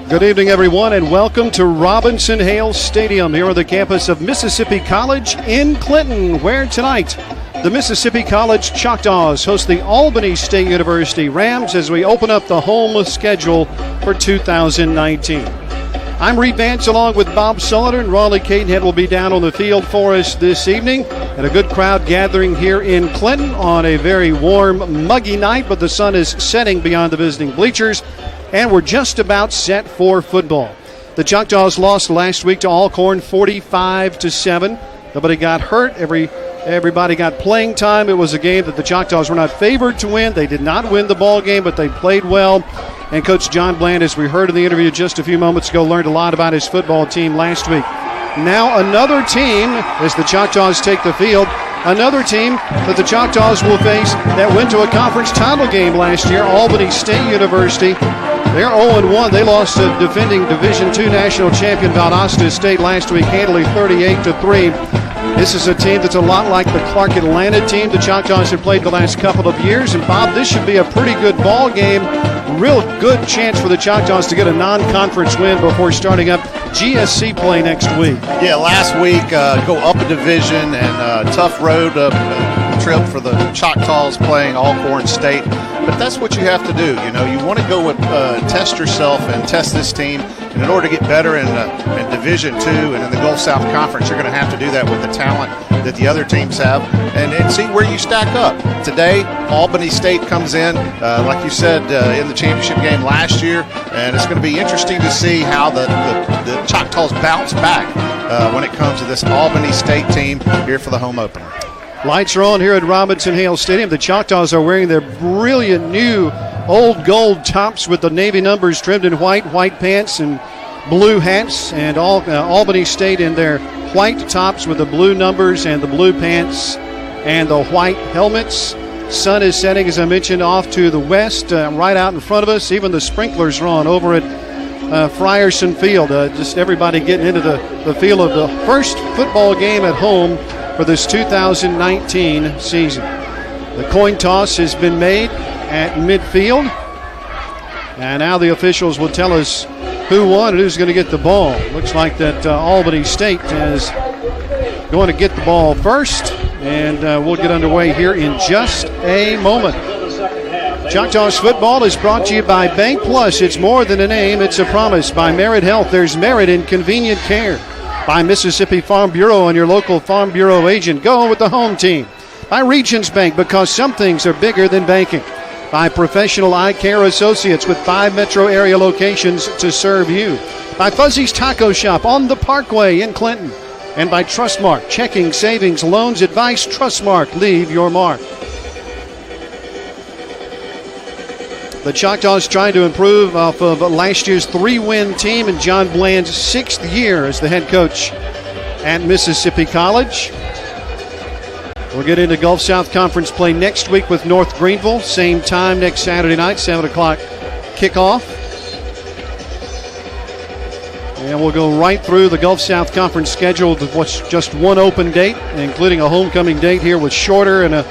Good evening, everyone, and welcome to Robinson-Hale Stadium here on the campus of Mississippi College in Clinton, where tonight the Mississippi College Choctwas host the Albany State University Rams as we open up the home schedule for 2019. I'm Reed Vance along with Bob Sullivan, and Raleigh Cadenhead will be down on the field for us this evening. And a good crowd gathering here in Clinton on a very warm, muggy night, but the sun is setting beyond the visiting bleachers. And we're just about set for football. The Choctaws lost last week to Alcorn 45-7. Nobody got hurt. Everybody got playing time. It was a game that the Choctaws were not favored to win. They did not win the ball game, but they played well. And Coach John Bland, as we heard in the interview just a few moments ago, learned a lot about his football team last week. Now another team, as the Choctaws take the field, another team that the Choctaws will face that went to a conference title game last year, Albany State University. They're 0-1. They lost to defending Division II national champion Valdosta State last week, handily 38-3. This is a team that's a lot like the Clark Atlanta team the Choctaws have played the last couple of years. And, Bob, this should be a pretty good ball game. Real good chance for the Choctaws to get a non-conference win before starting up GSC play next week. Yeah, last week, go up a division and tough road trip for the Choctaws playing Alcorn State. But that's what you have to do. You know, you want to go with test yourself and test this team. And in order to get better in Division II and in the Gulf South Conference, you're going to have to do that with the talent that the other teams have and see where you stack up. Today, Albany State comes in, like you said, in the championship game last year, and it's going to be interesting to see how the Choctaws bounce back when it comes to this Albany State team here for the home opener. Lights are on here at Robinson-Hale Stadium. The Choctaws are wearing their brilliant new old gold tops with the navy numbers trimmed in white pants and blue hats, and Albany State in their white tops with the blue numbers and the blue pants and the white helmets. Sun is setting, as I mentioned, off to the west, right out in front of us. Even the sprinklers are on over at Frierson Field. Just everybody getting into the feel of the first football game at home for this 2019 season. The coin toss has been made at midfield, and now the officials will tell us who won and who's going to get the ball. Looks like that Albany State is going to get the ball first, and we'll get underway here in just a moment. Choctaws football is brought to you by Bank Plus. It's more than a name, it's a promise. By Merit Health, there's merit in convenient care. By Mississippi Farm Bureau and your local Farm Bureau agent. Go with the home team. By Regions Bank, because some things are bigger than banking. By Professional Eye Care Associates with 5 metro area locations to serve you. By Fuzzy's Taco Shop on the Parkway in Clinton. And by Trustmark, checking, savings, loans, advice. Trustmark, leave your mark. The Choctaws trying to improve off of last year's 3-win team in John Bland's 6th year as the head coach at Mississippi College. We'll get into Gulf South Conference play next week with North Greenville. Same time next Saturday night, 7 o'clock kickoff. And we'll go right through the Gulf South Conference schedule with what's just one open date, including a homecoming date here with Shorter and a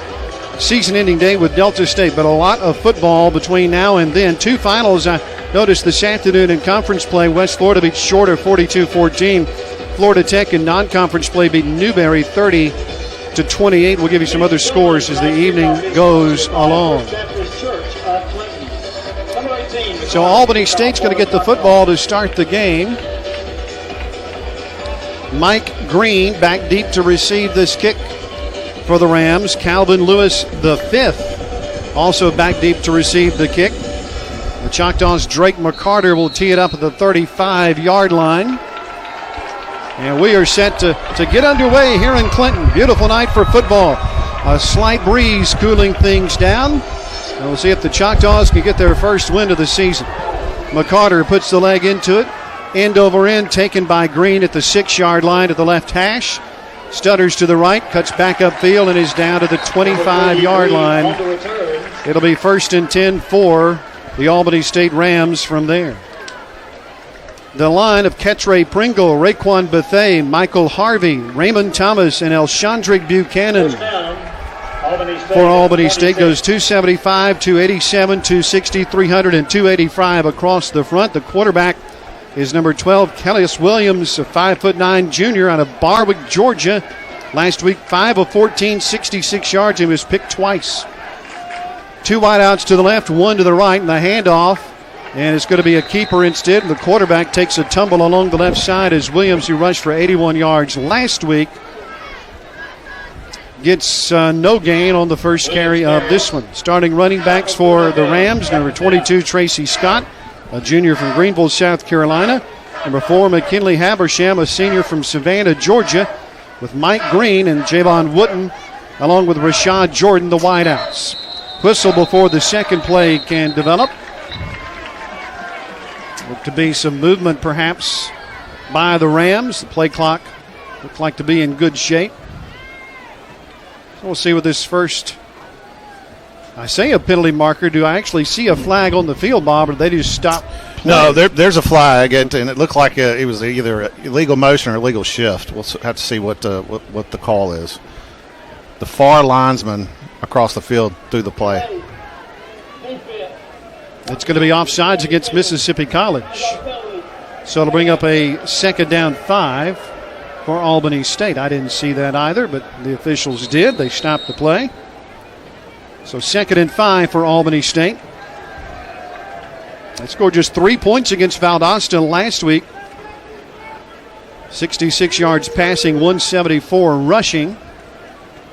season-ending date with Delta State. But a lot of football between now and then. 2 finals I noticed this afternoon in conference play. West Florida beat Shorter 42-14. Florida Tech in non-conference play beat Newberry 30-28. We'll give you some other scores as the evening goes along. So Albany State's going to get the football to start the game. Mike Green back deep to receive this kick for the Rams. Calvin Lewis, the 5th, also back deep to receive the kick. The Choctaws' Drake McCarter will tee it up at the 35-yard line. And we are set to get underway here in Clinton. Beautiful night for football. A slight breeze cooling things down. And we'll see if the Choctaws can get their first win of the season. McCarter puts the leg into it. End over end, taken by Green at the 6-yard line at the left hash. Stutters to the right, cuts back upfield, and is down to the 25-yard line. It'll be 1st and 10 for the Albany State Rams from there. The line of Ketre Pringle, Raekwon Bethea, Michael Harvey, Raymond Thomas, and Elshandrick Buchanan. For Albany State goes 275, 287, 260, 300, and 285 across the front. The quarterback is number 12, Kellis Williams, a 5'9" junior out of Barwick, Georgia. Last week, 5 of 14, 66 yards. He was picked twice. 2 wideouts to the left, 1 to the right, and the handoff. And it's going to be a keeper instead. The quarterback takes a tumble along the left side as Williams, who rushed for 81 yards last week, gets no gain on the first carry of this one. Starting running backs for the Rams, number 22, Tracy Scott, a junior from Greenville, South Carolina. Number 4, McKinley Habersham, a senior from Savannah, Georgia, with Mike Green and Javon Wooten, along with Rashad Jordan, the wideouts. Whistle before the second play can develop. Look to be some movement perhaps by the Rams. The play clock looks like to be in good shape. So we'll see with this first. I say a penalty marker. Do I actually see a flag on the field, Bob, or they just stop playing? No, there's a flag, and it looked like it was either illegal motion or illegal shift. We'll have to see what the call is. The far linesman across the field threw the play. It's going to be offsides against Mississippi College. So it'll bring up a 2nd down 5 for Albany State. I didn't see that either, but the officials did. They stopped the play. So 2nd and 5 for Albany State. They scored just 3 points against Valdosta last week. 66 yards passing, 174 rushing.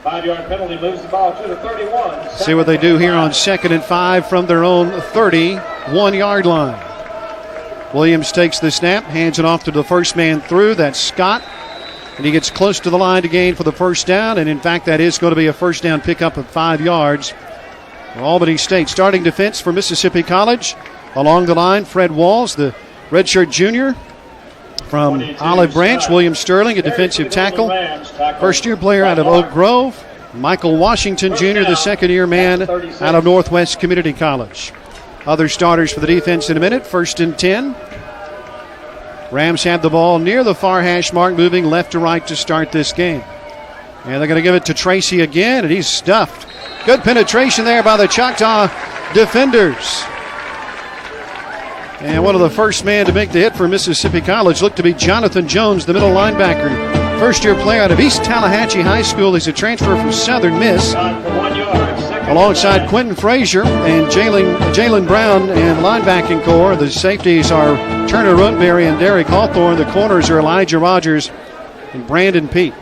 5-yard penalty moves the ball to the 31. See what they do here on 2nd and 5 from their own 31-yard line. Williams takes the snap, hands it off to the first man through. That's Scott. And he gets close to the line to gain for the first down. And, in fact, that is going to be a first down pickup of 5 yards. Albany State starting defense for Mississippi College. Along the line, Fred Walls, the redshirt junior from Olive Branch. William Sterling, a defensive tackle. First-year player out of Oak Grove. Michael Washington Jr., the second-year man out of Northwest Community College. Other starters for the defense in a minute. 1st and 10. Rams have the ball near the far hash mark, moving left to right to start this game. And they're going to give it to Tracy again, and he's stuffed. Good penetration there by the Choctaw defenders. And one of the first men to make the hit for Mississippi College looked to be Jonathan Jones, the middle linebacker. First-year player out of East Tallahatchie High School. He's a transfer from Southern Miss. Alongside Quentin Frazier and Jalen Brown in the linebacking core. The safeties are Turner Rootberry and Derek Hawthorne. The corners are Elijah Rogers and Brandon Peete.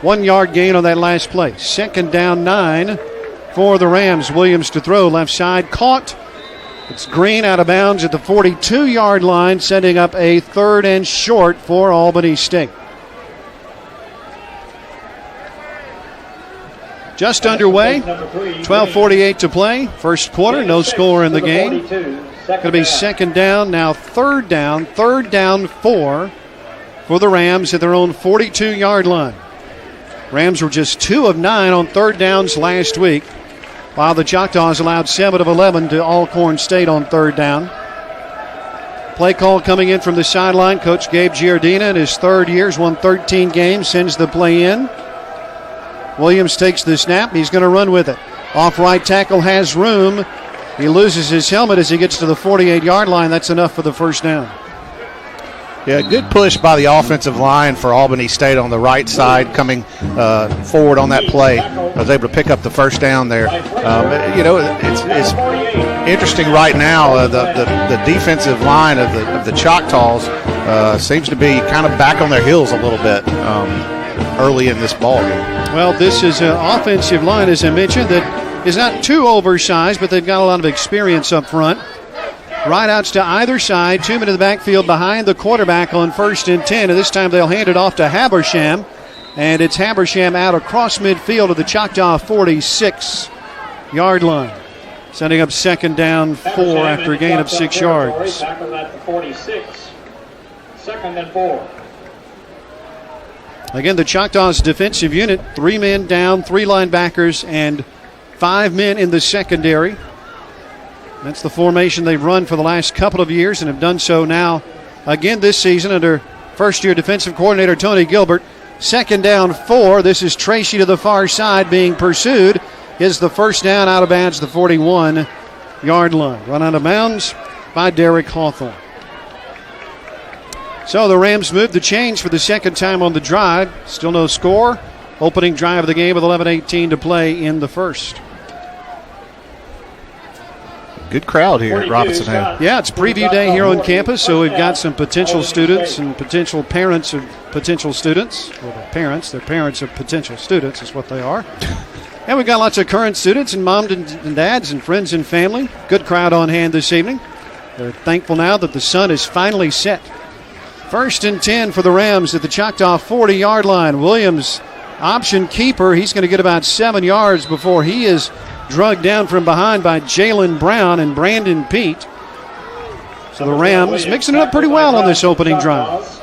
1 yard gain on that last play. 2nd down 9 for the Rams. Williams to throw, left side, caught. It's Green out of bounds at the 42-yard line, setting up a 3rd and short for Albany State. Just underway, 12:48 to play. First quarter, no score in the game. Going to be 2nd down, now 3rd down 4 for the Rams at their own 42-yard line. Rams were just 2 of 9 on 3rd downs last week, while the Choctaws allowed 7 of 11 to Alcorn State on 3rd down. Play call coming in from the sideline. Coach Gabe Giardina in his 3rd year has won 13 games, sends the play in. Williams takes the snap. He's going to run with it. Off right tackle has room. He loses his helmet as he gets to the 48-yard line. That's enough for the first down. Yeah, good push by the offensive line for Albany State on the right side, coming forward on that play. I was able to pick up the first down there. It's interesting right now. The defensive line of the Choctaws seems to be kind of back on their heels a little bit early in this ball game. Well, this is an offensive line, as I mentioned, that is not too oversized, but they've got a lot of experience up front. Right outs to either side, 2 men in the backfield behind the quarterback on 1st and 10, and this time they'll hand it off to Habersham, and it's Habersham out across midfield of the Choctaw 46-yard line, setting up 2nd down 4 after a gain of 6 yards. 2nd and 4. Again, the Choctaws defensive unit, 3 men down, 3 linebackers, and 5 men in the secondary. That's the formation they've run for the last couple of years and have done so now again this season under first-year defensive coordinator Tony Gilbert. 2nd down 4. This is Tracy to the far side being pursued. Is the first down out of bounds, the 41-yard line. Run out of bounds by Derek Hawthorne. So the Rams move the chains for the second time on the drive. Still no score. Opening drive of the game with 11:18 to play in the first. Good crowd here at Robinson Hale. Yeah, it's preview day here on campus, so we've got some potential students and potential parents of potential students. Well, they're parents of potential students is what they are. And we've got lots of current students and moms and dads and friends and family. Good crowd on hand this evening. They're thankful now that the sun is finally set. 1st and 10 for the Rams at the Choctaw 40-yard line. Williams, option keeper. He's going to get about 7 yards before he is drugged down from behind by Jalen Brown and Brandon Pete. So the Rams mixing it up pretty well on this opening drive.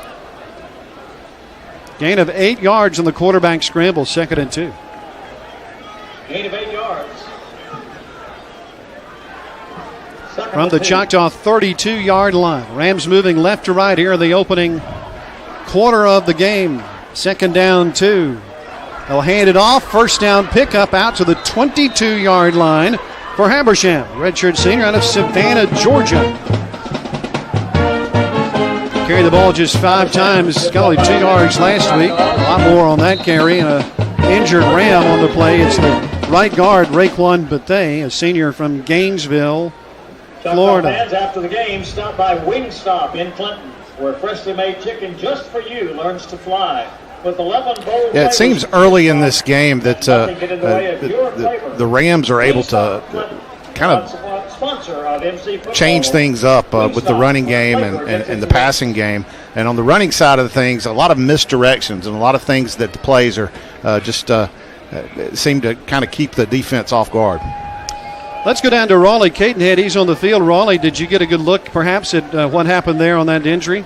Gain of 8 yards on the quarterback scramble, 2nd and 2. Gain of 8 yards. From the Choctaw 32-yard line. Rams moving left to right here in the opening quarter of the game. 2nd down 2. They'll hand it off. 1st down pickup out to the 22-yard line for Habersham, redshirt senior out of Savannah, Georgia. Carried the ball just 5 times. Got only 2 yards last week. A lot more on that carry. And an injured Ram on the play. It's the right guard, Raekwon Bethea, a senior from Gainesville, Florida. Fans after the game stopped by Wingstop in Clinton, where freshly made chicken just for you learns to fly. With 11 bold Yeah, it seems early in this game that the Rams are able to kind of change things up with the running game and the passing game. And on the running side of the things, a lot of misdirections and a lot of things that the plays are just seem to kind of keep the defense off guard. Let's go down to Raleigh Cadenhead. He's on the field. Raleigh, did you get a good look perhaps at what happened there on that injury?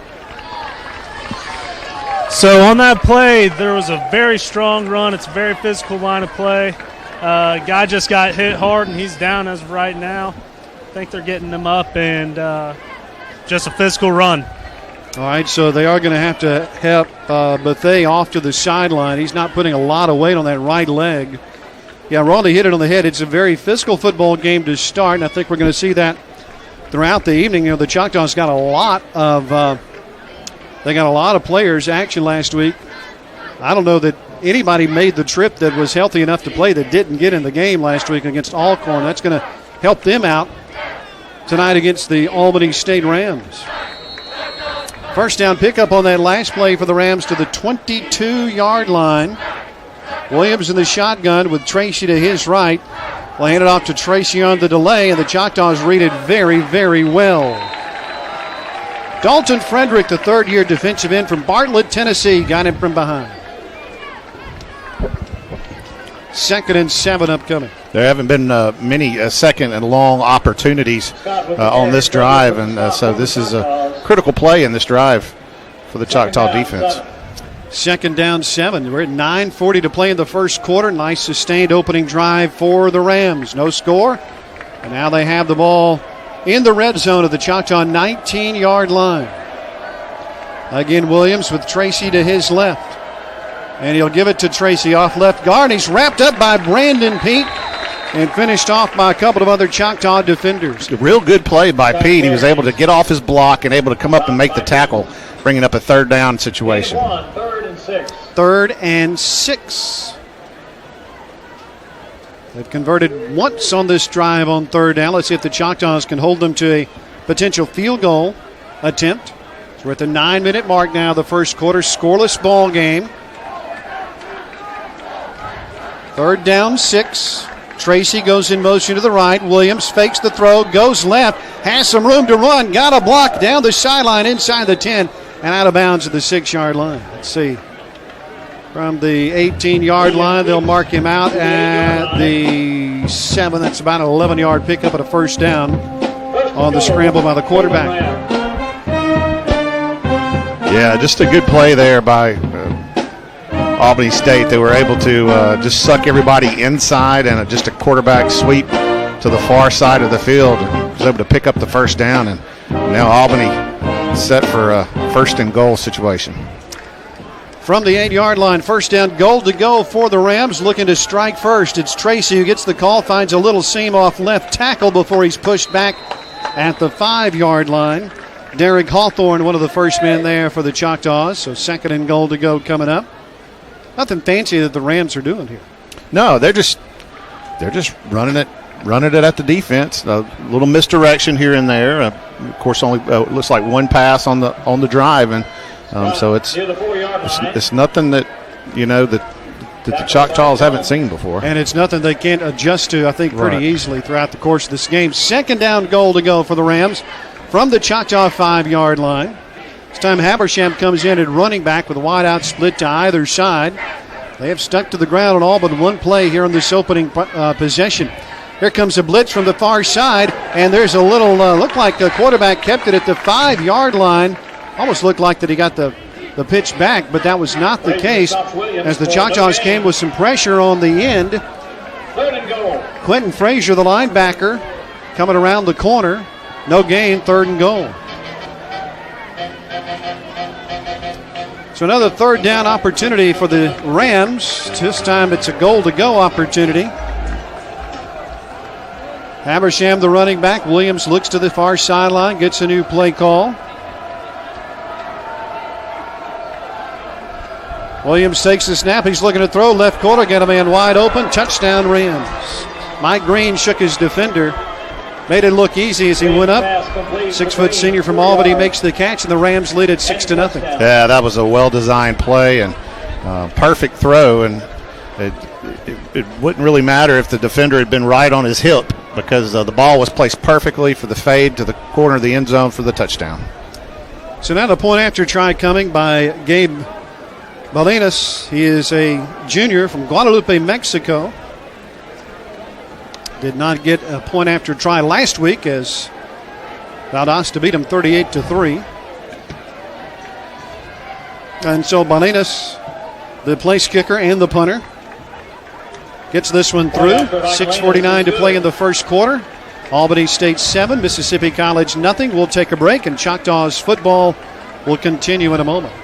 So on that play, there was a very strong run. It's a very physical line of play. Guy just got hit hard, and he's down as of right now. I think they're getting him up, and just a physical run. All right, so they are going to have to help Bethea off to the sideline. He's not putting a lot of weight on that right leg. Yeah, Raleigh hit it on the head. It's a very physical football game to start, and I think we're going to see that throughout the evening. You know, the Choctaws got a lot of players action last week. I don't know that anybody made the trip that was healthy enough to play that didn't get in the game last week against Alcorn. That's going to help them out tonight against the Albany State Rams. 1st down pickup on that last play for the Rams to the 22-yard line. Williams in the shotgun with Tracy to his right. Will hand it off to Tracy on the delay, and the Choctaws read it very, very well. Dalton Frederick, the third-year defensive end from Bartlett, Tennessee, got him from behind. 2nd and 7 upcoming. There haven't been many second and long opportunities on this drive, and so this is a critical play in this drive for the Choctaw defense. 2nd down 7. We're at 9:40 to play in the first quarter. Nice sustained opening drive for the Rams. No score, and now they have the ball in the red zone of the Choctaw 19-yard line. Again, Williams with Tracy to his left. And he'll give it to Tracy off left guard. He's wrapped up by Brandon Pete and finished off by a couple of other Choctaw defenders. A real good play by Pete. He was able to get off his block and able to come up and make the tackle, bringing up a 3rd down situation. 3rd and 6. 3rd and 6. They've converted once on this drive on 3rd down. Let's see if the Choctaws can hold them to a potential field goal attempt. So we're at the 9-minute mark now, the first quarter. Scoreless ball game. 3rd down 6. Tracy goes in motion to the right. Williams fakes the throw, goes left, has some room to run, got a block down the sideline inside the 10 and out of bounds at the 6-yard line. Let's see. From the 18-yard line, they'll mark him out at the 7. That's about an 11-yard pickup at a 1st down on the scramble by the quarterback. Yeah, just a good play there by Albany State. They were able to just suck everybody inside and just a quarterback sweep to the far side of the field. Was able to pick up the 1st down, and now Albany set for a 1st and goal situation. From the 8-yard line, 1st down, goal to go for the Rams, looking to strike first. It's Tracy who gets the call, finds a little seam off left tackle before he's pushed back at the 5-yard line. Derek Hawthorne, one of the first men there for the Choctaws. So 2nd and goal to go coming up. Nothing fancy that the Rams are doing here. No, they're just running it at the defense. A little misdirection here and there. Of course, only looks like one pass on the drive, and so it's nothing that that the Choctaws haven't seen before. And it's nothing they can't adjust to, I think, pretty easily throughout the course of this game. 2nd down goal to go for the Rams from the Choctaw 5-yard line. This time Habersham comes in at running back with a wide-out split to either side. They have stuck to the ground on all but one play here in this opening possession. Here comes a blitz from the far side, and there's a little, looked like the quarterback kept it at the 5-yard line. Almost looked like that he got the pitch back, but that was not the case as the Choctaws came with some pressure on the end. Quentin Frazier, the linebacker, coming around the corner. No gain, 3rd and goal. So another 3rd down opportunity for the Rams. This time it's a goal-to-go opportunity. Habersham, the running back. Williams looks to the far sideline, gets a new play call. Williams takes the snap. He's looking to throw. Left corner, got a man wide open. Touchdown Rams. Mike Green shook his defender. Made it look easy as he went up. 6-foot senior from Albany makes the catch, and the Rams lead it 6-0. Yeah, that was a well-designed play and perfect throw. And it wouldn't really matter if the defender had been right on his hip because the ball was placed perfectly for the fade to the corner of the end zone for the touchdown. So now the point after try coming by Gabe Balinas. He is a junior from Guadalupe, Mexico. Did not get a point after try last week as Valdosta beat him 38-3. And so Balinas, the place kicker and the punter, gets this one through. 6:49 to play in the first quarter. Albany State 7, Mississippi College nothing. We'll take a break, and Choctaws football will continue in a moment.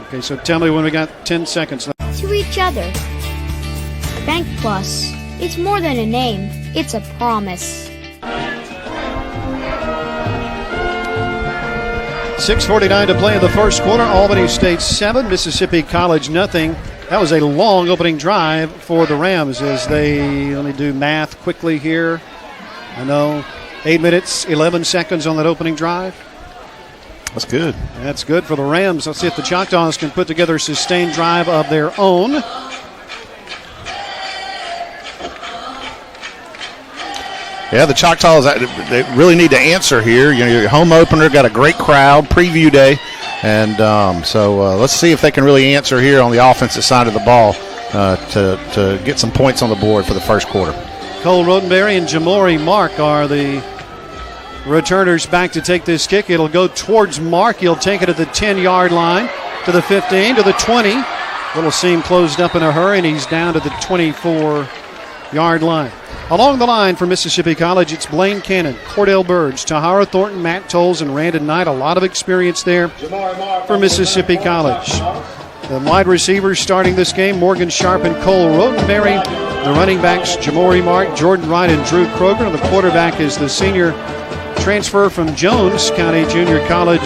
Okay, so tell me when we got 10 seconds left. To each other. Bank Plus. It's more than a name. It's a promise. 6:49 to play in the first quarter. Albany State 7, Mississippi College nothing. That was a long opening drive for the Rams as they, let me do math quickly here. I know, 8 minutes, 11 seconds on that opening drive. That's good. That's good for the Rams. Let's see if the Choctaws can put together a sustained drive of their own. Yeah, the Choctaws, they really need to answer here. Your home opener, got a great crowd, preview day. And so let's see if they can really answer here on the offensive side of the ball to get some points on the board for the first quarter. Cole Rodenberry and Jamori Mark are the returners back to take this kick. It'll go towards Mark. He'll take it at the 10-yard line, to the 15, to the 20. Little seam closed up in a hurry, and he's down to the 24-yard line. Along the line for Mississippi College, it's Blaine Cannon, Cordell Burge, Tahara Thornton, Matt Tolles, and Randon Knight. A lot of experience there for Mississippi College. The wide receivers starting this game, Morgan Sharp and Cole Rodenberry. The running backs, Jamori Mark, Jordan Wright, and Drew Kroger. And the quarterback is the senior transfer from Jones County Junior College,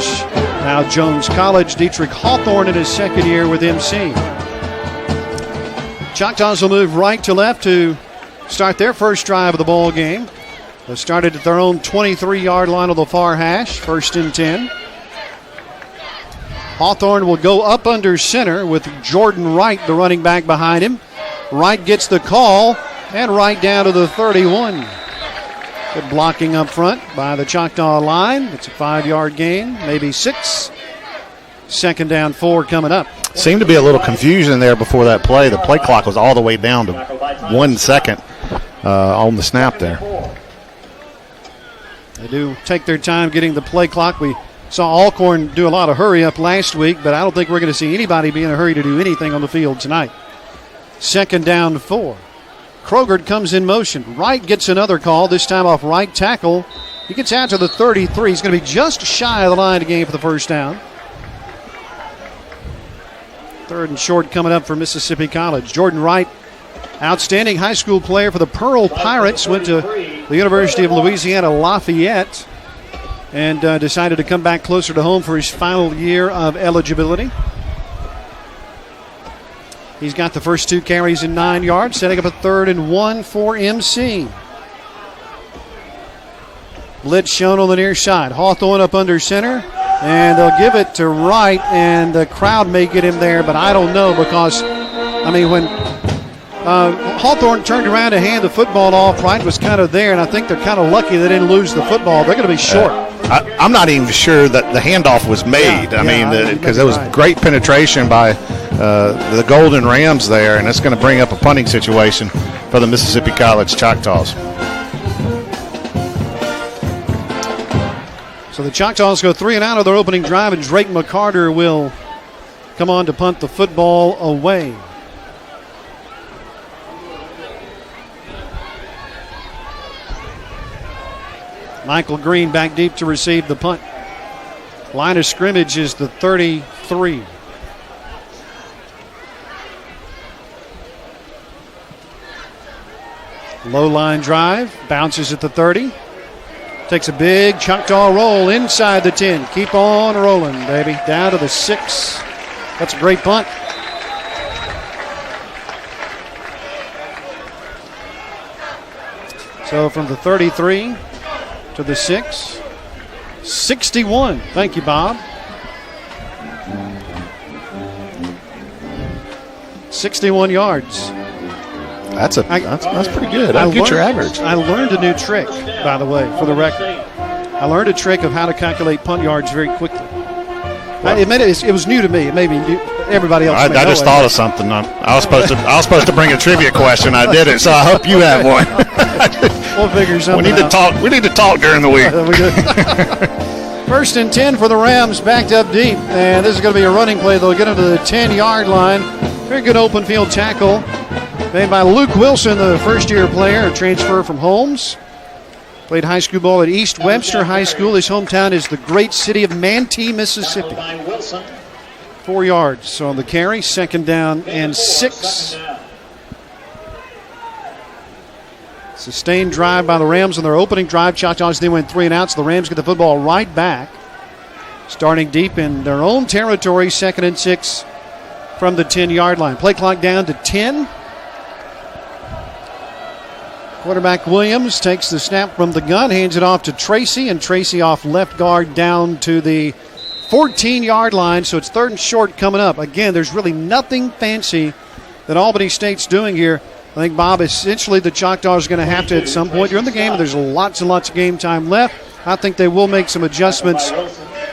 now Jones College, Dietrich Hawthorne in his second year with MC. Choctaws will move right to left to start their first drive of the ball game. They started at their own 23-yard line on the far hash, 1st and 10. Hawthorne will go up under center with Jordan Wright, the running back, behind him. Wright gets the call, and right down to the 31. Good blocking up front by the Choctaw line. It's a 5-yard gain, maybe 6. 2nd down 4 coming up. Seemed to be a little confusion there before that play. The play clock was all the way down to 1 second on the snap there. They do take their time getting the play clock. We saw Alcorn do a lot of hurry up last week, but I don't think we're going to see anybody be in a hurry to do anything on the field tonight. 2nd down 4. Kroger comes in motion. Wright gets another call, this time off right tackle. He gets out to the 33. He's going to be just shy of the line to gain for the first down. 3rd and short coming up for Mississippi College. Jordan Wright, outstanding high school player for the Pearl Pirates, went to the University of Louisiana Lafayette, and decided to come back closer to home for his final year of eligibility. He's got the first 2 carries in 9 yards, setting up a 3rd and 1 for MC. Blitz shown on the near side. Hawthorne up under center, and they'll give it to Wright, and the crowd may get him there, but I don't know because, when Hawthorne turned around to hand the football off, Wright was kind of there, and I think they're kind of lucky they didn't lose the football. They're going to be short. I'm not even sure that the handoff was made. Because there was great penetration by the Golden Rams there, and it's going to bring up a punting situation for the Mississippi College Choctaws. So the Choctaws go 3 and out of their opening drive, and Drake McCarter will come on to punt the football away. Michael Green back deep to receive the punt. Line of scrimmage is the 33. Low line drive, bounces at the 30. Takes a big Choctaw roll inside the 10. Keep on rolling, baby. Down to the 6. That's a great punt. So from the 33 to the 6. 61. Thank you, Bob. 61 yards. That's pretty good. That'll get your average. I learned a new trick, by the way, for the record. I learned a trick of how to calculate punt yards very quickly. It was new to me. It may be new, everybody else. I just thought of something. I was supposed to bring a trivia question. I didn't, so I hope you have one. We'll figure something out. We need to talk during the week. We do. 1st and 10 for the Rams, backed up deep, and this is going to be a running play. They'll get him to the 10-yard line. Very good open field tackle made by Luke Wilson, the first-year player, a transfer from Holmes. Played high school ball at East Webster High School. His hometown is the great city of Manatee, Mississippi. 4 yards on the carry, 2nd down and 6. Sustained drive by the Rams on their opening drive. Choctaws then went 3 and out, so the Rams get the football right back. Starting deep in their own territory, 2nd and 6 from the 10-yard line. Play clock down to 10. Quarterback Williams takes the snap from the gun, hands it off to Tracy, and Tracy off left guard down to the 14-yard line, so it's 3rd and short coming up. Again, there's really nothing fancy that Albany State's doing here. I think, Bob, essentially the Choctaws are going to have to, at some point during the game, there's lots and lots of game time left. I think they will make some adjustments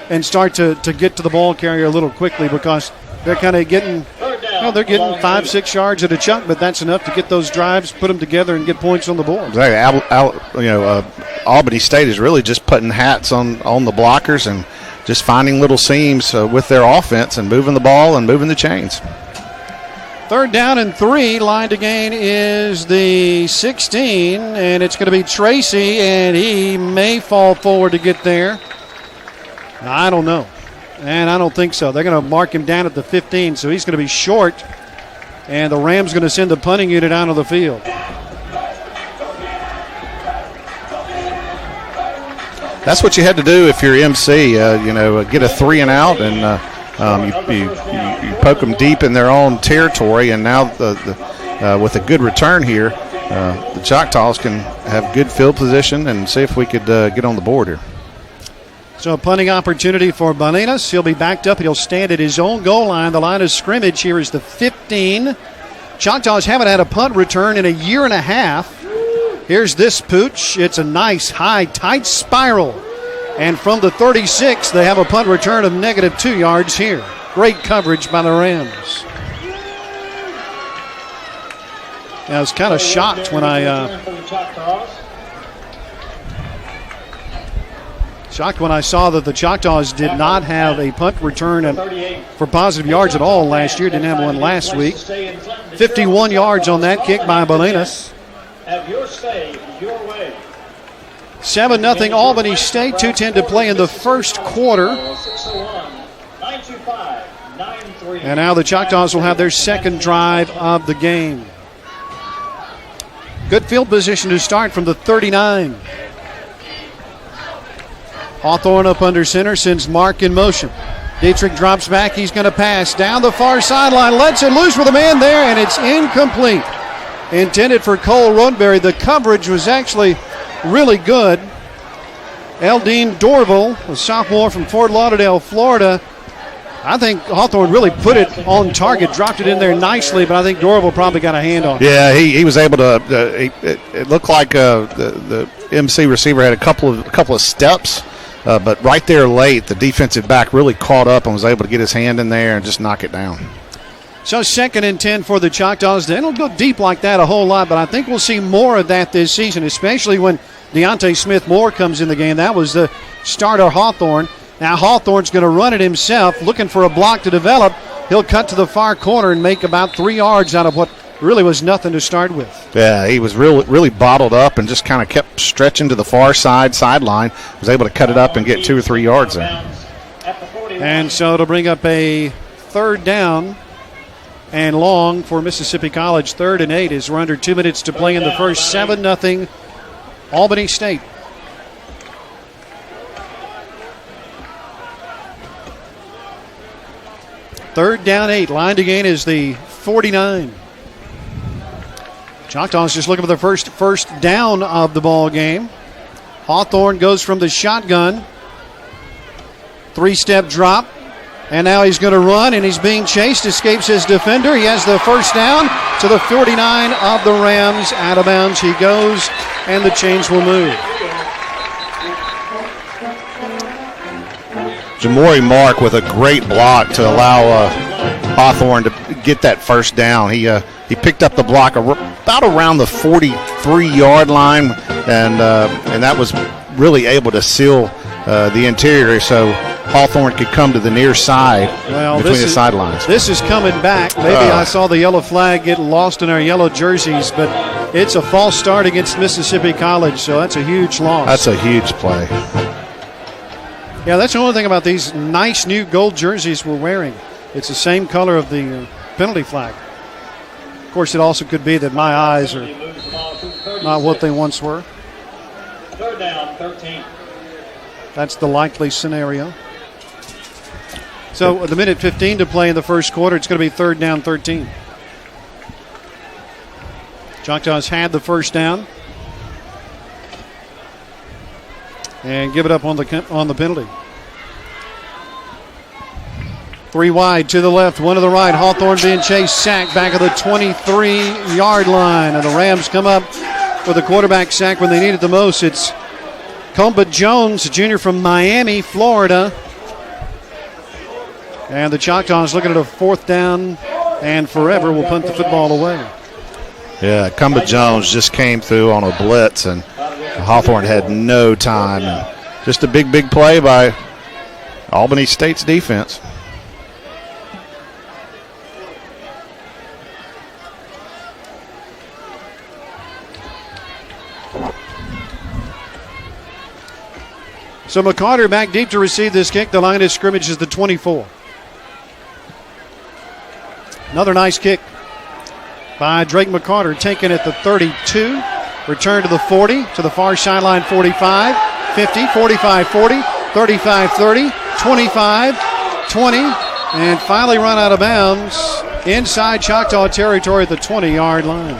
and start to get to the ball carrier a little quickly because they're kind of getting, they're getting 5-6 yards at a chunk, but that's enough to get those drives, put them together, and get points on the board. Exactly. Albany State is really just putting hats on the blockers and just finding little seams with their offense and moving the ball and moving the chains. 3rd down and 3. Line to gain is the 16, and it's going to be Tracy, and he may fall forward to get there. I don't know, and I don't think so. They're going to mark him down at the 15, so he's going to be short, and the Rams going to send the punting unit out of the field. That's what you had to do if you're MC, get a 3 and out, and you poke them deep in their own territory, and now with a good return here, the Choctaws can have good field position and see if we could get on the board here. So a punting opportunity for Bananas. He'll be backed up. He'll stand at his own goal line. The line of scrimmage here is the 15. Choctaws haven't had a punt return in a year and a half. Here's this pooch. It's a nice, high, tight spiral. And from the 36, they have a punt return of -2 yards here. Great coverage by the Rams. I was kind of shocked when I saw that the Choctaws did not have a punt return for positive yards at all last year. Didn't have one last week. 51 yards on that kick by Bolinas. Have your say your way. 7-0 Albany State. 2:10 to play in the first quarter. 601-925-93. And now the Choctaws will have their second drive of the game. Good field position to start from the 39. Hawthorne up under center, sends Mark in motion. Dietrich drops back. He's going to pass down the far sideline. Lets it loose with a man there, and it's incomplete. Intended for Cole Roddenberry. The coverage was actually really good. Eldine Dorval, a sophomore from Fort Lauderdale, Florida. I think Hawthorne really put it on target, dropped it in there nicely, but I think Dorval probably got a hand on it. Yeah, he was able to. It looked like the MC receiver had a couple of steps, but right there late, the defensive back really caught up and was able to get his hand in there and just knock it down. So 2nd and 10 for the Choctaws. They don't go deep like that a whole lot, but I think we'll see more of that this season, especially when Deontay Smith-Moore comes in the game. That was the starter Hawthorne. Now Hawthorne's going to run it himself, looking for a block to develop. He'll cut to the far corner and make about 3 yards out of what really was nothing to start with. Yeah, he was really bottled up and just kind of kept stretching to the far sideline. Was able to cut it up and get 2 or 3 yards in. And so it'll bring up a 3rd down and long for Mississippi College. 3rd and 8 as we're under 2 minutes to play in the first. 7-0 Albany State. Third down 8. Line to gain is the 49. Choctaws just looking for the first down of the ball game. Hawthorne goes from the shotgun. 3-step drop. And now he's going to run, and he's being chased. Escapes his defender. He has the first down to the 49 of the Rams. Out of bounds he goes, and the chains will move. Jamori Mark with a great block to allow Hawthorne to get that first down. He picked up the block about around the 43-yard line, and that was really able to seal the interior so Hawthorne could come to the near side between the sidelines. This is coming back. Maybe I saw the yellow flag get lost in our yellow jerseys, but it's a false start against Mississippi College, so that's a huge loss. That's a huge play. Yeah, that's the only thing about these nice new gold jerseys we're wearing. It's the same color of the penalty flag. Of course, it also could be that my eyes are not what they once were. 3rd down, 13. That's the likely scenario. So with a minute 15 to play in the first quarter, it's going to be 3rd down, 13. Choctaws had the first down and give it up on the penalty. 3 wide to the left, 1 to the right. Hawthorne being chased, sacked back at the 23-yard line. And the Rams come up with a quarterback sack when they need it the most. It's Comba Jones, a junior from Miami, Florida. And the Choctaws looking at a 4th down and forever will punt the football away. Yeah, Comba Jones just came through on a blitz, and Hawthorne had no time. And just a big play by Albany State's defense. So McCarter back deep to receive this kick. The line of scrimmage is the 24. Another nice kick by Drake McCarter, taken at the 32. Return to the 40, to the far sideline, 45, 50, 45, 40, 35, 30, 25, 20, and finally run out of bounds inside Choctaw territory at the 20-yard line.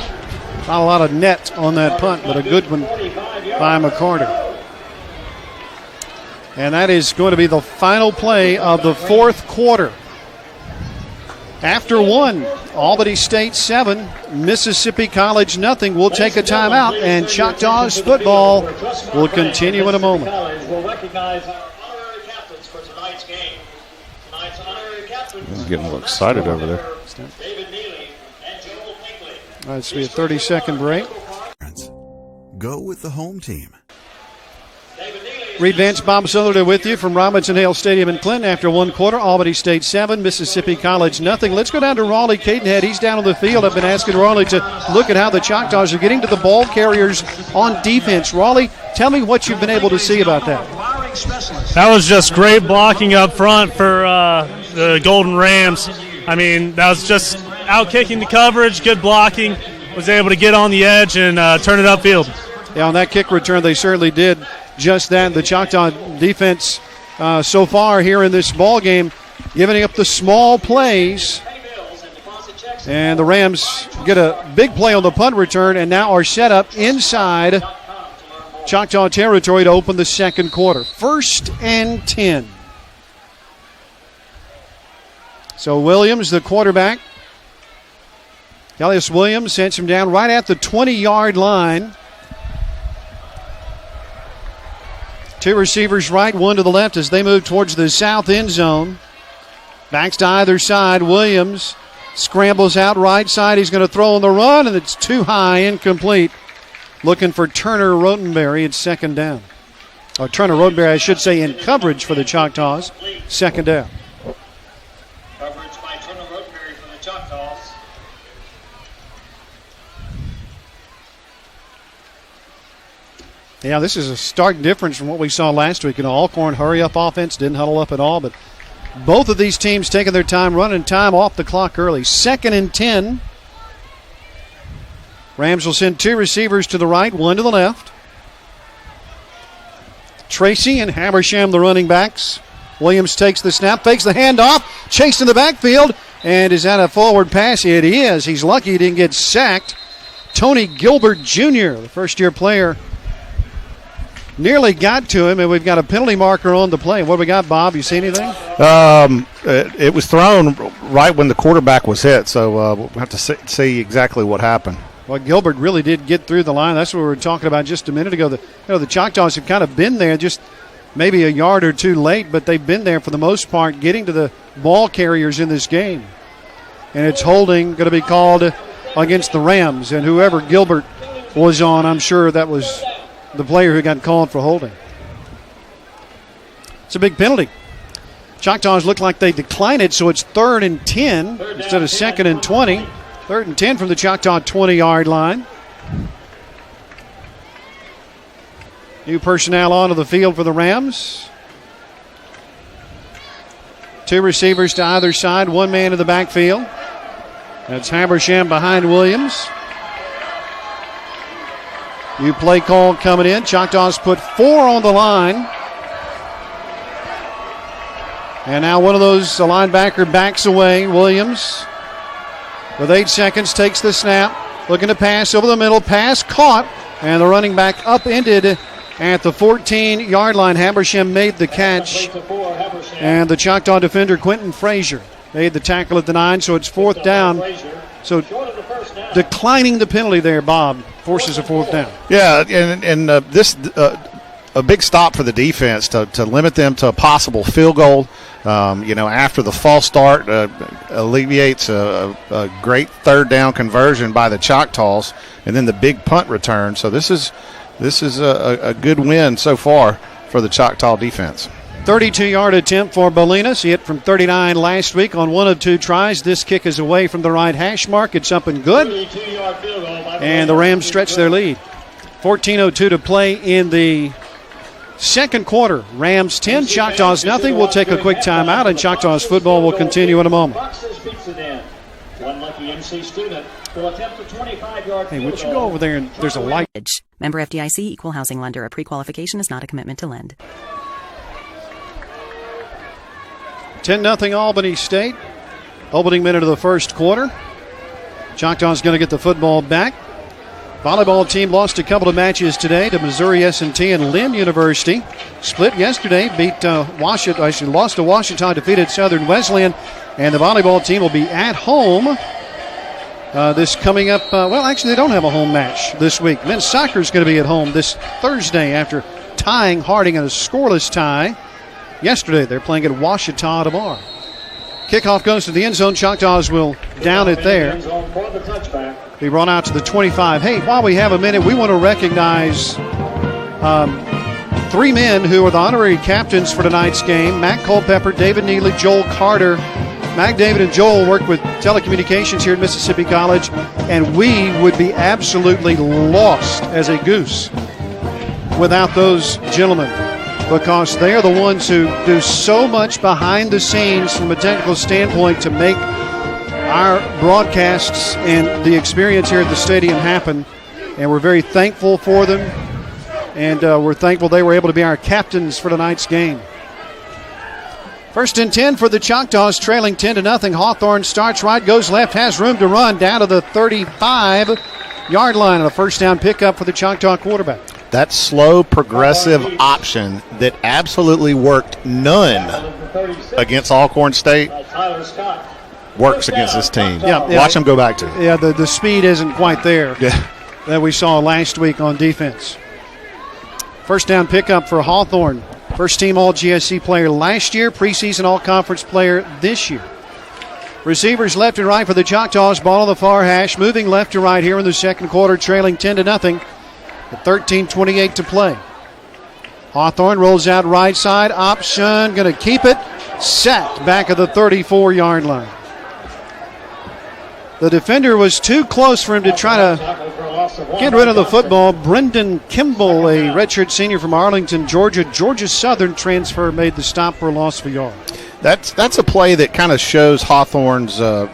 Not a lot of net on that punt, but a good one by McCarter. And that is going to be the final play of the 4th quarter. After 1, Albany State 7, Mississippi College nothing. We'll take a timeout, and Choctaws football will continue in a moment. We'll recognize our honorary captains for tonight's game. Tonight's honorary captains. I'm getting a little excited over there. David Neely and Joel Pinkley. All right, this will be a 30-second break. Go with the home team. Reed Vance, Bob Sutherland with you from Robinson Hale Stadium in Clinton. After 1 quarter, Albany State 7, Mississippi College nothing. Let's go down to Raleigh Cadenhead. He's down on the field. I've been asking Raleigh to look at how the Choctaws are getting to the ball carriers on defense. Raleigh, tell me what you've been able to see about that. That was just great blocking up front for the Golden Rams. I mean, that was just out kicking the coverage, good blocking. was able to get on the edge and turn it upfield. Yeah, on that kick return, they certainly did just that. The Choctaw defense so far here in this ball game, giving up the small plays. And the Rams get a big play on the punt return and now are set up inside Choctaw territory to open the second quarter. 1st and 10. So Williams, the quarterback. Elias Williams sends him down right at the 20-yard line. 2 receivers right, 1 to the left as they move towards the south end zone. Backs to either side. Williams scrambles out right side. He's going to throw on the run, and it's too high, incomplete. Looking for Turner Rotenberry. It's 2nd down. Or Turner Rotenberry, I should say, in coverage for the Choctaws. 2nd down. Coverage by Turner Rotenberry for the Choctaws. Yeah, this is a stark difference from what we saw last week. Alcorn hurry-up offense, didn't huddle up at all, but both of these teams taking their time, running time off the clock early. 2nd and 10. Rams will send 2 receivers to the right, 1 to the left. Tracy and Habersham, the running backs. Williams takes the snap, fakes the handoff, chased in the backfield, and is that a forward pass? It is. He's lucky he didn't get sacked. Tony Gilbert Jr., the first-year player, nearly got to him, and we've got a penalty marker on the play. What do we got, Bob? You see anything? It was thrown right when the quarterback was hit, so we'll have to see exactly what happened. Well, Gilbert really did get through the line. That's what we were talking about just a minute ago. The Choctaws have kind of been there, just maybe a yard or two late, but they've been there for the most part, getting to the ball carriers in this game. And it's holding going to be called against the Rams, and whoever Gilbert was on, I'm sure that was the player who got called for holding. It's a big penalty. Choctaws look like they decline it, so it's 3rd and 10 instead of 2nd and 20. 3rd and 10 from the Choctaw 20-yard line. New personnel onto the field for the Rams. 2 receivers to either side, 1 man in the backfield. That's Habersham behind Williams. New play call coming in. Choctaws put 4 on the line. And now one of those, the linebacker backs away. Williams, with 8 seconds, takes the snap. Looking to pass over the middle. Pass caught. And the running back upended at the 14-yard line. Habersham made the catch. And the Choctaw defender, Quentin Frazier, made the tackle at the 9, so it's 4th down. So declining the penalty there, Bob, forces a 4th down. Yeah, and this a big stop for the defense to limit them to a possible field goal. After the false start alleviates a great 3rd down conversion by the Choctaws, and then the big punt return. So this is a good win so far for the Choctaw defense. 32-yard attempt for Bolinas. He hit from 39 last week on 1 of 2 tries. This kick is away from the right hash mark. It's up and good. And the Rams stretch their lead. 14:02 to play in the second quarter. Rams 10, Choctaws nothing. We'll take a quick timeout, and Choctaws football will continue in a moment. One lucky NC student will attempt a 25-yard Hey, would you go over there and there's a light? Member FDIC, equal housing lender. A pre-qualification is not a commitment to lend. 10-0 Albany State. Opening minute of the first quarter. Choctaws going to get the football back. Volleyball team lost a couple of matches today to Missouri S&T and Lynn University. Split yesterday, lost to Washington, defeated Southern Wesleyan, and the volleyball team will be at home this coming up. Actually, they don't have a home match this week. Men's soccer is going to be at home this Thursday after tying Harding in a scoreless tie. Yesterday, they're playing at Washita tomorrow. Kickoff goes to the end zone. Choctaws will down it there. Be run out to the 25. Hey, while we have a minute, we want to recognize 3 men who are the honorary captains for tonight's game. Matt Culpepper, David Neely, Joel Carter. Mac, David, and Joel work with telecommunications here at Mississippi College, and we would be absolutely lost as a goose without those gentlemen, because they are the ones who do so much behind the scenes from a technical standpoint to make our broadcasts and the experience here at the stadium happen, and we're very thankful for them, and we're thankful they were able to be our captains for tonight's game. 1st and 10 for the Choctaws, trailing 10-0. Hawthorne starts right, goes left, has room to run down to the 35-yard line, and a first down pickup for the Choctaw quarterback. That slow, progressive option that absolutely worked none against Alcorn State works against this team. Watch them go back to it. Yeah, the speed isn't quite there that we saw last week on defense. First down pickup for Hawthorne. First team All-GSC player last year, preseason All-Conference player this year. Receivers left and right for the Choctaws. Ball on the far hash, moving left to right here in the second quarter, trailing 10-0. With 13:28 to play. Hawthorne rolls out right side, option, going to keep it. Sacked back at the 34-yard line. The defender was too close for him to try to get rid of the football. Brendan Kimball, a redshirt senior from Arlington, Georgia. Georgia Southern transfer made the stop for a loss of a yard. That's a play that kind of shows Hawthorne's, grown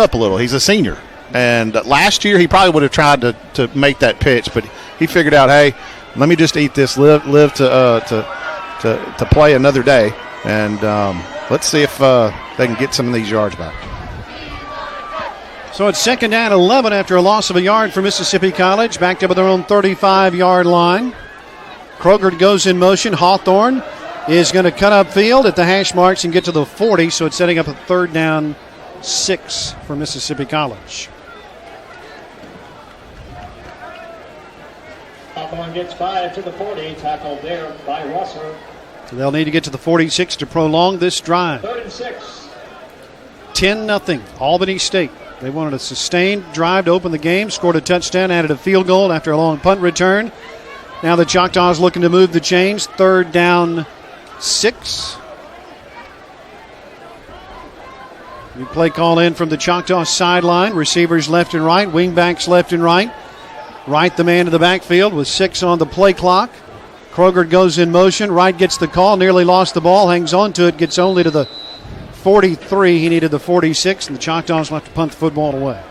up a little. He's a senior. And last year he probably would have tried to make that pitch, but he figured out, hey, let me just eat this, live to play another day, and let's see if they can get some of these yards back. So it's 2nd down 11 after a loss of a yard for Mississippi College, backed up at their own 35-yard line. Kroger goes in motion. Hawthorne is going to cut upfield at the hash marks and get to the 40, so it's setting up a 3rd down 6 for Mississippi College. Hawthorne gets 5 to the 40, tackled there by Rosser. So they'll need to get to the 46 to prolong this drive. 3rd and 6. 10-0, Albany State. They wanted a sustained drive to open the game, scored a touchdown, added a field goal after a long punt return. Now the Choctaws looking to move the chains. 3rd down 6. New play call in from the Choctaw sideline. Receivers left and right, wingbacks left and right. Wright the man to the backfield with 6 on the play clock. Kroger goes in motion. Wright gets the call, nearly lost the ball, hangs on to it, gets only to the 43. He needed the 46, and the Choctaws will have to punt the football away.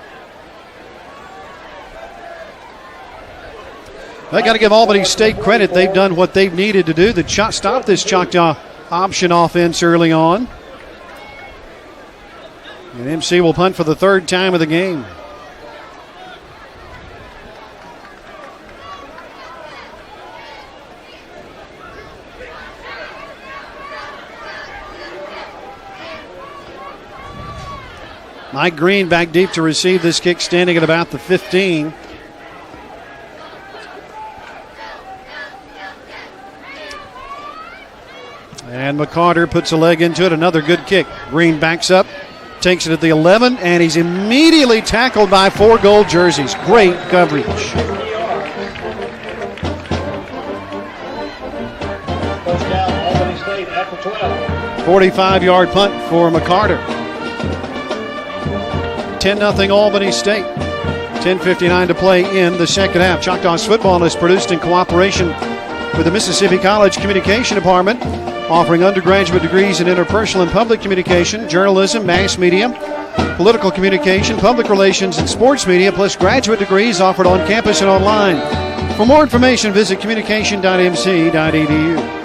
I got to give Albany State credit. They've done what they've needed to do to stop this Choctaw option offense early on. And MC will punt for the 3rd time of the game. Mike Green back deep to receive this kick, standing at about the 15. And McCarter puts a leg into it. Another good kick. Green backs up, takes it at the 11, and he's immediately tackled by 4 gold jerseys. Great coverage. First down, Albany State at the 12. 45-yard punt for McCarter. 10-0 Albany State. 10:59 to play in the second half. Choctaws football is produced in cooperation with the Mississippi College Communication Department, offering undergraduate degrees in interpersonal and public communication, journalism, mass media, political communication, public relations, and sports media, plus graduate degrees offered on campus and online. For more information, visit communication.mc.edu.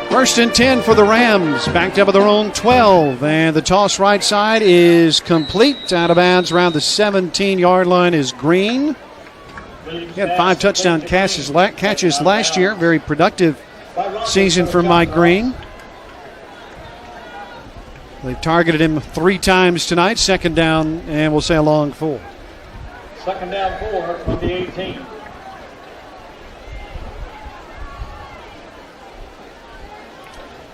1st and 10 for the Rams, backed up at their own 12, and the toss right side is complete. Out of bounds around the 17-yard line is Green. He had 5 touchdown catches last year. Very productive season for Mike Green. They've targeted him 3 times tonight. 2nd down, and we'll say a long 4. 2nd down 4 from the 18.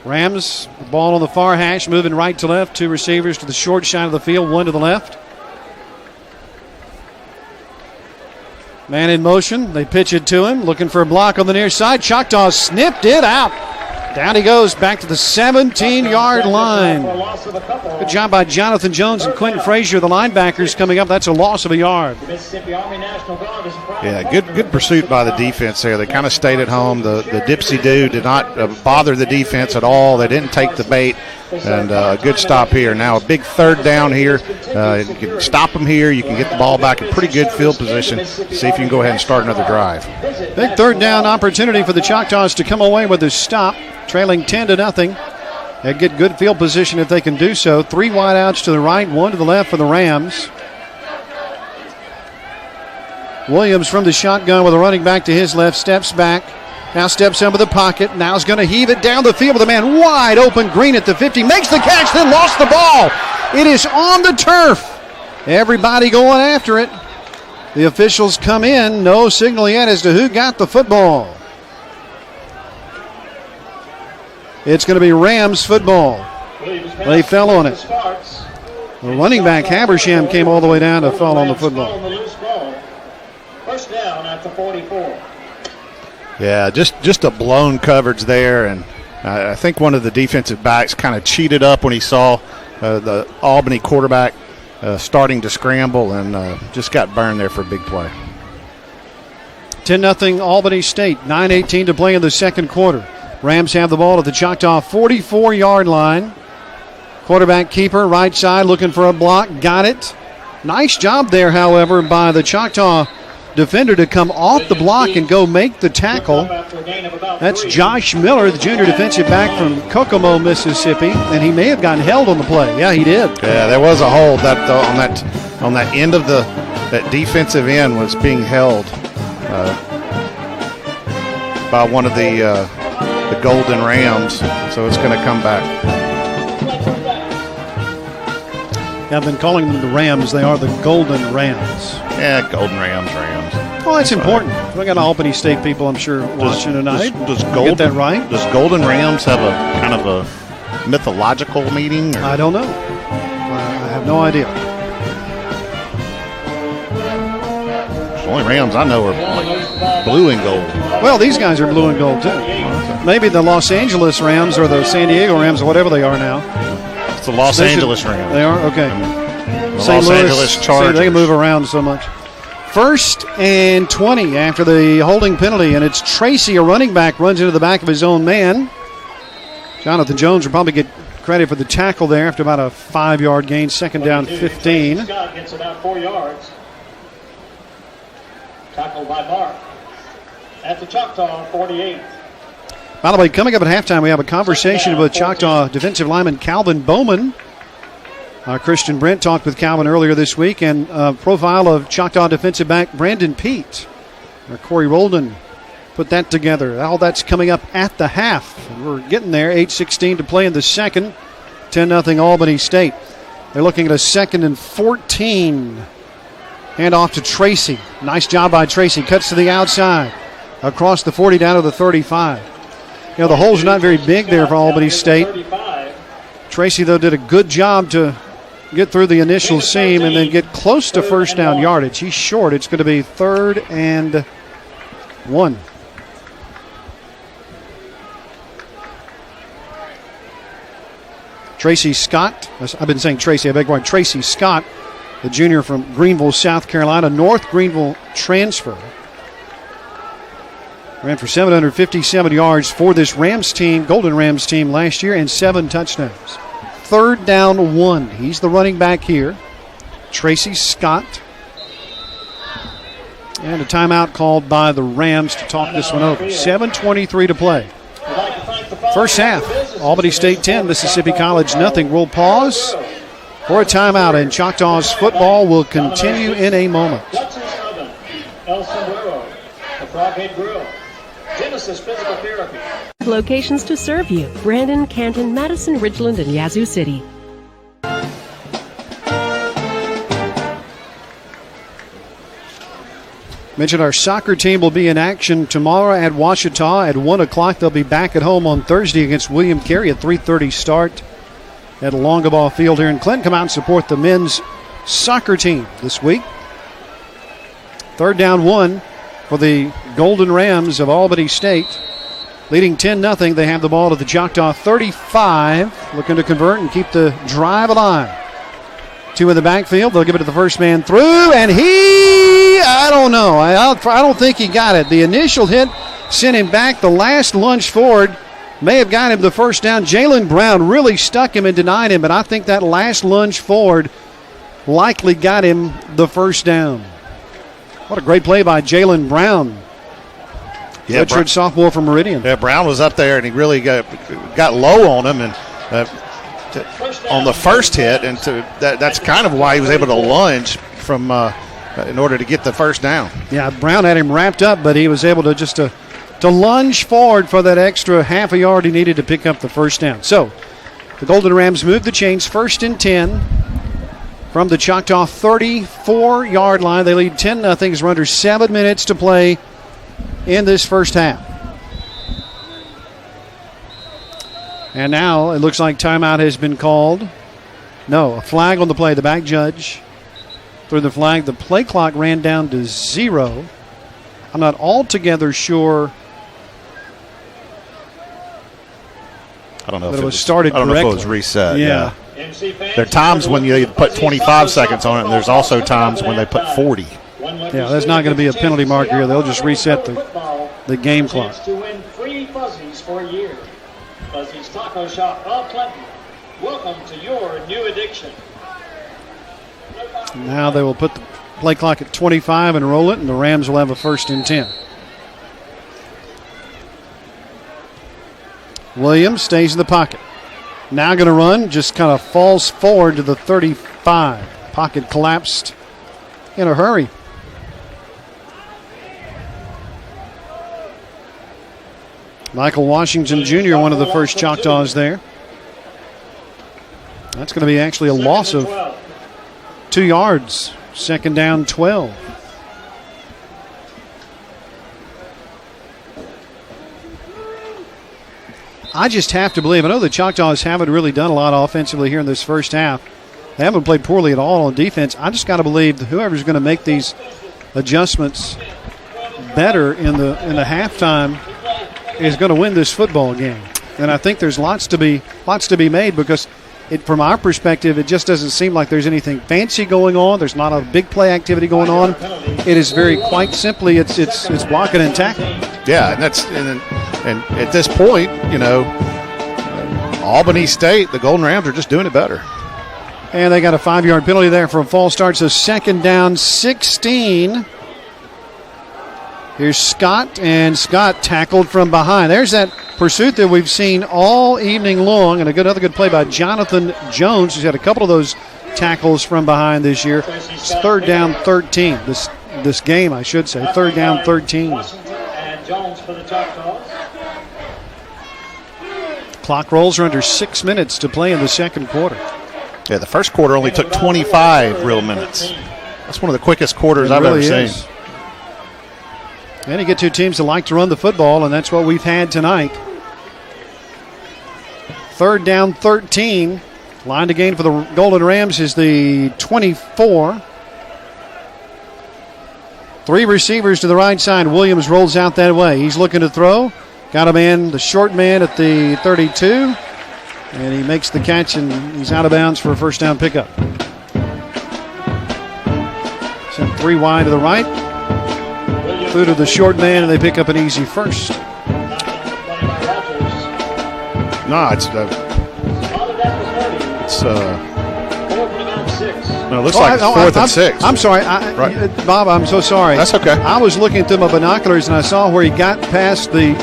Rams, the ball on the far hash, moving right to left. 2 receivers to the short side of the field, 1 to the left. Man in motion. They pitch it to him, looking for a block on the near side. Choctaws snipped it out. Down he goes back to the 17-yard line. Good job by Jonathan Jones and Quentin Frazier, the linebackers, coming up. That's a loss of a yard. Yeah, good pursuit by the defense there. They kind of stayed at home. The Dipsy-Do did not bother the defense at all. They didn't take the bait. and a good stop here. Now a big third down here. You can stop them here. You can get the ball back in pretty good field position. See if you can go ahead and start another drive. Big third down opportunity for the Choctaws to come away with a stop, trailing 10-0. They get good field position if they can do so. 3 wideouts to the right, 1 to the left for the Rams. Williams from the shotgun with a running back to his left, steps back. Now steps into the pocket. Now is going to heave it down the field with a man wide open. Green at the 50. Makes the catch, then lost the ball. It is on the turf. Everybody going after it. The officials come in. No signal yet as to who got the football. It's going to be Rams football. They fell on it. The running back, Habersham, came all the way down to fall on the football. First down at the 44. Yeah, just a blown coverage there, and I think one of the defensive backs kind of cheated up when he saw the Albany quarterback starting to scramble and just got burned there for a big play. 10-0 Albany State, 9:18 to play in the second quarter. Rams have the ball at the Choctaw 44-yard line. Quarterback keeper, right side, looking for a block. Got it. Nice job there, however, by the Choctaw defender to come off the block and go make the tackle. That's Josh Miller, the junior defensive back from Kokomo, Mississippi, and he may have gotten held on the play. Yeah, he did. Yeah, there was a hold on that end of that defensive end was being held by one of the Golden Rams, so it's going to come back. I've been calling them the Rams. They are the Golden Rams. Yeah, Golden Rams. Oh, that's important. We got an Albany State people, I'm sure, watching tonight. Does get that right? Does Golden Rams have a kind of a mythological meaning? Or? I don't know. I have no idea. The only Rams I know are like blue and gold. Well, these guys are blue and gold, too. Maybe the Los Angeles Rams or the San Diego Rams or whatever they are now. It's the Los Angeles Rams. They are? Okay. Los Angeles Chargers. They can move around so much. 1st and 20 after the holding penalty, and it's Tracy, a running back, runs into the back of his own man. Jonathan Jones will probably get credit for the tackle there after about a 5-yard gain, second down 15. Scott gets about 4 yards. Tackled by Mark. At the Choctaw 48. By the way, coming up at halftime, we have a conversation with Choctaw defensive lineman Calvin Bowman. Christian Brent talked with Calvin earlier this week, and a profile of Choctaw defensive back Brandon Pete. Corey Roldan put that together. All that's coming up at the half. And we're getting there. 8:16 to play in the second. 10-0 Albany State. They're looking at a 2nd and 14. Hand off to Tracy. Nice job by Tracy. Cuts to the outside. Across the 40 down to the 35. You know, the hole's not very big there for Albany State. Tracy, though, did a good job to get through the initial seam and then get close to first down yardage. He's short. It's going to be 3rd and 1. Tracy Scott. I've been saying Tracy. I beg your pardon. Tracy Scott, the junior from Greenville, South Carolina, North Greenville transfer. Ran for 757 yards for this Rams team, Golden Rams team last year, and 7 touchdowns. 3rd down 1. He's the running back here. Tracy Scott. And a timeout called by the Rams to talk this one over. 7:23 to play. First half, Albany State 10, Mississippi College nothing. We'll pause for a timeout, and Choctaws football will continue in a moment. El Sombrero, the Froghead Grill, Genesis Physical Therapy. Locations to serve you: Brandon, Canton, Madison, Ridgeland, and Yazoo City. Mentioned our soccer team will be in action tomorrow at Ouachita at 1 o'clock. They'll be back at home on Thursday against William Carey at 3:30 start at Longaball Field here in Clinton. Come out and support the men's soccer team this week. 3rd down 1 for the Golden Rams of Albany State. Leading 10-0. They have the ball at the Choctaw 35. Looking to convert and keep the drive alive. 2 in the backfield. They'll give it to the first man through, and I don't know. I don't think he got it. The initial hit sent him back. The last lunge forward may have got him the first down. Jalen Brown really stuck him and denied him, but I think that last lunge forward likely got him the first down. What a great play by Jalen Brown. Yeah, redshirt sophomore from Meridian. Yeah, Brown was up there, and he really got low on him, and on the first hit, and that's kind of why he was able to lunge from in order to get the first down. Yeah, Brown had him wrapped up, but he was able to just to lunge forward for that extra half a yard he needed to pick up the first down. So the Golden Rams move the chains, 1st and 10 from the Choctaw 34-yard line. They lead 10-0 as we're under 7 minutes to play in this first half. And now it looks like timeout has been called. No, a flag on the play. The back judge threw the flag. The play clock ran down to 0. I'm not altogether sure. I don't know if it was started correctly. I don't know if it was reset. Yeah. There are times when you put 25 seconds on it, and there's also times when they put 40. Yeah, there's not going to be a penalty mark here. They'll just reset the game clock. To win free Fuzzies for a year. Fuzzies Taco Shop of Clinton. Welcome to your new addiction. Now they will put the play clock at 25 and roll it, and the Rams will have a 1st and 10. Williams stays in the pocket. Now going to run, just kind of falls forward to the 35. Pocket collapsed in a hurry. Michael Washington Jr., one of the first Choctaws there. That's going to be actually a loss of 2 yards. 2nd down, 12. I just have to believe. I know the Choctaws haven't really done a lot offensively here in this first half. They haven't played poorly at all on defense. I just got to believe that whoever's going to make these adjustments better in the halftime is going to win this football game. And I think there's lots to be made because from our perspective, it just doesn't seem like there's anything fancy going on. There's not a big play activity going on. It is quite simply it's blocking and tackling. Yeah, and at this point, Albany State, the Golden Rams are just doing it better. And they got a 5-yard penalty there for a false start. So 2nd down, 16. Here's Scott, and Scott tackled from behind. There's that pursuit that we've seen all evening long, and another good play by Jonathan Jones, who's had a couple of those tackles from behind this year. It's 3rd down, 13. This game, I should say. 3rd down, 13. And Jones for the Choctaws. Clock rolls are under 6 minutes to play in the second quarter. Yeah, the first quarter only took 25 real minutes. That's one of the quickest quarters I've ever seen. And you get two teams that like to run the football, and that's what we've had tonight. 3rd down, 13. Line to gain for the Golden Rams is the 24. 3 receivers to the right side. Williams rolls out that way. He's looking to throw. Got a man, the short man at the 32. And he makes the catch, and he's out of bounds for a 1st down pickup. Sent 3 wide to the right. Through to the short man, and they pick up an easy 1st. No, it looks like 4th and 6. I'm sorry. Right. Bob, I'm so sorry. That's okay. I was looking through my binoculars, and I saw where he got past the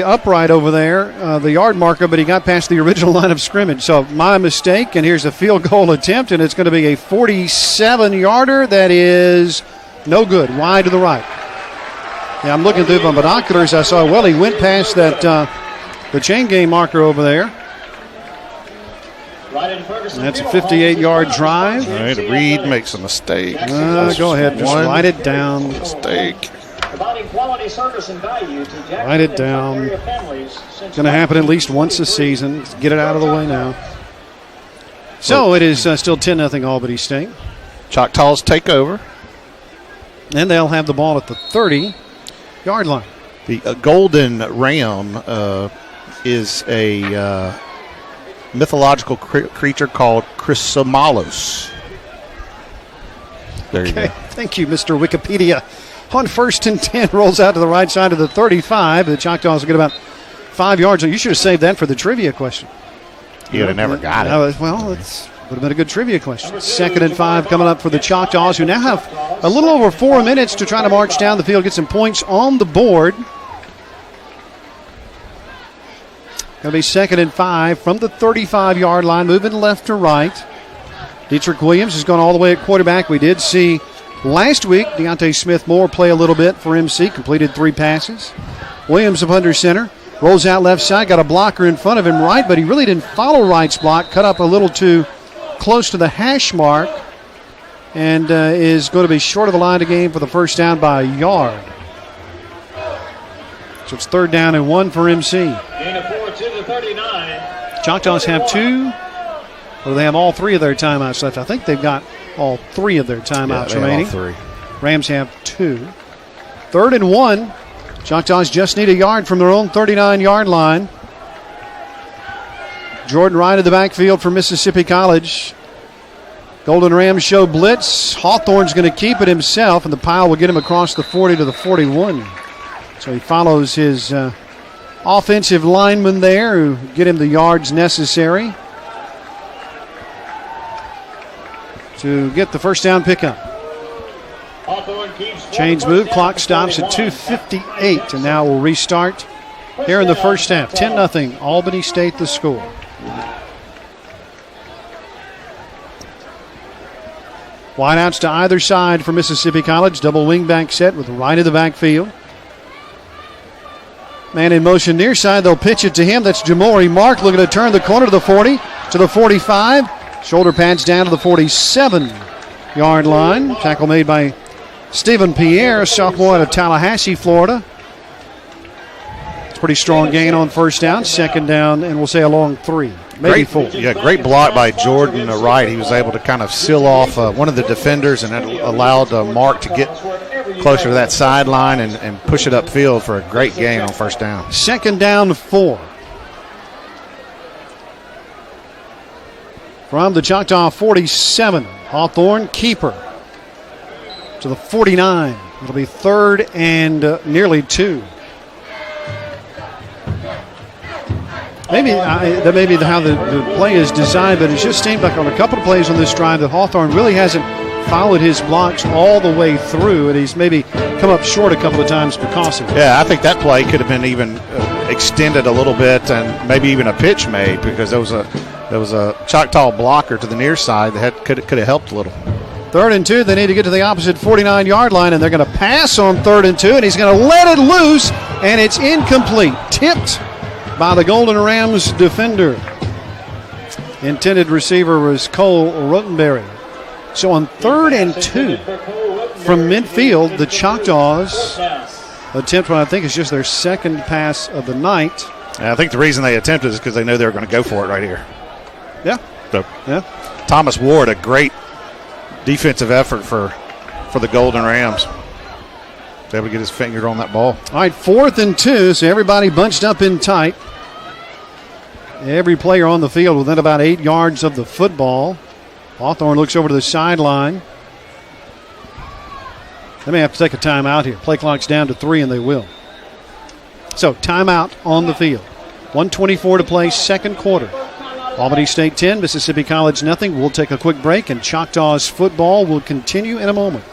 upright over there, the yard marker, but he got past the original line of scrimmage. So my mistake, and here's a field goal attempt, and it's going to be a 47-yarder that is no good, wide to the right. Yeah, I'm looking through my binoculars. I saw, he went past that the chain game marker over there. And that's a 58-yard drive. All right, Reed makes a mistake. Go ahead, just write it down. Mistake. Write it down. It's going to happen at least once a season. Let's get it out of the way now. So it is still 10-0 Albany State. Choctaws take over. And they'll have the ball at the 30-yard line. The golden ram is a mythological creature called Chrysomalos. There you go. Thank you, Mr. Wikipedia. On 1st and 10, rolls out to the right side of the 35. The Choctaws will get about 5 yards. You should have saved that for the trivia question. You'd have never got it. Well, it would have been a good trivia question. 2nd and 5 coming up for the Choctaws, who now have a little over 4 minutes to try to march down the field, get some points on the board. Going to be 2nd and 5 from the 35-yard line, moving left to right. Dietrich Williams has gone all the way at quarterback. We did see last week Deontay Smith-Moore play a little bit for MC, completed 3 passes. Williams up under center, rolls out left side, got a blocker in front of him right, but he really didn't follow Wright's block, cut up a little too close to the hash mark, and is going to be short of the line of game for the first down by a yard. So it's 3rd down and 1 for MC. Gain of 4 to the 39. Choctaws have 2, or they have all 3 of their timeouts left. I think they've got all 3 of their timeouts remaining. All 3. Rams have 2. 3rd and 1. Choctaws just need a yard from their own 39-yard line. Jordan Wright in the backfield for Mississippi College. Golden Rams show blitz. Hawthorne's going to keep it himself, and the pile will get him across the 40 to the 41. So he follows his offensive lineman there who get him the yards necessary to get the first down pickup. Chains move, clock stops at 2:58, and now we'll restart here in the first half. 10-0, Albany State the score. Wideouts to either side for Mississippi College. Double wingback set with Wright in the backfield. Man in motion near side. They'll pitch it to him. That's Jamori Mark looking to turn the corner to the 40, to the 45. Shoulder pads down to the 47-yard line. Tackle made by Stephen Pierre, sophomore out of Tallahassee, Florida. It's a pretty strong gain on first down. 2nd down, and we'll say a long 3, maybe 4. Yeah, great block by Jordan Wright. He was able to kind of seal off one of the defenders, and that allowed Mark to get closer to that sideline and push it upfield for a great gain on first down. 2nd down 4. From the Choctaw 47, Hawthorne keeper to the 49. It'll be 3rd and nearly 2. Maybe that may be how the play is designed, but it just seemed like on a couple of plays on this drive that Hawthorne really hasn't followed his blocks all the way through, and he's maybe come up short a couple of times because of it. Yeah, I think that play could have been even extended a little bit, and maybe even a pitch made, because there was a Choctaw blocker to the near side that could have helped a little. 3rd and 2, they need to get to the opposite 49-yard line, and they're going to pass on 3rd and 2, and he's going to let it loose, and it's incomplete. Tipped by the Golden Rams defender. Intended receiver was Cole Rotenberry. So on 3rd and 2 from midfield, the Choctaws attempt what I think is just their 2nd pass of the night. And I think the reason they attempted is because they know they were going to go for it right here. Yeah. So, yeah. Thomas Ward, a great defensive effort for the Golden Rams. Able to get his finger on that ball. All right, 4th and 2, so everybody bunched up in tight. Every player on the field within about 8 yards of the football. Hawthorne looks over to the sideline. They may have to take a timeout here. Play clock's down to 3, and they will. So, timeout on the field. 1:24 to play, 2nd quarter. Albany State 10, Mississippi College nothing. We'll take a quick break, and Choctaws football will continue in a moment.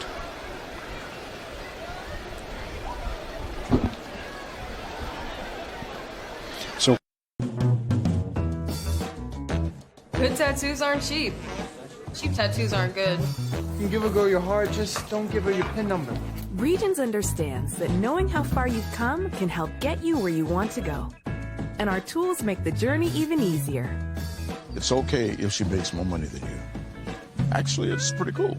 So, good tattoos aren't cheap. Cheap tattoos aren't good. You can give a girl your heart, just don't give her your PIN number. Regions understands that knowing how far you've come can help get you where you want to go. And our tools make the journey even easier. It's okay if she makes more money than you. Actually, it's pretty cool.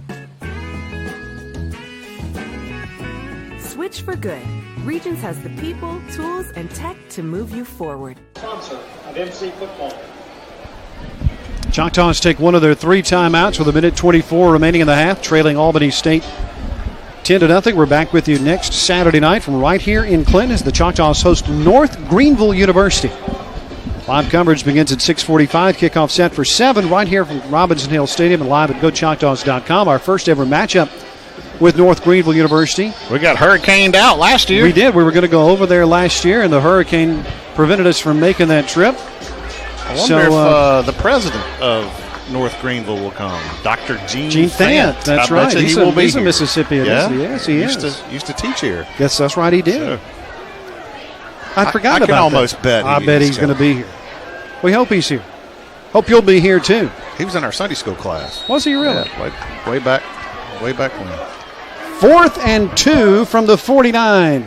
Switch for good. Regions has the people, tools, and tech to move you forward. Sponsor of NCAA Football. Choctaws take one of their 3 timeouts with 1:24 remaining in the half, trailing Albany State 10-0. We're back with you next Saturday night from right here in Clinton as the Choctaws host North Greenville University. Live coverage begins at 6:45. Kickoff set for 7 right here from Robinson Hill Stadium and live at GoChoctaws.com. Our first ever matchup with North Greenville University. We got hurricaned out last year. We did. We were going to go over there last year, and the hurricane prevented us from making that trip. I wonder if the president of North Greenville will come, Dr. Gene Fant. That's right. He's a Mississippian. Yeah? Yes, he is. Used to teach here. Guess that's right, he did. So, I forgot I about that. can almost bet. I bet he's going to be here. We hope he's here. Hope you'll be here, too. He was in our Sunday school class. Was he really? Yeah, way back when. 4th and 2 from the 49.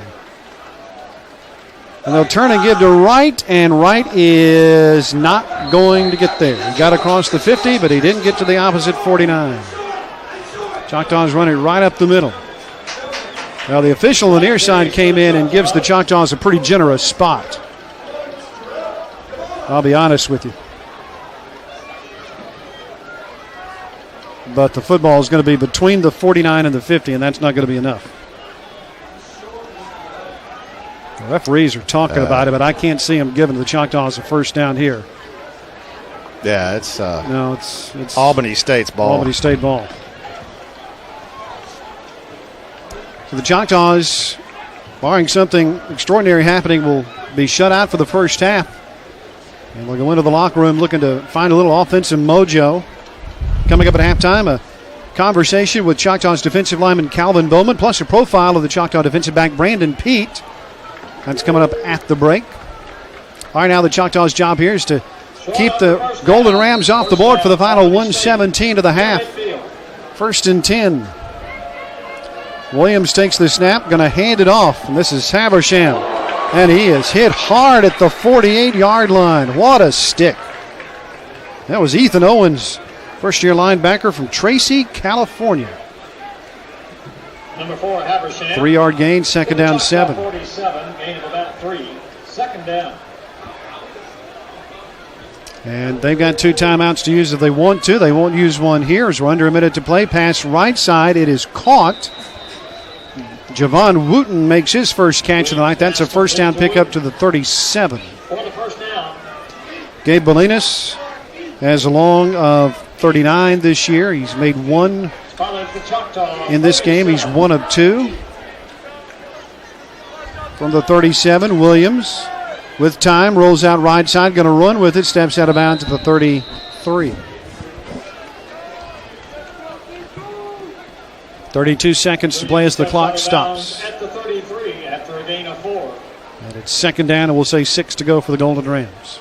And they'll turn and give to Wright, and Wright is not going to get there. He got across the 50, but he didn't get to the opposite 49. Choctaws running right up the middle. Well, the official on the near side came in and gives the Choctaws a pretty generous spot. I'll be honest with you. But the football is going to be between the 49 and the 50, and that's not going to be enough. The referees are talking about it, but I can't see them giving the Choctaws a first down here. Yeah, it's Albany State's ball. Albany State ball. So the Choctaws, barring something extraordinary happening, will be shut out for the first half. And we'll go into the locker room looking to find a little offensive mojo. Coming up at halftime, a conversation with Choctaws defensive lineman Calvin Bowman, plus a profile of the Choctaw defensive back Brandon Peete. That's coming up at the break. All right, now the Choctaws' job here is to keep the Golden Rams off the board for the final 1:17 to the half. 1st and 10. Williams takes the snap, going to hand it off, and this is Habersham. And he is hit hard at the 48-yard line. What a stick. That was Ethan Owens, first-year linebacker from Tracy, California. Number 4, Habersham. 3-yard gain, 2nd down, 7. 47, gain of about 3. 2nd down. And they've got 2 timeouts to use if they want to. They won't use one here as we're under a minute to play. Pass right side. It is caught. Javon Wooten makes his first catch of the night. That's a first down pickup to the 37. For the first down. Gabe Bolinas has a long of 39 this year. He's made 1 in this game. He's 1 of 2. From the 37, Williams with time, rolls out right side, going to run with it, steps out of bounds to the 33. 32 seconds to play as the clock stops. At the 33 after a gain of 4. And it's 2nd down, and we'll say 6 to go for the Golden Rams.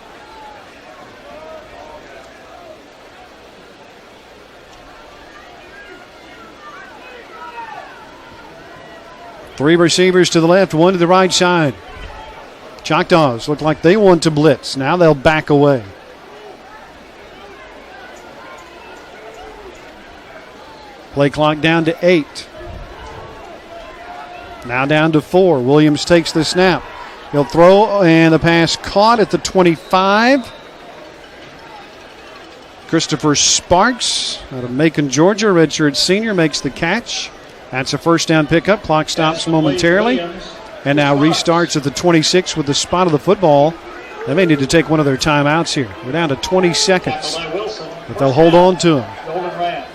Three receivers to the left, 1 to the right side. Choctaws look like they want to blitz. Now they'll back away. Play clock down to 8. Now down to 4. Williams takes the snap. He'll throw, and the pass caught at the 25. Christopher Sparks out of Macon, Georgia, redshirt senior, makes the catch. That's a first down pickup. Clock stops momentarily. And now restarts at the 26 with the spot of the football. They may need to take one of their timeouts here. We're down to 20 seconds. But they'll hold on to him.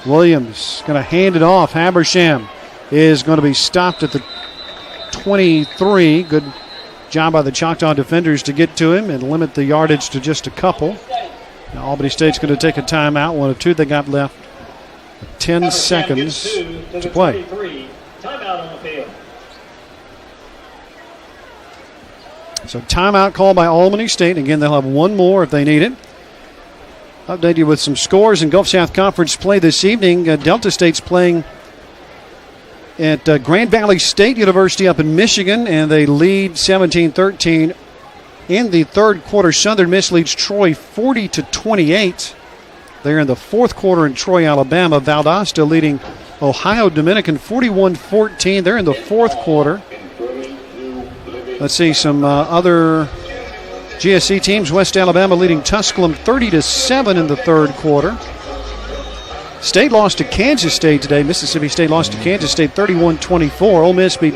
Williams going to hand it off. Habersham is going to be stopped at the 23. Good job by the Choctaw defenders to get to him and limit the yardage to just a couple. Now Albany State's going to take a timeout. 1 of 2 they got left. 10 seconds to play. Timeout on the field. So timeout called by Albany State. Again, they'll have 1 more if they need it. Update you with some scores in Gulf South Conference play this evening. Delta State's playing at Grand Valley State University up in Michigan, and they lead 17-13 in the third quarter. Southern Miss leads Troy 40-28. They're in the fourth quarter in Troy, Alabama. Valdosta leading Ohio Dominican 41-14. They're in the fourth quarter. Let's see some other GSC teams. West Alabama leading Tusculum 30-7 in the third quarter. State lost to Kansas State today. Mississippi State lost to Kansas State 31-24. Ole Miss beat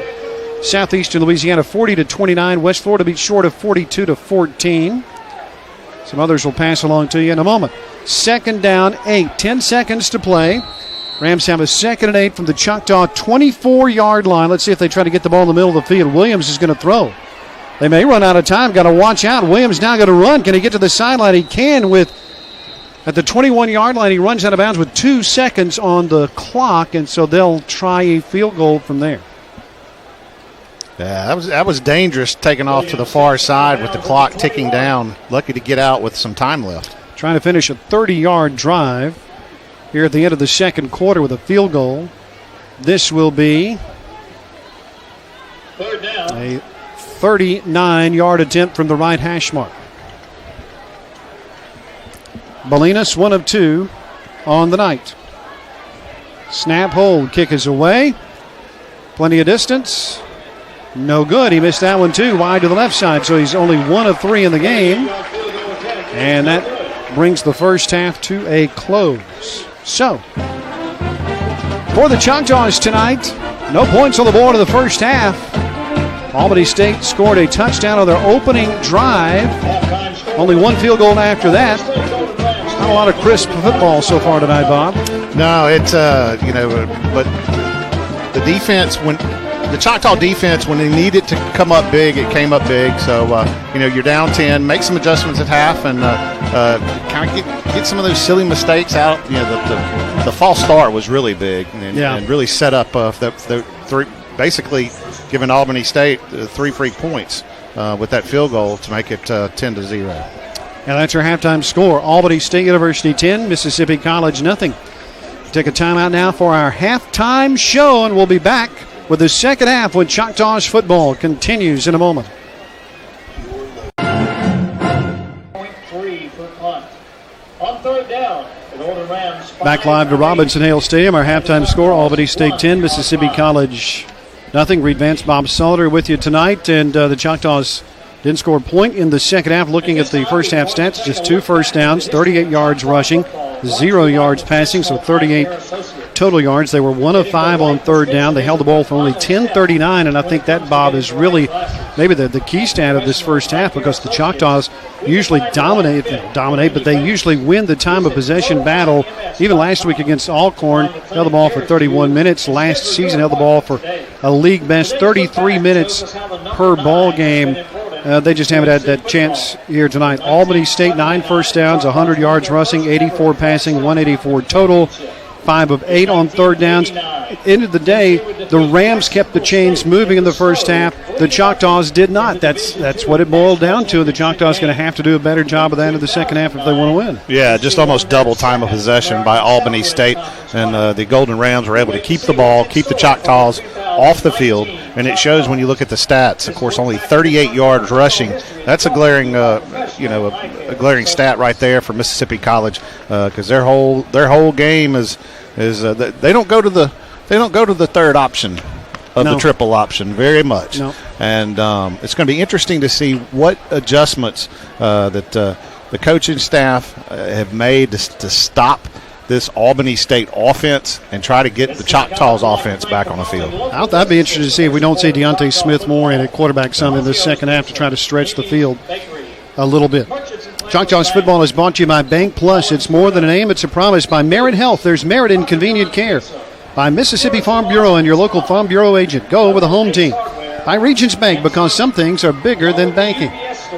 Southeastern Louisiana 40-29. West Florida beat Short of 42-14. Some others will pass along to you in a moment. 2nd down, 8. 10 seconds to play. Rams have a 2nd and 8 from the Choctaw 24-yard line. Let's see if they try to get the ball in the middle of the field. Williams is going to throw. They may run out of time. Got to watch out. Williams now going to run. Can he get to the sideline? He can at the 21-yard line. He runs out of bounds with 2 seconds on the clock, and so they'll try a field goal from there. Yeah, that was dangerous, taking off to the far side with the clock ticking down. Lucky to get out with some time left. Trying to finish a 30-yard drive here at the end of the second quarter with a field goal. This will be a 39-yard attempt from the right hash mark. Bolinas, 1 of 2 on the night. Snap, hold, kick is away. Plenty of distance. No good. He missed that one too, wide to the left side, so he's only 1 of 3 in the game. And that brings the first half to a close. So, for the Choctaws tonight, no points on the board in the first half. Albany State scored a touchdown on their opening drive. Only 1 field goal after that. Not a lot of crisp football so far tonight, Bob. No, it's, but the defense, when the Choctaw defense, when they needed to come up big, it came up big. So, you're down 10, make some adjustments at half, and kind of get some of those silly mistakes out. The false start was really big and really set up the three, basically giving Albany State 3 free points with that field goal to make it 10-0. And that's our halftime score. Albany State University 10, Mississippi College nothing. Take a timeout now for our halftime show, and we'll be back with the second half when Choctaws football continues in a moment. 0.3 for punt. On third down, the Golden Rams. Back live to Robinson-Hale Stadium. Our halftime score, Albany State 10, Mississippi College nothing. Reed Vance, Bob Solider with you tonight, and the Choctaws didn't score a point in the second half. Looking at the first half stats, just 2 first downs, 38 yards rushing, 0 yards passing, so 38 total yards. They were 1 of 5 on third down. They held the ball for only 10:39, and I think that, Bob, is really maybe the key stat of this first half, because the Choctaws usually dominate, but they usually win the time of possession battle. Even last week against Alcorn, held the ball for 31 minutes. Last season, held the ball for a league best 33 minutes per ball game. They just haven't had that chance here tonight. Albany State, 9 first downs, 100 yards rushing, 84 passing, 184 total, 5 of 8 on third downs. At the end of the day, the Rams kept the chains moving in the first half. The Choctaws did not. That's what it boiled down to. The Choctaws going to have to do a better job of that in the second half if they want to win. Yeah, just almost double time of possession by Albany State, and the Golden Rams were able to keep the ball, keep the Choctaws off the field, and it shows when you look at the stats. Of course, only 38 yards rushing. That's a glaring, a glaring stat right there for Mississippi College, because their whole game is they don't go to the third option of the triple option very much. No. And it's going to be interesting to see what adjustments that the coaching staff have made to stop this Albany State offense and try to get the Choctaws offense back on the field. I'd be interested to see if we don't see Deontay Smith more in at quarterback some in the second half to try to stretch the field a little bit. Choctaws football is brought to you by Bank Plus. It's more than a name, it's a promise. By Merit Health, there's merit in convenient care. By Mississippi Farm Bureau and your local Farm Bureau agent. Go with the home team. By Regions Bank, because some things are bigger than banking.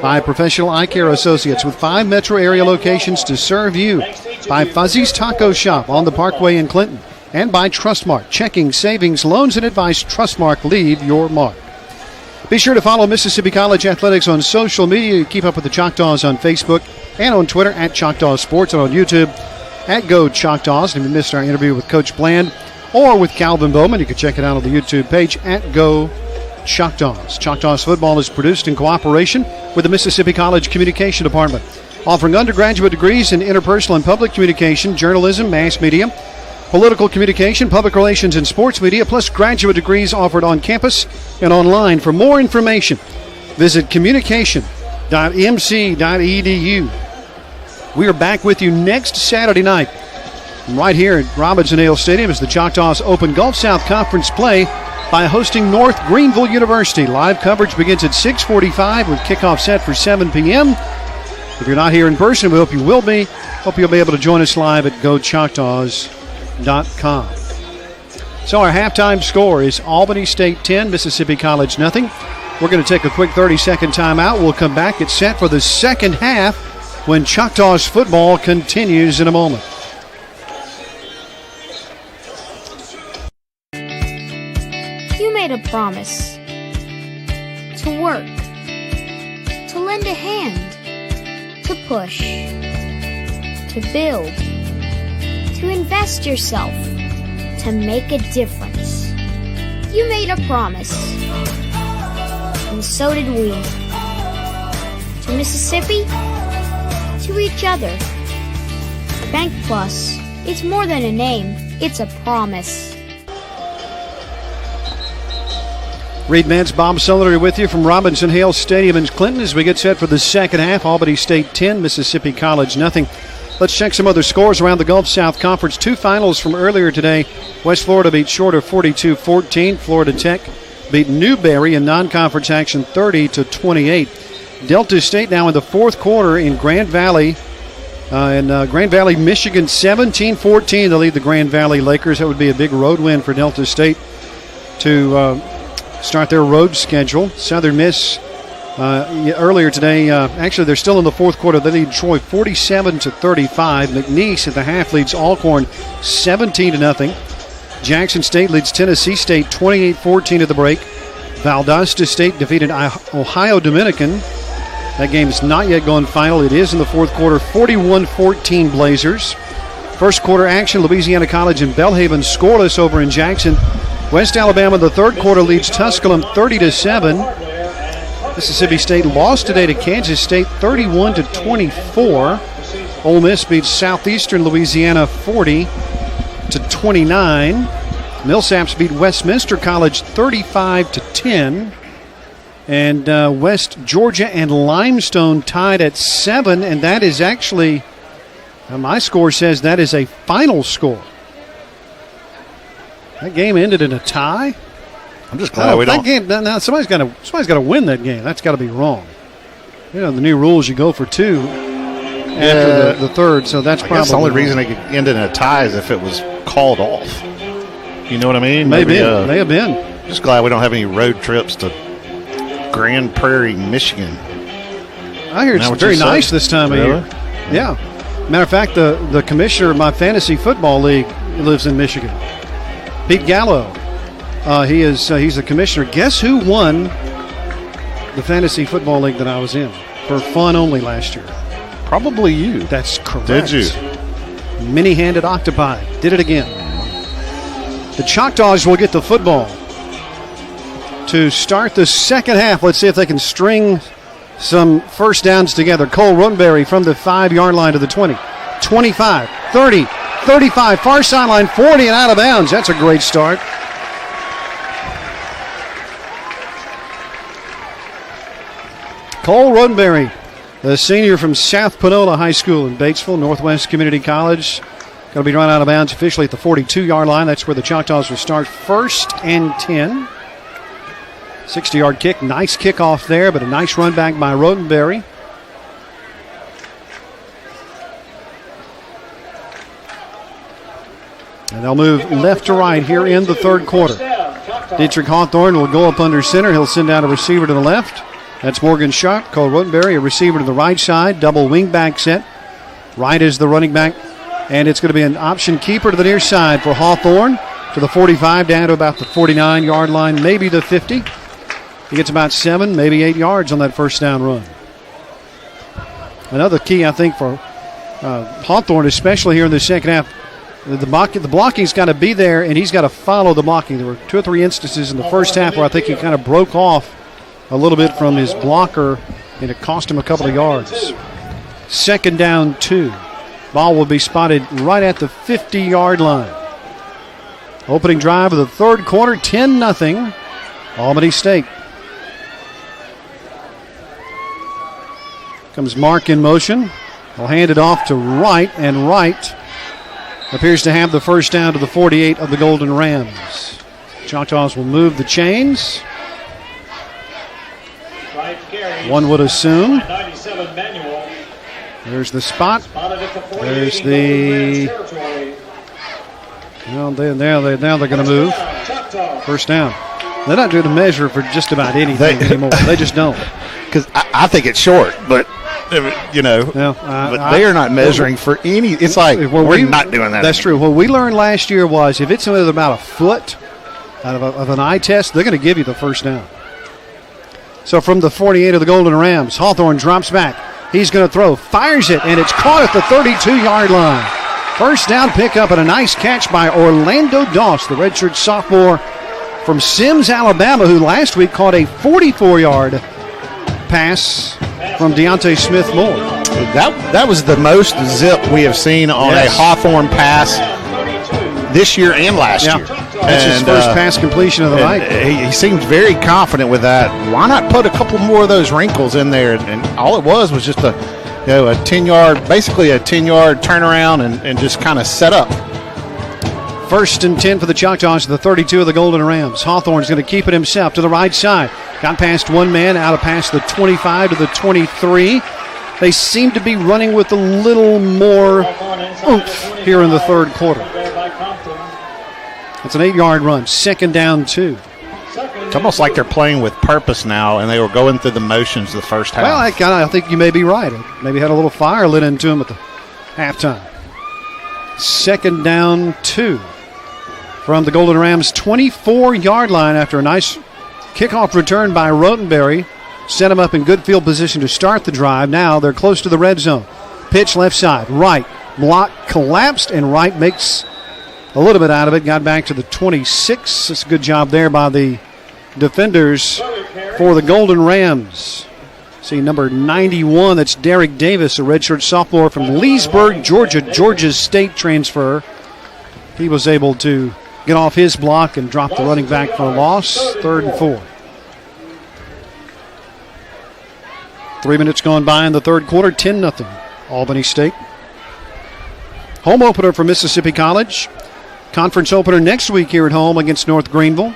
By Professional Eye Care Associates with 5 metro area locations to serve you. By Fuzzy's Taco Shop on the Parkway in Clinton. And by Trustmark. Checking, savings, loans, and advice. Trustmark, leave your mark. Be sure to follow Mississippi College Athletics on social media. Keep up with the Choctaws on Facebook and on Twitter at Choctaw Sports, and on YouTube at Go Choctaws. And if you missed our interview with Coach Bland or with Calvin Bowman, you can check it out on the YouTube page at Go Choctaws. Choctaws football is produced in cooperation with the Mississippi College Communication Department, offering undergraduate degrees in interpersonal and public communication, journalism, mass media, political communication, public relations, and sports media, plus graduate degrees offered on campus and online. For more information, visit communication.mc.edu. We are back with you next Saturday night right here at Robinson-Hale Stadium as the Choctaws open Gulf South Conference play by hosting North Greenville University. Live coverage begins at 6:45 with kickoff set for 7 p.m. If you're not here in person, we hope you will be. Hope you'll be able to join us live at GoChoctaws.com. So our halftime score is Albany State 10, Mississippi College nothing. We're going to take a quick 30-second timeout. We'll come back. Get set for the second half when Choctaws football continues in a moment. You made a promise to work, to lend a hand, to push, to build, to invest yourself, to make a difference. You made a promise, and so did we. To Mississippi, to each other. Bank Plus, it's more than a name, it's a promise. Reed Mance, Bob Sullivan with you from Robinson Hale Stadium in Clinton as we get set for the second half. Albany State 10, Mississippi College nothing. Let's check some other scores around the Gulf South Conference. Two finals from earlier today. West Florida beat Shorter 42-14. Florida Tech beat Newberry in non-conference action 30-28. Delta State now in the fourth quarter in Grand Valley. Grand Valley, Michigan 17-14 to lead the Grand Valley Lakers. That would be a big road win for Delta State to start their road schedule. Southern Miss earlier today, actually they're still in the fourth quarter. They lead Troy 47-35. McNeese at the half leads Alcorn 17-0. Jackson State leads Tennessee State 28-14 at the break. Valdosta State defeated Ohio Dominican. That game is not yet gone final. It is in the fourth quarter, 41-14 Blazers. First quarter action, Louisiana College and Belhaven scoreless over in Jackson. West Alabama, the third quarter, leads Tusculum 30-7. Mississippi State lost today to Kansas State 31-24. Ole Miss beats Southeastern Louisiana 40-29. Millsaps beat Westminster College 35-10. And West Georgia and Limestone tied at 7, and that is actually, my score says that is a final score. That game ended in a tie. I'm just glad we don't. Now somebody's got to win that game. That's got to be wrong. You know, the new rules, you go for two after the third, so that's probably the only wrong. reason it could end in a tie is if it was called off. You know what I mean? May have been. Just glad we don't have any road trips to Grand Prairie, Michigan. I hear it's very nice this time of year. Yeah. Matter of fact, the commissioner of my fantasy football league lives in Michigan. Pete Gallo. He's the commissioner. Guess who won the fantasy football league that I was in for fun only last year? Probably you. That's correct. Did you? Many-handed octopi. Did it again. The Choctaws will get the football to start the second half. Let's see if they can string some first downs together. Cole Runberry from the 5-yard line to the 20, 25, 30, 35, far sideline, 40 and out of bounds. That's a great start. Cole Runberry, the senior from South Panola High School in Batesville, Northwest Community College. Going to be run out of bounds officially at the 42-yard line. That's where the Choctaws will start, 1st and 10. 60-yard kick. Nice kickoff there, but a nice run back by Rodenberry. And they'll move left to right here in the third quarter. Dietrich Hawthorne will go up under center. He'll send out a receiver to the left. That's Morgan Sharp. Cole Rodenberry, a receiver to the right side. Double wing back set. Right is the running back. And it's going to be an option keeper to the near side for Hawthorne. To the 45, down to about the 49-yard line, maybe the 50. He gets about 7, maybe 8 yards on that first down run. Another key, I think, for Hawthorne, especially here in the second half, the blocking's got to be there, and he's got to follow the blocking. There were 2 or 3 instances in the first half where I think he kind of broke off a little bit from his blocker, and it cost him a couple of yards. Second down, 2. Ball will be spotted right at the 50-yard line. Opening drive of the third quarter, 10-0, Albany State. Comes Mark in motion. He'll hand it off to Wright, and Wright appears to have the first down to the 48 of the Golden Rams. Choctaws will move the chains. One would assume. There's the spot. There's the... Well, now they're going to move. First down. They're not doing a measure for just about anything anymore. They just don't. Because I think it's short, but but they are not measuring for any. It's like we're not doing that. That's true. What we learned last year was if it's about a foot out of an eye test, they're going to give you the first down. So from the 48 of the Golden Rams, Hawthorne drops back. He's going to throw, fires it, and it's caught at the 32-yard line. First down pickup and a nice catch by Orlando Doss, the redshirt sophomore from Sims, Alabama, who last week caught a 44-yard pass from Deontay Smith-Moore. That was the most zip we have seen on a Hawthorne pass this year and last year. That's his first pass completion of the night. He seemed very confident with that. Why not put a couple more of those wrinkles in there? And all it was just a 10-yard, basically a 10-yard turnaround and just kind of set up. First and 10 for the Choctaws, the 32 of the Golden Rams. Hawthorne's going to keep it himself to the right side. Got past one man, out of past the 25 to the 23. They seem to be running with a little more oomph here in the third quarter. It's an 8-yard run, second down 2. It's almost like they're playing with purpose now, and they were going through the motions the first half. Well, I think you may be right. Maybe had a little fire lit into them at the halftime. Second down 2 from the Golden Rams' 24-yard line after a nice kickoff return by Rotenberry. Set them up in good field position to start the drive. Now they're close to the red zone. Pitch left side, right. Block collapsed, and Wright makes a little bit out of it. Got back to the 26. That's a good job there by the defenders for the Golden Rams. See number 91, that's Derek Davis, a redshirt sophomore from Leesburg, Georgia State transfer. He was able to get off his block and drop the running back for a loss. 3rd and 4. 3 minutes gone by in the third quarter, 10-0. Albany State. Home opener for Mississippi College. Conference opener next week here at home against North Greenville.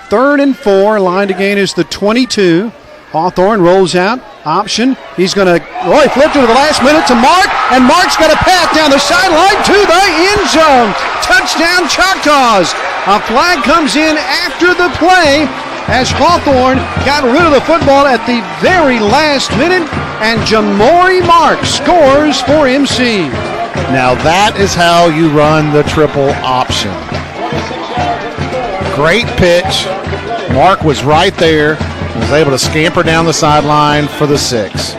3rd and 4. Line to gain is the 22. Hawthorne rolls out. Option. He's going to, he flipped it to the last minute to Mark, and Mark's got a path down the sideline to the end zone. Touchdown Choctaws. A flag comes in after the play as Hawthorne got rid of the football at the very last minute, and Jamori Mark scores for MC. Now that is how you run the triple option. Great pitch. Mark was right there. Was able to scamper down the sideline for the 6.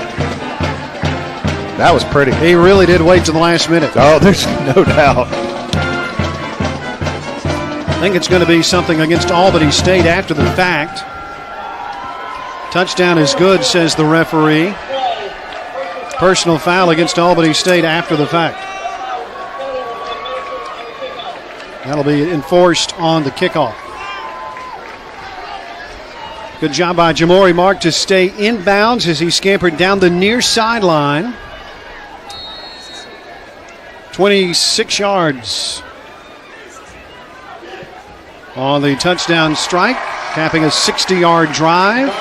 That was pretty. He really did wait to the last minute. Oh, there's no doubt. I think it's going to be something against Albany State after the fact. Touchdown is good, says the referee. Personal foul against Albany State after the fact. That'll be enforced on the kickoff. Good job by Jamori Mark to stay inbounds as he scampered down the near sideline. 26 yards on the touchdown strike, capping a 60-yard drive.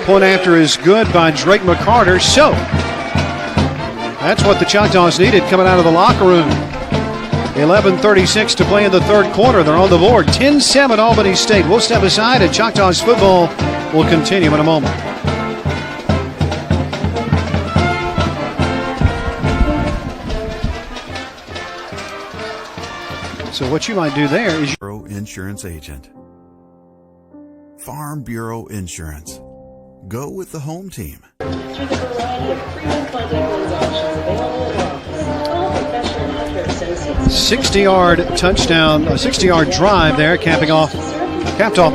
Point after is good by Drake McCarter. So that's what the Choctaws needed coming out of the locker room. 11:36 to play in the third quarter. They're on the board. 10-7 Albany State. We'll step aside, and Choctaws football will continue in a moment. So what you might do there is Bureau Insurance Agent. Farm Bureau Insurance. Go with the home team. 60-yard touchdown, a 60-yard drive there, capped off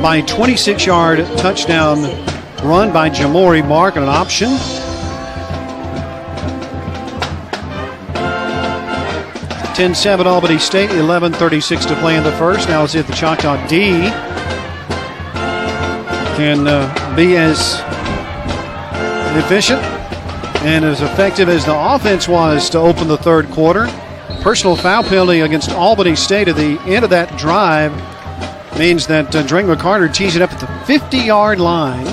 by a 26-yard touchdown run by Jamori Mark on an option. (10-7) Albany State, 11:36 to play in the first. Now let's see if the Choctaw D can be as efficient and as effective as the offense was to open the third quarter. Personal foul penalty against Albany State at the end of that drive means that Drake McCarter tees it up at the 50-yard line.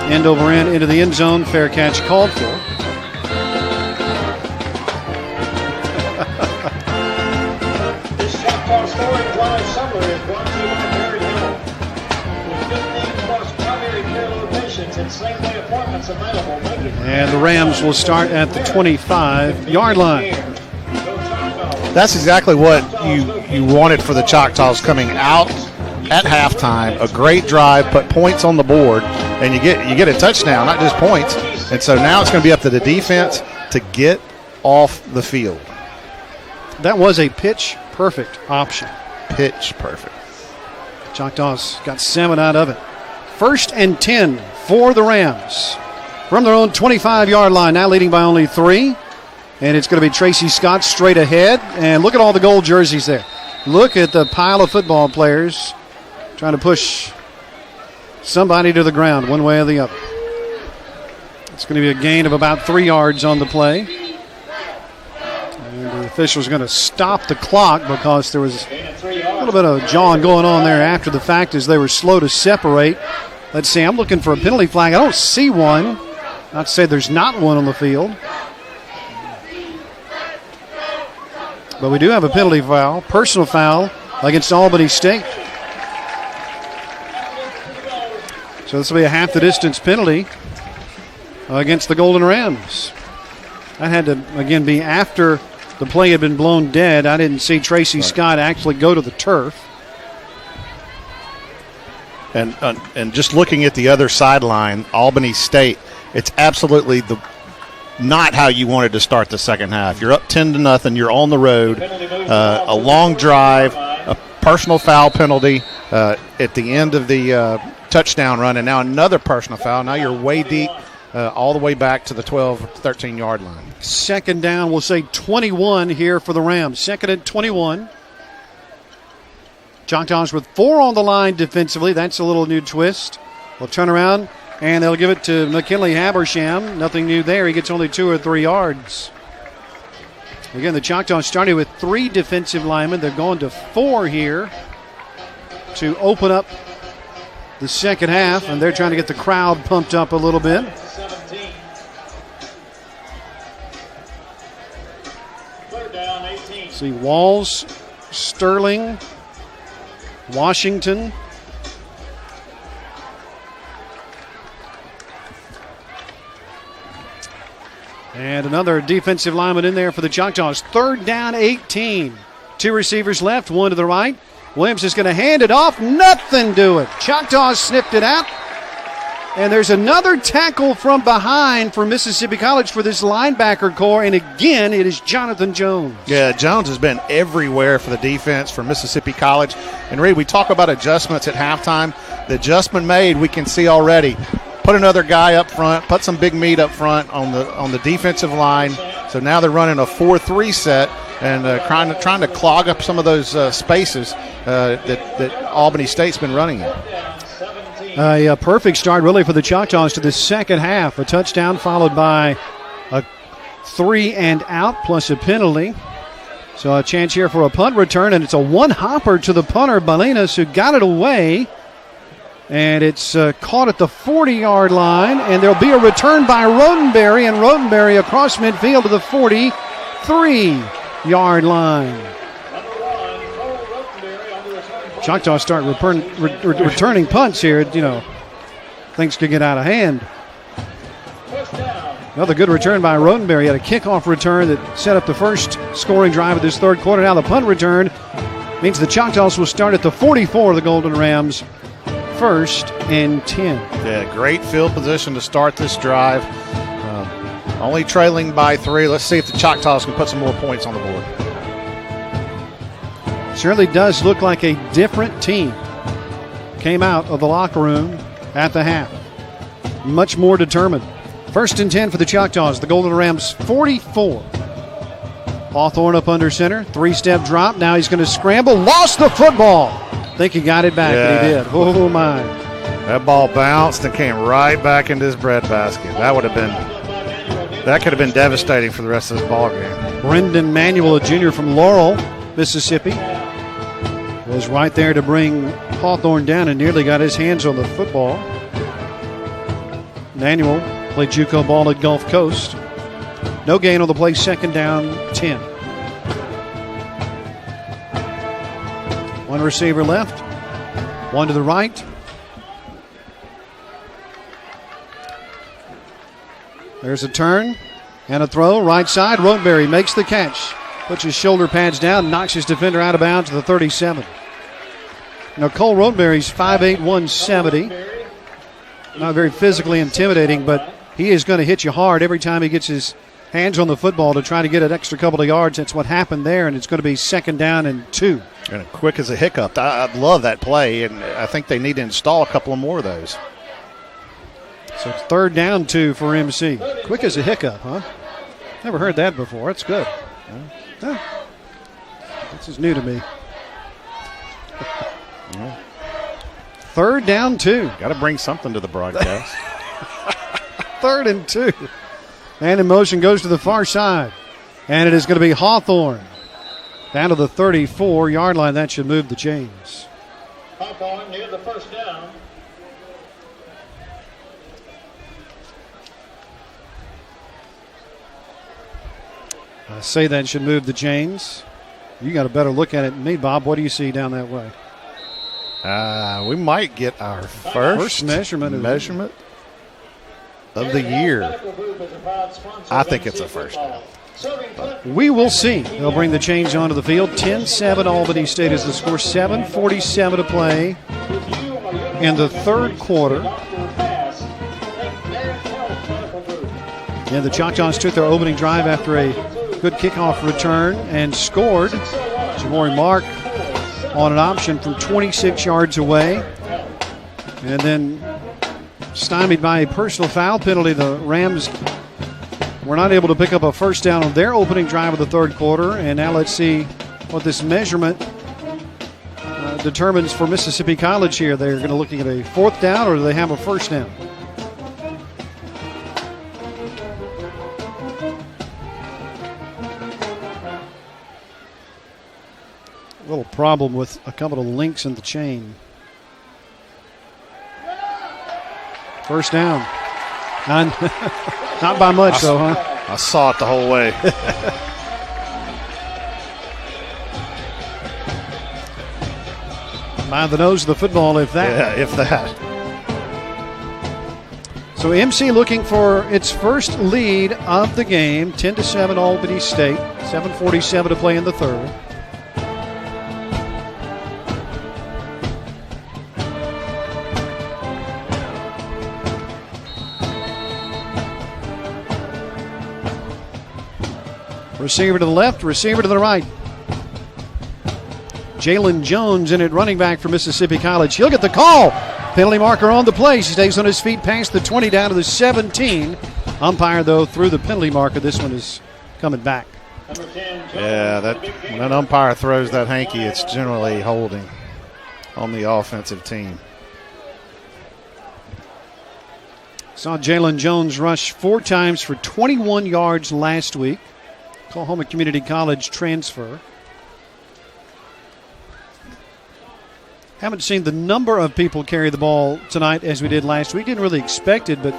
End over end into the end zone. Fair catch called for. tickets and same-day appointments available. And the Rams will start at the 25-yard line. That's exactly what you wanted for the Choctaws coming out at halftime. A great drive, put points on the board, and you get a touchdown, not just points. And so now it's going to be up to the defense to get off the field. That was a pitch-perfect option. Pitch perfect. Choctaws got 7 out of it. 1st and 10 for the Rams. From their own 25-yard line, now leading by only 3. And it's going to be Tracy Scott straight ahead. And look at all the gold jerseys there. Look at the pile of football players trying to push somebody to the ground one way or the other. It's going to be a gain of about 3 yards on the play. And the official's going to stop the clock because there was a little bit of jawing going on there after the fact as they were slow to separate. Let's see, I'm looking for a penalty flag. I don't see one. Not to say there's not one on the field. But we do have a penalty foul, personal foul against Albany State. So this will be a half the distance penalty against the Golden Rams. That had to, again, be after the play had been blown dead. I didn't see Tracy Scott actually go to the turf. And just looking at the other sideline, Albany State, it's absolutely not how you wanted to start the second half. You're up 10-0. You're on the road. A long drive, a personal foul penalty at the end of the touchdown run, and now another personal foul. Now you're way deep, all the way back to the 12, 13-yard line. Second down, we'll say 21 here for the Rams. 2nd and 21. Choctaws with 4 on the line defensively. That's a little new twist. They'll turn around, and they'll give it to McKinley Habersham. Nothing new there. He gets only 2 or 3 yards. Again, the Choctaws started with 3 defensive linemen. They're going to 4 here to open up the second half, and they're trying to get the crowd pumped up a little bit. See Walls, Sterling, Washington. And another defensive lineman in there for the Choctaws. 3rd down, 18. 2 receivers left, 1 to the right. Williams is going to hand it off. Nothing to it. Choctaws snipped it out. And there's another tackle from behind for Mississippi College for this linebacker core. And again, it is Jonathan Jones. Yeah, Jones has been everywhere for the defense for Mississippi College. And Reed, we talk about adjustments at halftime. The adjustment made, we can see already. Put another guy up front, put some big meat up front on the defensive line. So now they're running a 4-3 set and trying to clog up some of those spaces that Albany State's been running in. A perfect start, really, for the Choctaws to the second half. A touchdown followed by a 3 and out plus a penalty. So a chance here for a punt return, and it's a one-hopper to the punter, Balinas, who got it away. And it's caught at the 40-yard line, and there'll be a return by Rotenberry, and Rotenberry across midfield to the 43-yard line. Choctaws start returning punts here. You know, things could get out of hand. Another good return by Rotenberry. Had a kickoff return that set up the first scoring drive of this third quarter. Now the punt return means the Choctaws will start at the 44 of the Golden Rams. 1st and 10. Yeah, great field position to start this drive. Only trailing by 3. Let's see if the Choctaws can put some more points on the board. Certainly does look like a different team came out of the locker room at the half. Much more determined. 1st and 10 for the Choctaws. The Golden Rams 44. Hawthorne up under center. 3-step drop. Now he's going to scramble. Lost the football. I think he got it back, and he did. Oh, my. That ball bounced and came right back into his breadbasket. That could have been devastating for the rest of this ball game. Brendan Manuel, a junior from Laurel, Mississippi, was right there to bring Hawthorne down and nearly got his hands on the football. Manuel played JUCO ball at Gulf Coast. No gain on the play, 2nd down, 10. 1 receiver left, 1 to the right. There's a turn and a throw. Right side, Rotenberry makes the catch. Puts his shoulder pads down, knocks his defender out of bounds to the 37. Now, Cole Rotenberry's 5'8", 170. Not very physically intimidating, but he is going to hit you hard every time he gets his hands on the football to try to get an extra couple of yards. That's what happened there, and it's going to be 2nd down and 2. And quick as a hiccup. I love that play, and I think they need to install a couple of more of those. So it's 3rd down 2 for MC. Quick as a hiccup, huh? Never heard that before. That's good. Huh. This is new to me. 3rd down 2. Got to bring something to the broadcast. 3rd and 2. And in motion goes to the far side. And it is going to be Hawthorne. Down to the 34-yard line. That should move the chains. Hawthorne near the 1st down. I say that should move the chains. You got a better look at it than me, Bob. What do you see down that way? We might get our first measurement of the year. I think it's a first down. We will see. They'll bring the change onto the field. 10-7 Albany State is the score. 7:47 to play in the 3rd quarter. And the Choctaws took their opening drive after a good kickoff return and scored. Jamori Mark on an option from 26 yards away. And then stymied by a personal foul penalty, the Rams were not able to pick up a first down on their opening drive of the 3rd quarter. And now let's see what this measurement determines for Mississippi College here. They're going to looking at a 4th down, or do they have a first down? A little problem with a couple of links in the chain. First down. Not by much, though, huh? I saw it the whole way. By the nose of the football, if that. Yeah, if that. So MC looking for its first lead of the game. 10-7 Albany State. 7:47 to play in the 3rd. Receiver to the left, receiver to the right. Jalen Jones in at running back for Mississippi College. He'll get the call. Penalty marker on the play. He stays on his feet past the 20 down to the 17. Umpire, though, through the penalty marker. This one is coming back. Yeah, when an umpire throws that hanky, it's generally holding on the offensive team. Saw Jalen Jones rush 4 times for 21 yards last week. Oklahoma Community College transfer. Haven't seen the number of people carry the ball tonight as we did last week. Didn't really expect it, but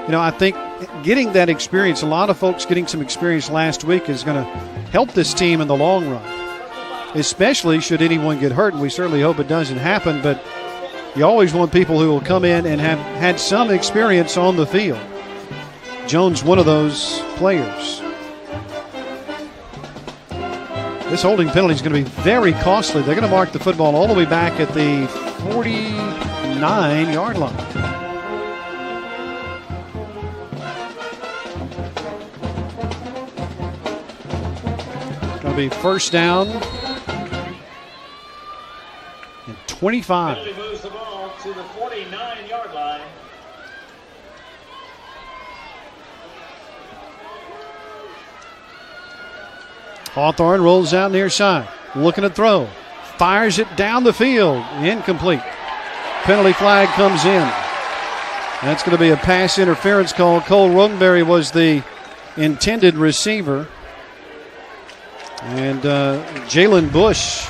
I think getting that experience, a lot of folks getting some experience last week is going to help this team in the long run, especially should anyone get hurt, and we certainly hope it doesn't happen, but you always want people who will come in and have had some experience on the field. Jones, one of those players. This holding penalty is going to be very costly. They're going to mark the football all the way back at the 49-yard line. It's going to be first down and 25. Penalty moves the ball to the 49-yard line. Hawthorne rolls out near side. Looking to throw. Fires it down the field. Incomplete. Penalty flag comes in. That's going to be a pass interference call. Cole Rotenberry was the intended receiver. And Jalen Bush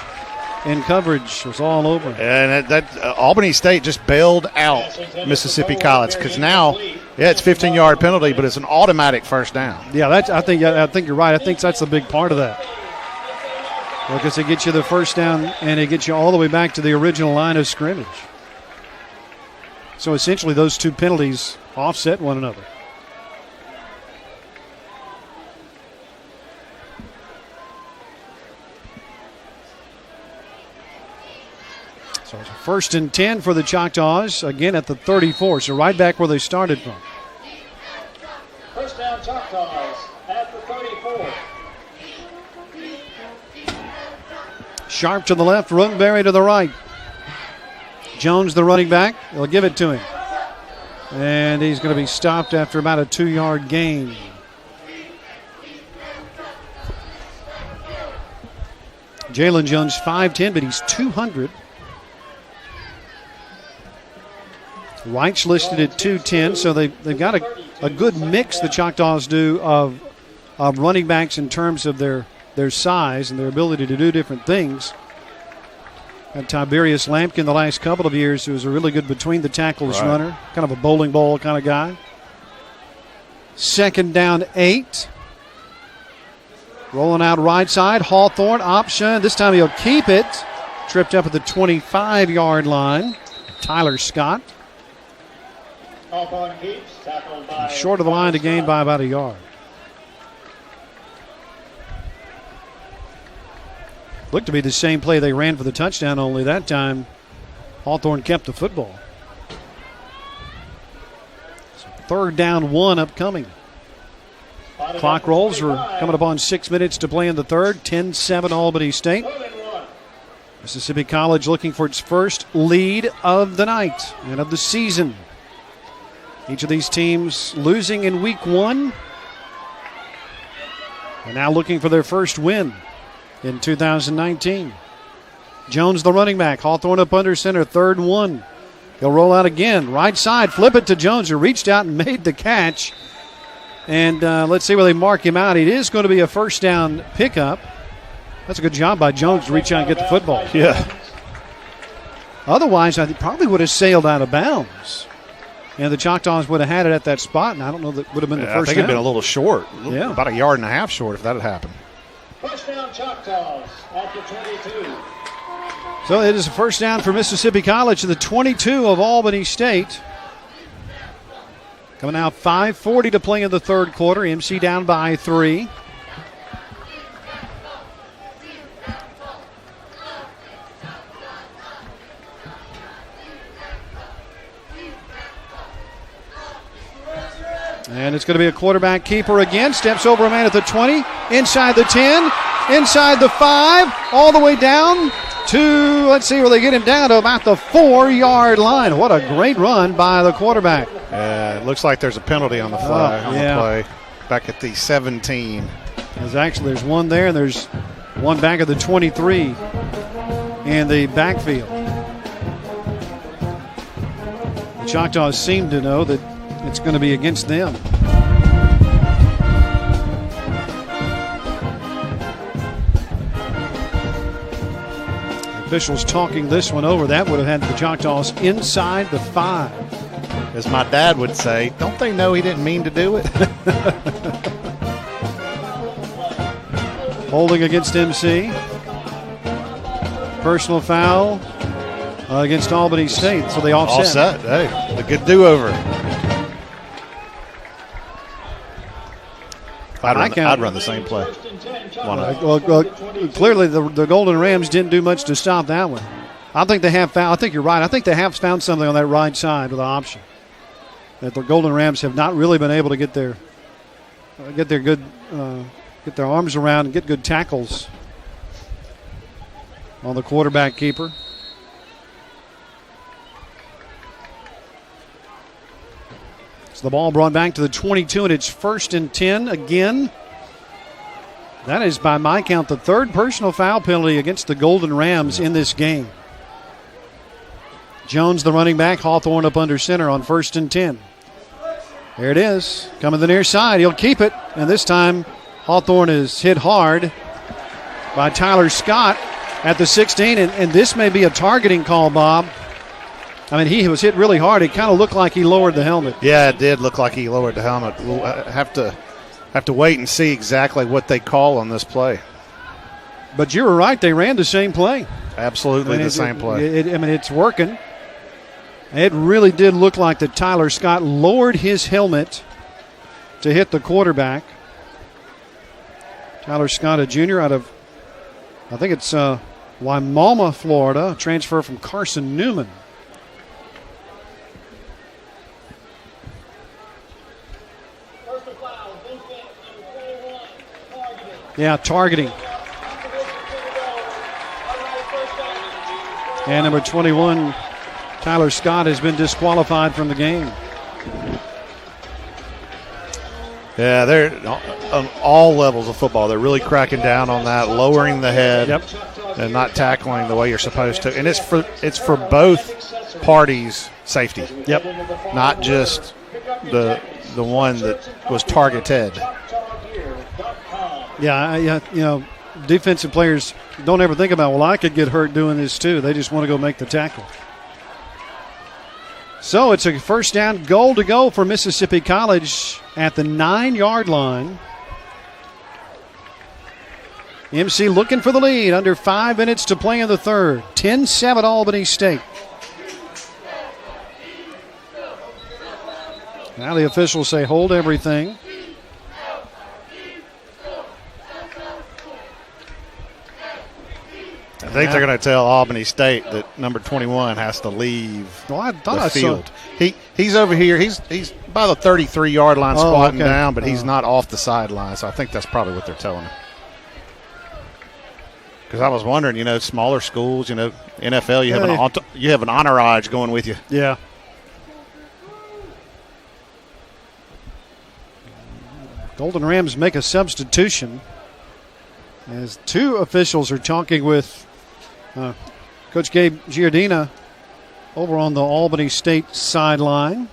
in coverage was all over. And that Albany State just bailed out Mississippi College because now, it's 15-yard penalty, but it's an automatic first down. Yeah, I think you're right. I think that's a big part of that. Because it gets you the first down and it gets you all the way back to the original line of scrimmage. So essentially those two penalties offset one another. So it's first and 10 for the Choctaws, again at the 34, so right back where they started from. First down, Choctaws at the 34. Sharp to the left, Rookberry to the right. Jones, the running back, they'll give it to him. And he's going to be stopped after about a 2-yard gain. Jalen Jones, 5'10", but he's 200. White's listed at 210, so they've got a good mix, the Choctaws do, of running backs in terms of their size and their ability to do different things. And Tiberius Lampkin the last couple of years, who was a really good between the tackles runner, kind of a bowling ball kind of guy. Second down, 8. Rolling out right side, Hawthorne option. This time he'll keep it. Tripped up at the 25-yard line. Tyler Scott. Hawthorne keeps, tackled by short of the line to gain by about a yard. Looked to be the same play they ran for the touchdown, only that time Hawthorne kept the football. So third down, 1 upcoming. Clock rolls. We're coming up on 6 minutes to play in the third. 10-7 Albany State. Mississippi College looking for its first lead of the night and of the season. Each of these teams losing in week 1 and now looking for their first win in 2019. Jones, the running back. Hawthorne up under center. 3rd and 1. He'll roll out again. Right side. Flip it to Jones, who reached out and made the catch. And let's see where they mark him out. It is going to be a first down pickup. That's a good job by Jones to reach out and get the football. Yeah. Otherwise, I probably would have sailed out of bounds. And the Choctaws would have had it at that spot, and I don't know that would have been the first down. I think it would have been a little short. Yeah. About a yard and a half short if that had happened. First down, Choctaws at the 22. So it is a first down for Mississippi College to the 22 of Albany State. Coming out 5:40 to play in the third quarter. MC down by 3. And it's going to be a quarterback keeper again. Steps over a man at the 20, inside the 10, inside the 5, all the way down to, let's see where they get him down to about the 4-yard line. What a great run by the quarterback. It looks like there's a penalty on the flag on the play. Back at the 17. There's one there, and there's one back at the 23 in the backfield. The Choctaws seem to know that it's going to be against them. Officials talking this one over. That would have had the Choctaws inside the 5. As my dad would say, don't they know he didn't mean to do it? Holding against MC. Personal foul against Albany State, so they offset. Hey, a good do-over. I'd run the same play. Well, clearly the Golden Rams didn't do much to stop that one. I think they have found. I think you're right. I think they have found something on that right side with the option. That the Golden Rams have not really been able to get their arms around and get good tackles on the quarterback keeper. The ball brought back to the 22, and it's 1st and 10 again. That is, by my count, the 3rd personal foul penalty against the Golden Rams in this game. Jones, the running back, Hawthorne up under center on 1st and 10. There it is. Coming to the near side. He'll keep it, and this time Hawthorne is hit hard by Tyler Scott at the 16, and this may be a targeting call, Bob. I mean, he was hit really hard. It kind of looked like he lowered the helmet. Yeah, it did look like he lowered the helmet. We'll have to wait and see exactly what they call on this play. But you were right. They ran the same play. Absolutely the same play. It's working. It really did look like that Tyler Scott lowered his helmet to hit the quarterback. Tyler Scott, a junior out of, I think it's Wimauma, Florida, transfer from Carson Newman. Yeah, targeting. And number 21, Tyler Scott, has been disqualified from the game. Yeah, they're on all levels of football. They're really cracking down on that, lowering the head, and not tackling the way you're supposed to. And it's for both parties' safety. Yep. Not just the one that was targeted. Yeah, defensive players don't ever think about, well, I could get hurt doing this too. They just want to go make the tackle. So it's a first down, goal to go for Mississippi College at the 9-yard line. MC looking for the lead. Under 5 minutes to play in the third. 10-7 Albany State. Now the officials say hold everything. I think they're going to tell Albany State that number 21 has to leave the field. He's over here. He's by the 33-yard line squatting down, but he's not off the sideline. So I think that's probably what they're telling him. Because I was wondering, smaller schools, NFL, you have an entourage going with you. Yeah. Golden Rams make a substitution as two officials are talking with Coach Gabe Giardina over on the Albany State sideline.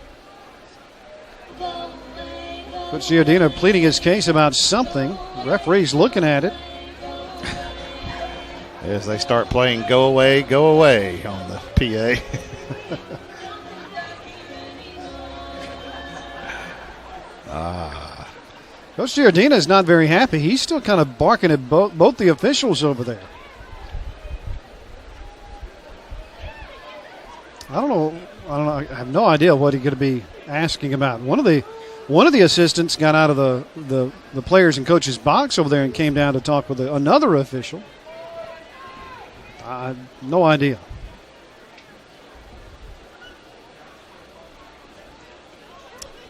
Coach Giardina pleading his case about something. The referee's looking at it. As they start playing go away on the PA. Coach Giardina is not very happy. He's still kind of barking at both the officials over there. I don't know. I have no idea what he's going to be asking about. One of the assistants got out of the players and coaches box over there and came down to talk with another official. I have no idea.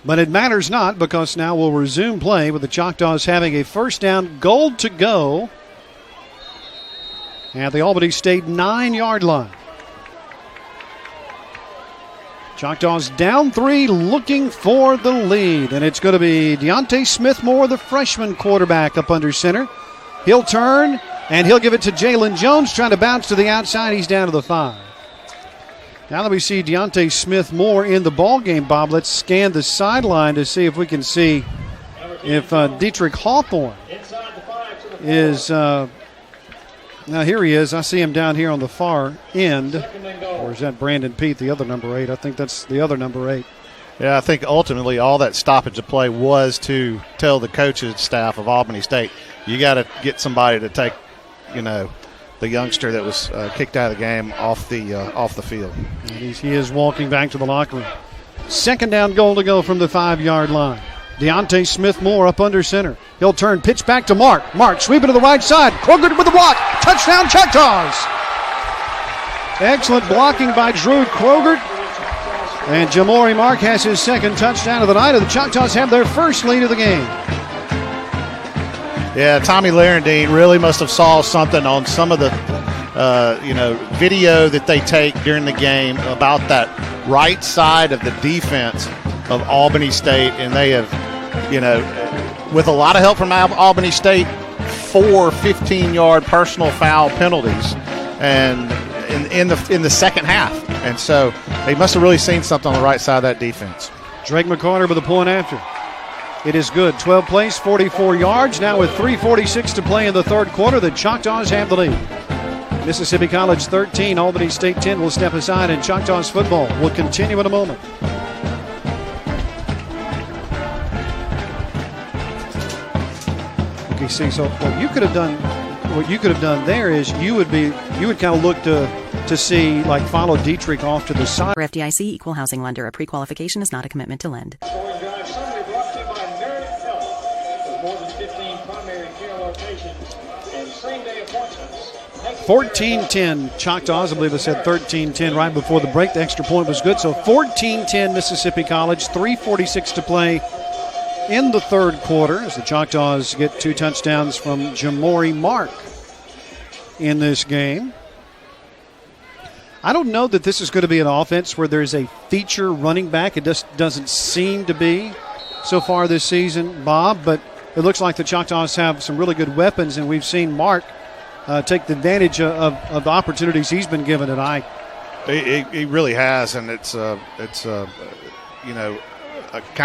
But it matters not, because now we'll resume play with the Choctaws having a first down, goal to go at the Albany State 9-yard line. Choctaws down 3, looking for the lead. And it's going to be Deontay Smith-Moore, the freshman quarterback, up under center. He'll turn, and he'll give it to Jalen Jones, trying to bounce to the outside. He's down to the 5. Now that we see Deontay Smith-Moore in the ball game, Bob, let's scan the sideline to see if we can see if Dietrich Hawthorne is now here he is. I see him down here on the far end. Or is that Brandon Pete, the other number 8? I think that's the other number 8. Yeah, I think ultimately all that stoppage of play was to tell the coaching staff of Albany State, you got to get somebody to take, the youngster that was kicked out of the game off the field. And he is walking back to the locker room. Second down, goal to go from the 5-yard line. Deontay Smith-Moore up under center. He'll turn, pitch back to Mark. Mark sweeping to the right side. Krogert with the block. Touchdown, Choctaws. Excellent blocking by Drew Krogert. And Jamori Mark has his second touchdown of the night. And the Choctaws have their first lead of the game. Yeah, Tommy Larendine really must have saw something on some of the, video that they take during the game about that right side of the defense of Albany State, and they have, with a lot of help from Albany State, 4 15-yard personal foul penalties, and in the second half, and so they must have really seen something on the right side of that defense. Drake McCarter with a point after. It is good. 12 plays, 44 yards. Now with 3:46 to play in the third quarter, the Choctaws have the lead. Mississippi College 13, Albany State 10 will step aside, and Choctaws football will continue in a moment. Okay, see, so what you could have done there is you would kind of look to see, like, follow Dietrich off to the side. For FDIC equal housing lender, a pre-qualification is not a commitment to lend. More than 15 primary care locations invitations and same-day appointments. 14-10 Choctaws. I believe I said 13-10 right before the break. The extra point was good. So 14-10 Mississippi College. 3:46 to play in the third quarter as the Choctaws get 2 touchdowns from Jamori Mark in this game. I don't know that this is going to be an offense where there's a feature running back. It just doesn't seem to be so far this season, Bob, but it looks like the Choctaws have some really good weapons, and we've seen Mark take the advantage of the opportunities he's been given tonight. He really has, and it's kind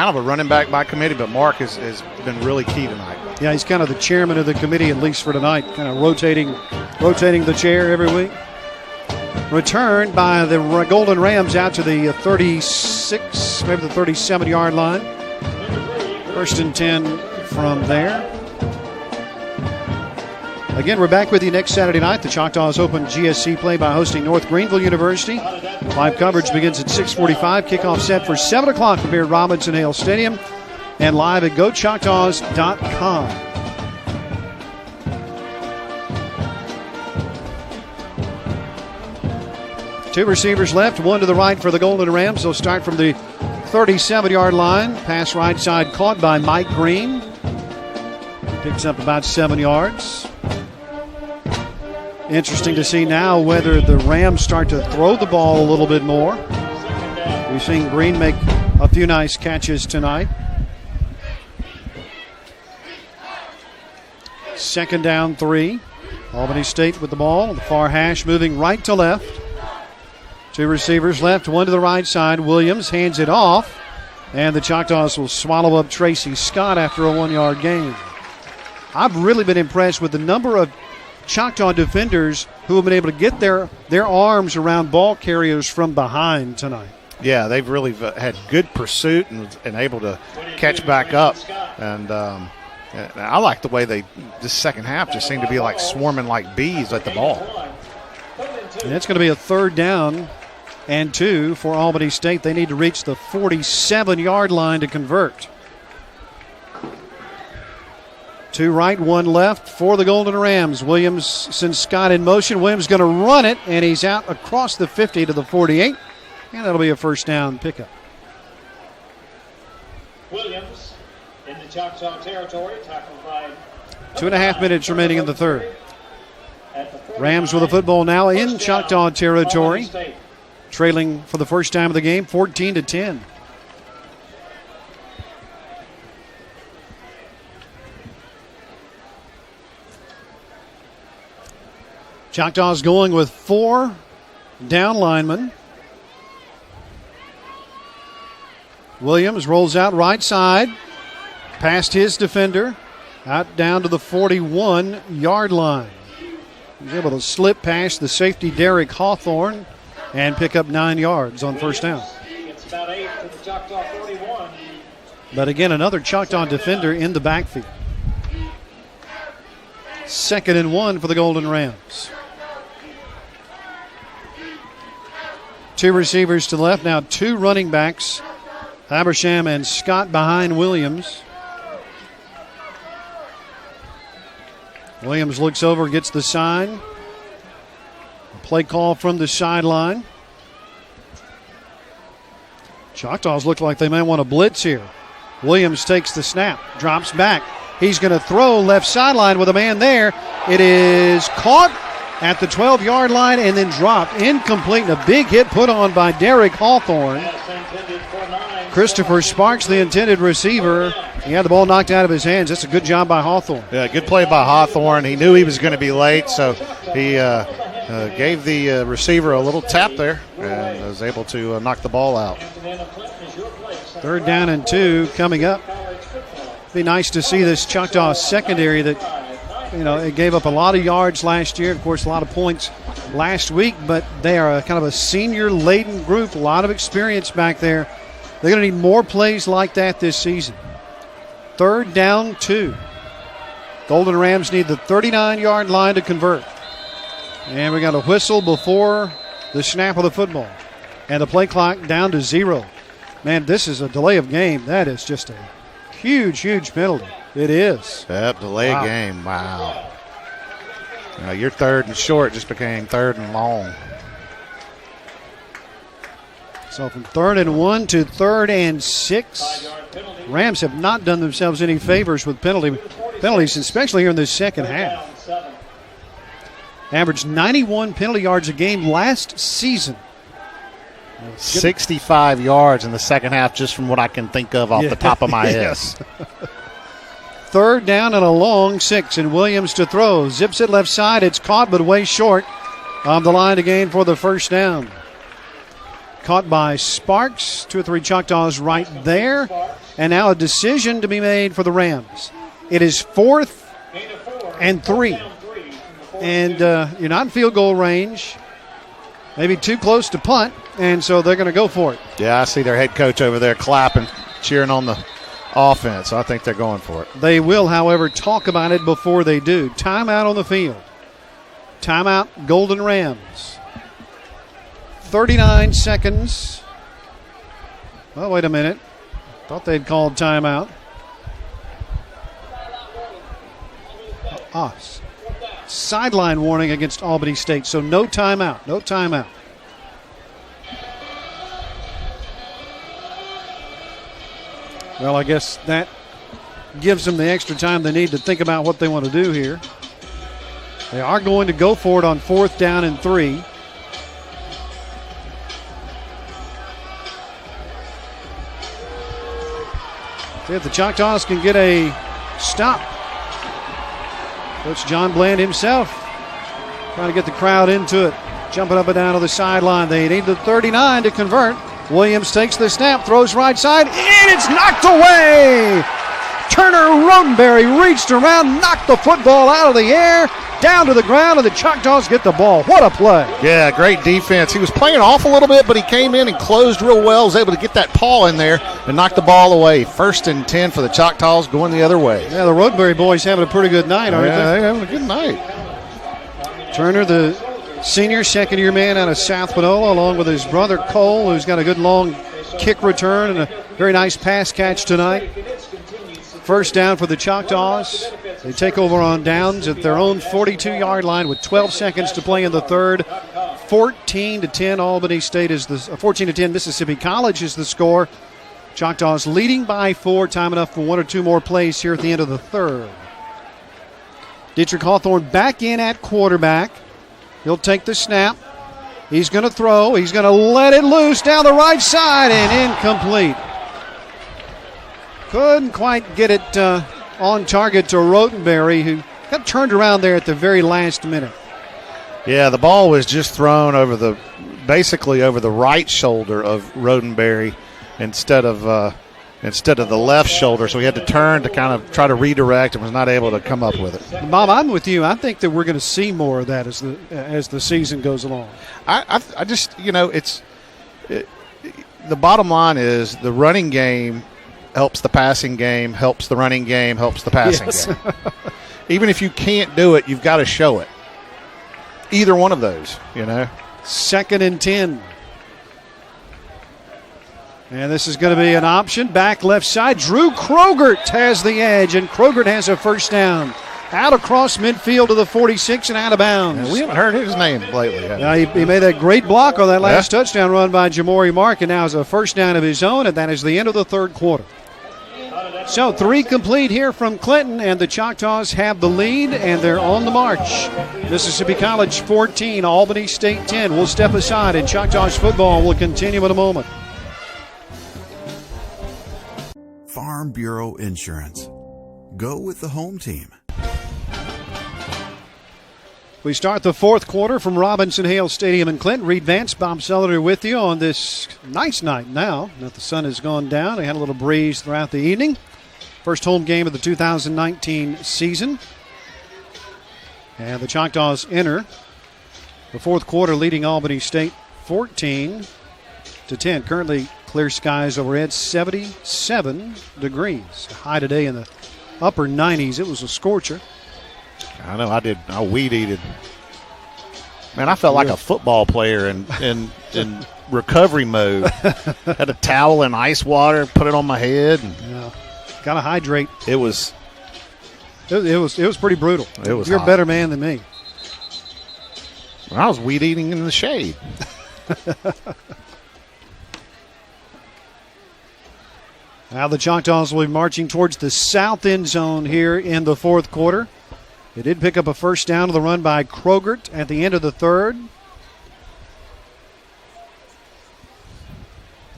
of a running back by committee, but Mark has been really key tonight. Yeah, he's kind of the chairman of the committee, at least for tonight, kind of rotating the chair every week. Returned by the Golden Rams out to the 36, maybe the 37-yard line. 1st and 10 from there. Again, we're back with you next Saturday night. The Choctaws open GSC play by hosting North Greenville University. Live coverage begins at 6:45. Kickoff set for 7 o'clock from here at Robinson Hale Stadium and live at GoChoctaws.com. Two receivers left, one to the right for the Golden Rams. They'll start from the 37-yard line. Pass right side caught by Mike Green. Picks up about 7 yards. Interesting to see now whether the Rams start to throw the ball a little bit more. We've seen Green make a few nice catches tonight. 2nd down 3. Albany State with the ball. The far hash moving right to left. 2 receivers left, one to the right side. Williams hands it off, and the Choctaws will swallow up Tracy Scott after a 1-yard gain. I've really been impressed with the number of Choctaw defenders who have been able to get their arms around ball carriers from behind tonight. Yeah, they've really had good pursuit and able to catch back up. And I like the way this second half just seemed to be like swarming like bees at the ball. And it's going to be a 3rd down and 2 for Albany State. They need to reach the 47-yard line to convert. 2 right, 1 left for the Golden Rams. Williams sends Scott in motion. Williams going to run it, and he's out across the 50 to the 48. And that'll be a 1st down pickup. Williams in the Choctaw territory, tackled by 2.5 minutes remaining in the third. Rams with the football now in Choctaw territory, trailing for the first time of the game, 14-10. Choctaws going with 4 down linemen. Williams rolls out right side, past his defender, out down to the 41-yard line. He's able to slip past the safety Derek Hawthorne and pick up 9 yards on 1st down. It's about 8 to the Choctaw 41. But again, another Choctaw defender in the backfield. 2nd and 1 for the Golden Rams. 2 receivers to the left, now 2 running backs. Habersham and Scott behind Williams. Williams looks over, gets the sign. Play call from the sideline. Choctaws look like they may want to blitz here. Williams takes the snap, drops back. He's going to throw left sideline with a man there. It is caught at the 12-yard line and then dropped. Incomplete, and a big hit put on by Derek Hawthorne. Christopher Sparks, the intended receiver. He had the ball knocked out of his hands. That's a good job by Hawthorne. Yeah, good play by Hawthorne. He knew he was going to be late, so he gave the receiver a little tap there and was able to knock the ball out. 3rd down and 2 coming up. Be nice to see this Choctaw secondary that, it gave up a lot of yards last year. Of course, a lot of points last week, but they are kind of a senior-laden group, a lot of experience back there. They're going to need more plays like that this season. 3rd down 2. Golden Rams need the 39-yard line to convert. And we got a whistle before the snap of the football. And the play clock down to 0. Man, this is a delay of game. That is just a huge, huge penalty. It is. Yep, delay a game. Wow. Your 3rd and short just became 3rd and long. So from 3rd and 1 to 3rd and 6. Rams have not done themselves any favors with penalties, especially here in the second half. Averaged 91 penalty yards a game last season. 65 yards in the second half, just from what I can think of off the top of my head. 3rd down and a long 6, and Williams to throw. Zips it left side. It's caught, but way short of the line to gain for the first down. Caught by Sparks. 2 or 3 Choctaws right there. And now a decision to be made for the Rams. It is 4th and 3. And you're not in field goal range. Maybe too close to punt, and so they're going to go for it. Yeah, I see their head coach over there clapping, cheering on the offense. So I think they're going for it. They will, however, talk about it before they do. Timeout on the field. Timeout, Golden Rams. 39 seconds. Oh, wait a minute. Thought they'd called timeout. Sideline warning against Albany State, so no timeout. No timeout. Well, I guess that gives them the extra time they need to think about what they want to do here. They are going to go for it on 4th down and 3. See if the Choctaws can get a stop. Coach John Bland himself trying to get the crowd into it. Jumping up and down to the sideline. They need the 39 to convert. Williams takes the snap, throws right side, and it's knocked away. Turner Rodenberry reached around, knocked the football out of the air, down to the ground, and the Choctaws get the ball. What a play. Yeah, great defense. He was playing off a little bit, but he came in and closed real well, was able to get that paw in there and knock the ball away. 1st and 10 for the Choctaws, going the other way. Yeah, the Rodenberry boys having a pretty good night, aren't they? Yeah, they're having a good night. Turner, the senior second-year man out of South Panola, along with his brother Cole, who's got a good long kick return and a very nice pass catch tonight. First down for the Choctaws. They take over on downs at their own 42-yard line with 12 seconds to play in the third. 14-10 Albany State is the 14-10 Mississippi College is the score. Choctaws leading by 4. Time enough for 1 or 2 more plays here at the end of the third. Dietrich Hawthorne back in at quarterback. He'll take the snap. He's going to throw. He's going to let it loose down the right side and incomplete. Couldn't quite get it on target to Rodenberry, who got turned around there at the very last minute. Yeah, the ball was just thrown basically over the right shoulder of Rodenberry instead of the left shoulder, so he had to turn to kind of try to redirect and was not able to come up with it. Bob, I'm with you. I think that we're going to see more of that as the season goes along. I just, the bottom line is the running game helps the passing game, helps the running game, helps the passing game. Even if you can't do it, you've got to show it. Either one of those, 2nd and 10. And this is going to be an option. Back left side. Drew Krogert has the edge, and Krogert has a first down. Out across midfield to the 46 and out of bounds. We haven't heard his name lately. He made that great block on that last touchdown run by Jamori Mark, and now has a first down of his own, and that is the end of the third quarter. So 3 complete here from Clinton, and the Choctaws have the lead, and they're on the march. Mississippi College 14, Albany State 10. We'll step aside, and Choctaws football will continue in a moment. Farm Bureau Insurance. Go with the home team. We start the fourth quarter from Robinson-Hale Stadium in Clinton. Reed Vance, Bob Sullivan with you on this nice night now that the sun has gone down. They had a little breeze throughout the evening. First home game of the 2019 season. And the Choctaws enter the fourth quarter leading Albany State 14-10. Currently clear skies overhead, 77 degrees. High today in the upper 90s. It was a scorcher. I know I did. I weed-eated. Man, I felt like a football player in recovery mode. Had a towel and ice water, put it on my head. Got to hydrate. It was It was pretty brutal. It was You're hot. a better man than me. I was weed eating in the shade. Now the Choctaws will be marching towards the south end zone here in the fourth quarter. They did pick up a first down to the run by Krogert at the end of the third.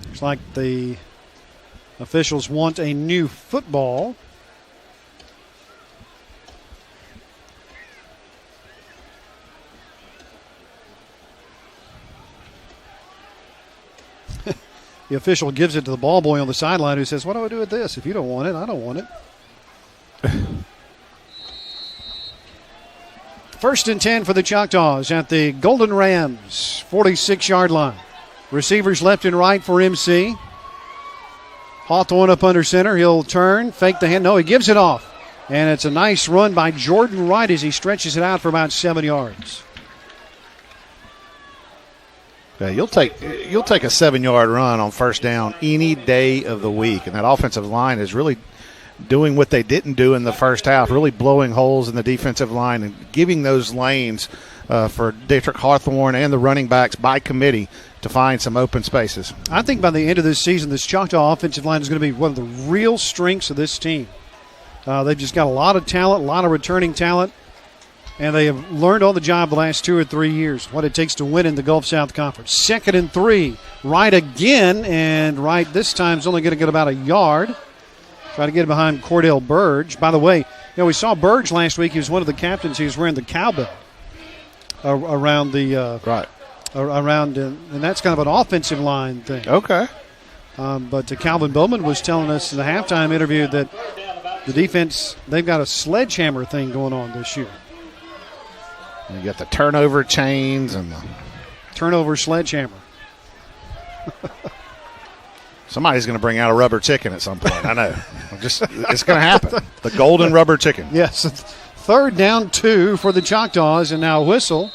Looks like the officials want a new football. The official gives it to the ball boy on the sideline who says, "What do I do with this? If you don't want it, I don't want it." First and 10 for the Choctaws at the Golden Rams, 46-yard line. Receivers left and right for MC. Hawthorne up under center. He'll turn, fake the hand. No, he gives it off. And it's a nice run by Jordan Wright as he stretches it out for about 7 yards. Yeah, you'll take a 7-yard run on first down any day of the week, and that offensive line is really doing what they didn't do in the first half, really blowing holes in the defensive line and giving those lanes for Dietrich Hawthorne and the running backs by committee to find some open spaces. I think by the end of this season, this Choctaw offensive line is going to be one of the real strengths of this team. They've just got a lot of talent, a lot of returning talent. And they have learned on the job the last 2 or 3 years what it takes to win in the Gulf South Conference. 2nd and 3. Wright again, and Wright this time is only going to get about a yard. Try to get behind Cordell Burge. By the way, we saw Burge last week. He was one of the captains. He was wearing the cowbell around the around, and that's kind of an offensive line thing. Okay. But Calvin Bowman was telling us in the halftime interview that the defense, they've got a sledgehammer thing going on this year. You got the turnover chains and the turnover sledgehammer. Somebody's going to bring out a rubber chicken at some point. I know. It's going to happen. The golden rubber chicken. Yes. 3rd down 2 for the Choctaws, and now a whistle.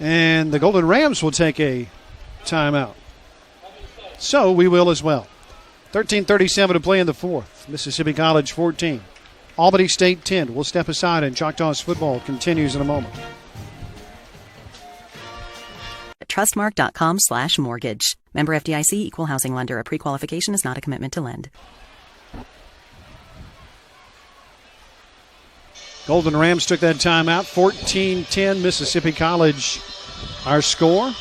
And the Golden Rams will take a timeout. So we will as well. 13:37 to play in the fourth. Mississippi College 14. Albany State 10. We'll step aside, and Choctaws football continues in a moment. Trustmark.com/mortgage. Member FDIC, equal housing lender. A pre-qualification is not a commitment to lend. Golden Rams took that timeout. 14-10 Mississippi College, our score.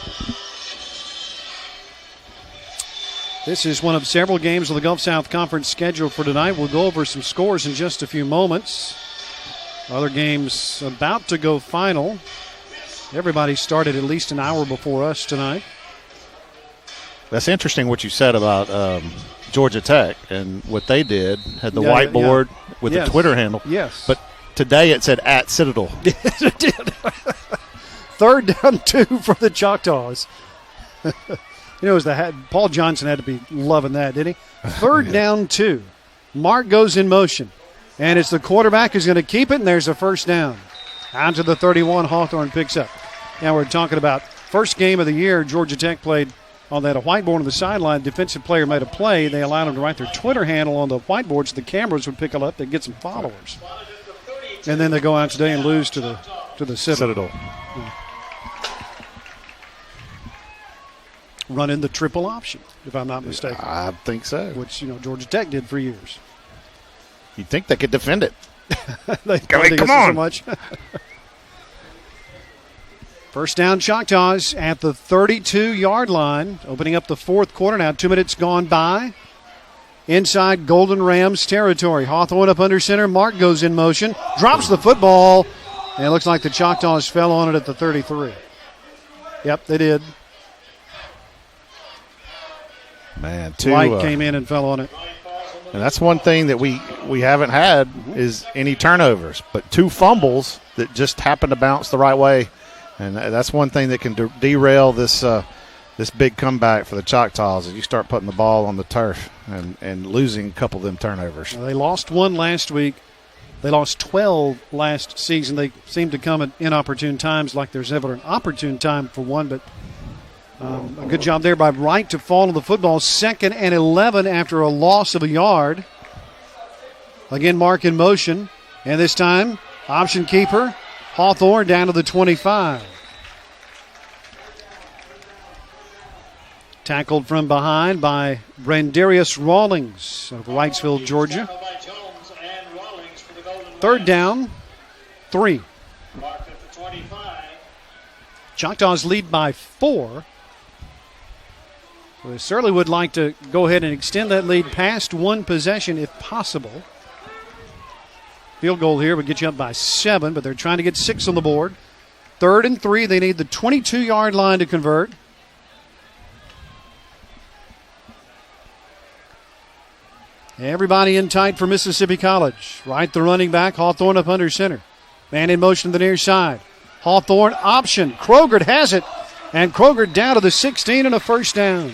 This is one of several games of the Gulf South Conference scheduled for tonight. We'll go over some scores in just a few moments. Other games about to go final. Everybody started at least an hour before us tonight. That's interesting what you said about Georgia Tech and what they did. Had the whiteboard with the Twitter handle. Yes. But today it said at Citadel. Yes, it did. 3rd down 2 for the Choctaws. It was Paul Johnson had to be loving that, didn't he? 3rd down 2. Mark goes in motion. And it's the quarterback who's going to keep it, and there's a first down. On to the 31, Hawthorne picks up. Now we're talking about first game of the year. Georgia Tech played on that whiteboard on the sideline. Defensive player made a play. They allowed them to write their Twitter handle on the whiteboard so the cameras would pick it up. They'd get some followers. And then they go out today and lose to the Citadel. Yeah. Running the triple option, if I'm not mistaken. I think so. Which, Georgia Tech did for years. You'd think they could defend it. Come on. So much. First down, Choctaws at the 32-yard line, opening up the fourth quarter. Now 2 minutes gone by. Inside Golden Rams territory. Hawthorne up under center. Mark goes in motion, drops the football, and it looks like the Choctaws fell on it at the 33. Yep, they did. Man, White came in and fell on it. And that's one thing that we haven't had is any turnovers, but 2 fumbles that just happened to bounce the right way. And that's one thing that can derail this big comeback for the Choctaws is you start putting the ball on the turf and losing a couple of them turnovers. They lost 1 last week. They lost 12 last season. They seem to come at inopportune times, like there's never an opportune time for one, but a good job there by Wright to fall on the football. 2nd and 11 after a loss of a yard. Again, Mark in motion. And this time, option keeper, Hawthorne down to the 25. Tackled from behind by Brandarius Rawlings of Wrightsville, Georgia. 3rd down, 3. Choctaws lead by 4. We certainly would like to go ahead and extend that lead past 1 possession if possible. Field goal here would get you up by 7, but they're trying to get 6 on the board. 3rd and 3. They need the 22-yard line to convert. Everybody in tight for Mississippi College. Right, the running back, Hawthorne up under center. Man in motion to the near side. Hawthorne option. Krogert has it. And Krogert down to the 16 and a 1st down.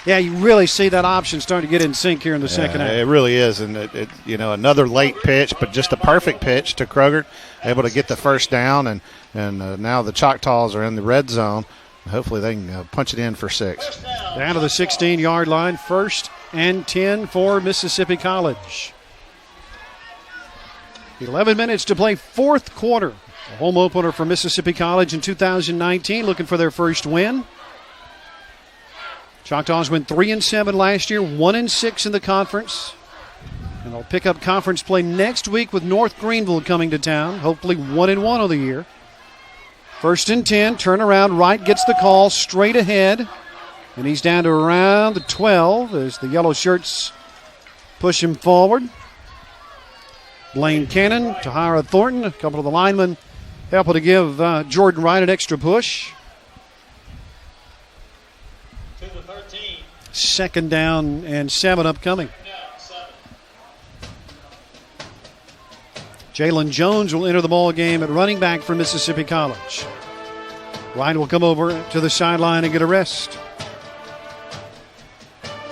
Yeah, you really see that option starting to get in sync here in the second half. It really is. And, another late pitch, but just a perfect pitch to Krogert. Able to get the 1st down. And now the Choctaws are in the red zone. Hopefully they can punch it in for 6. Down to the 16-yard line. 1st and 10 for Mississippi College. 11 minutes to play 4th quarter. A home opener for Mississippi College in 2019, looking for their first win. Choctaws went 3-7 last year, 1-6 in the conference. And they'll pick up conference play next week with North Greenville coming to town, hopefully 1-1 on the year. 1st and 10, turnaround, Wright gets the call, straight ahead. And he's down to around the 12 as the yellow shirts push him forward. Blaine Cannon, Tahara Thornton, a couple of the linemen helping to give Jordan Wright an extra push. To the 13. 2nd down and 7 upcoming. Jalen Jones will enter the ball game at running back for Mississippi College. Wright will come over to the sideline and get a rest.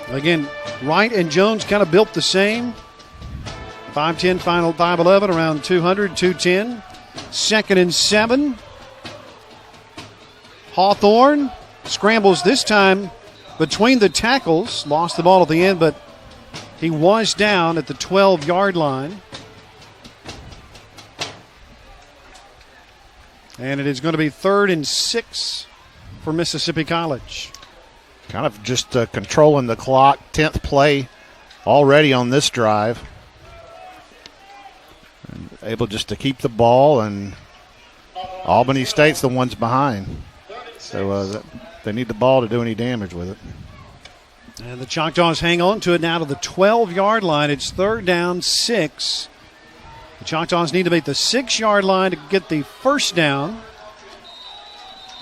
Again, Wright and Jones kind of built the same. 5'10", final 5'11", around 200, 210. 2nd and 7. Hawthorne scrambles this time between the tackles. Lost the ball at the end, but he was down at the 12-yard line. And it is going to be 3rd and 6 for Mississippi College. Kind of just controlling the clock. 10th play already on this drive. And able just to keep the ball, and Albany State's the ones behind. So they need the ball to do any damage with it. And the Choctaws hang on to it now to the 12-yard line. It's 3rd down, 6. The Choctaws need to make the 6-yard line to get the 1st down.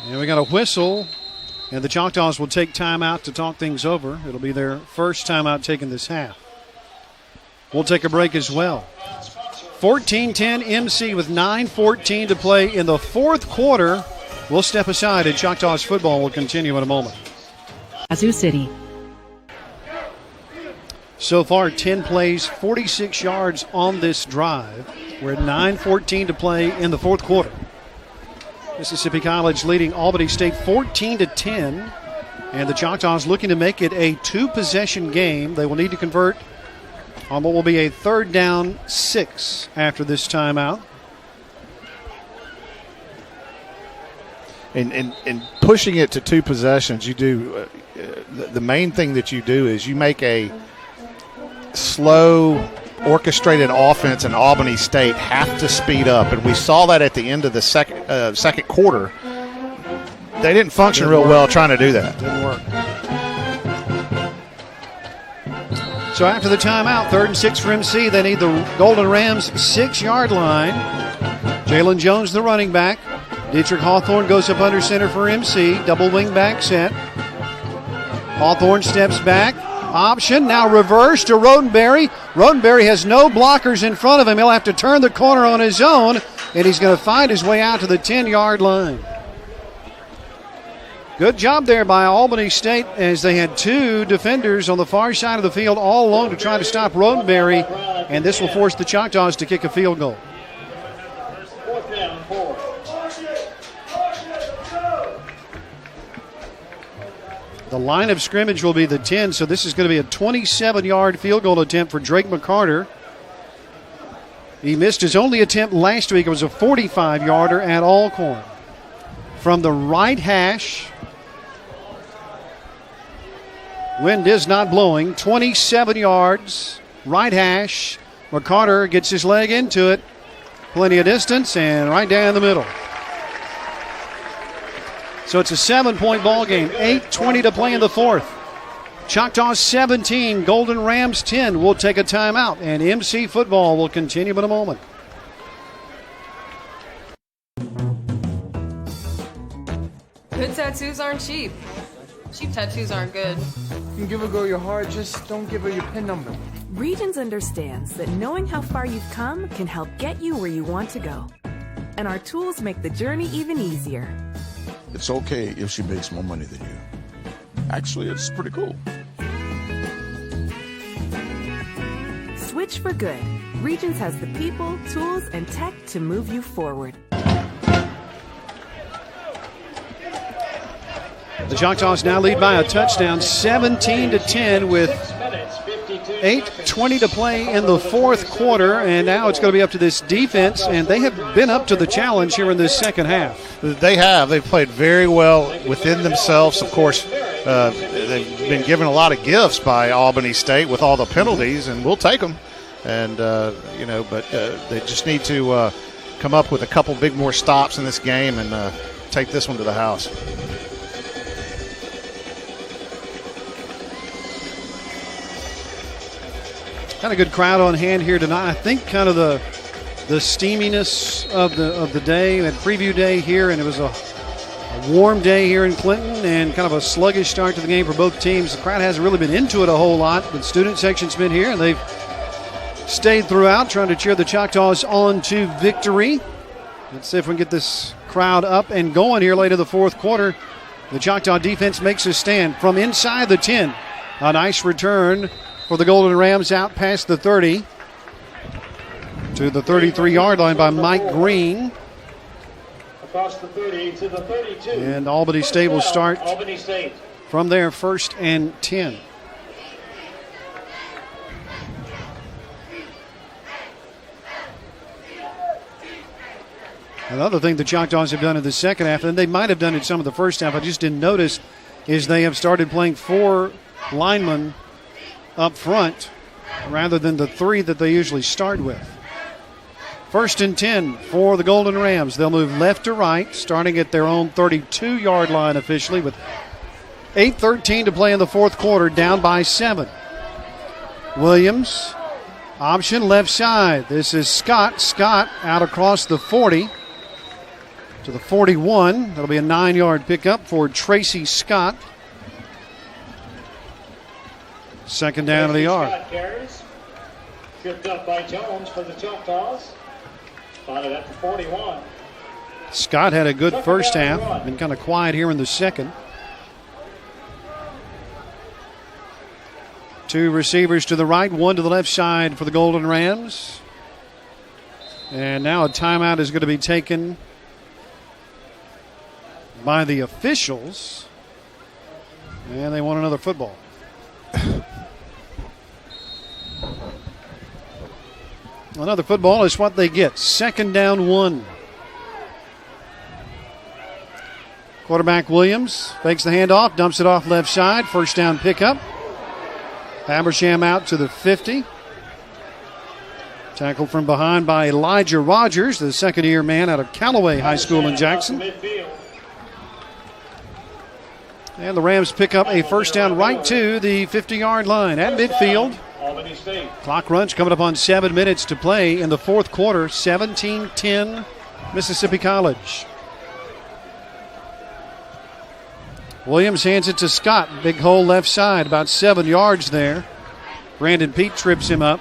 And we got a whistle. And the Choctaws will take timeout to talk things over. It'll be their first timeout taken this half. We'll take a break as well. 14-10 MC with 9:14 to play in the 4th quarter. We'll step aside, and Choctaws football will continue in a moment. Yazoo City. So far, 10 plays, 46 yards on this drive. We're at 9:14 to play in the 4th quarter. Mississippi College leading Albany State 14-10. And the Choctaws looking to make it a 2-possession game. They will need to convert on what will be a 3rd down 6 after this timeout. And pushing it to 2 possessions, you do the main thing that you do is you make a slow, orchestrated offense in Albany State have to speed up, and we saw that at the end of the second quarter. They didn't function real well trying to do that. Didn't work. So after the timeout, 3rd and 6 for MC. They need the Golden Rams 6-yard line. Jalen Jones, the running back. Dietrich Hawthorne goes up under center for MC. Double wing back set. Hawthorne steps back. Option, now reverse to Rodenberry. Rodenberry has no blockers in front of him. He'll have to turn the corner on his own, and he's going to find his way out to the 10-yard line. Good job there by Albany State as they had 2 defenders on the far side of the field all alone to try to stop Rodenberry, and this will force the Choctaws to kick a field goal. 4th down, 4. The line of scrimmage will be the 10, so this is going to be a 27-yard field goal attempt for Drake McCarter. He missed his only attempt last week. It was a 45-yarder at Alcorn. From the right hash, wind is not blowing, 27 yards, right hash. McCarter gets his leg into it, plenty of distance, and right down the middle. So it's a 7-point ball game, 8:20 to play in the fourth. Choctaws 17, Golden Rams 10. We'll take a timeout, and MC football will continue in a moment. Good tattoos aren't cheap. Cheap tattoos aren't good. You can give a girl your heart, just don't give her your PIN number. Regions understands that knowing how far you've come can help get you where you want to go. And our tools make the journey even easier. It's okay if she makes more money than you. Actually, it's pretty cool. Switch for good. Regions has the people, tools, and tech to move you forward. The Choctaws now lead by a touchdown, 17-10, with 8:20 to play in the fourth quarter, and now it's going to be up to this defense, and they have been up to the challenge here in this second half. They have. They've played very well within themselves. Of course, they've been given a lot of gifts by Albany State with all the penalties, and we'll take them. And, but they just need to come up with a couple big more stops in this game and take this one to the house. Kind of good crowd on hand here tonight. I think kind of the steaminess of the day, that preview day here, and it was a warm day here in Clinton and kind of a sluggish start to the game for both teams. The crowd hasn't really been into it a whole lot. The student section's been here, and they've stayed throughout trying to cheer the Choctaws on to victory. Let's see if we can get this crowd up and going here late in the fourth quarter. The Choctaw defense makes a stand from inside the 10. A nice return for the Golden Rams out past the 30 to the 33-yard line by Mike Green. Across the 30 to the 32. And Albany State will start Albany State from there, 1st and 10. Another thing the Choctaws have done in the second half, and they might have done it some of the first half, I just didn't notice, is they have started playing 4 linemen up front rather than the 3 that they usually start with. 1st and 10 for the Golden Rams. They'll move left to right, starting at their own 32-yard line officially with 8:13 to play in the fourth quarter, down by 7. Williams, option left side. This is Scott. Scott out across the 40 to the 41. That'll be a 9-yard pickup for Tracy Scott. Second down of the yard. Scott carries. Tripped up by Jones for the Choctaws. Spotted at the 41. Scott had a good first half. Been kind of quiet here in the second. 2 receivers to the right, 1 to the left side for the Golden Rams. And now a timeout is going to be taken by the officials. And they want another football. Another football is what they get. 2nd down 1. Quarterback Williams fakes the handoff, dumps it off left side. 1st down pickup. Habersham out to the 50. Tackled from behind by Elijah Rogers, the second-year man out of Callaway High School in Jackson. And the Rams pick up a 1st down right to the 50-yard line at midfield. Albany State. Clock runs coming up on 7 minutes to play in the fourth quarter. 17-10 Mississippi College. Williams hands it to Scott. Big hole left side, about 7 yards there. Brandon Pete trips him up.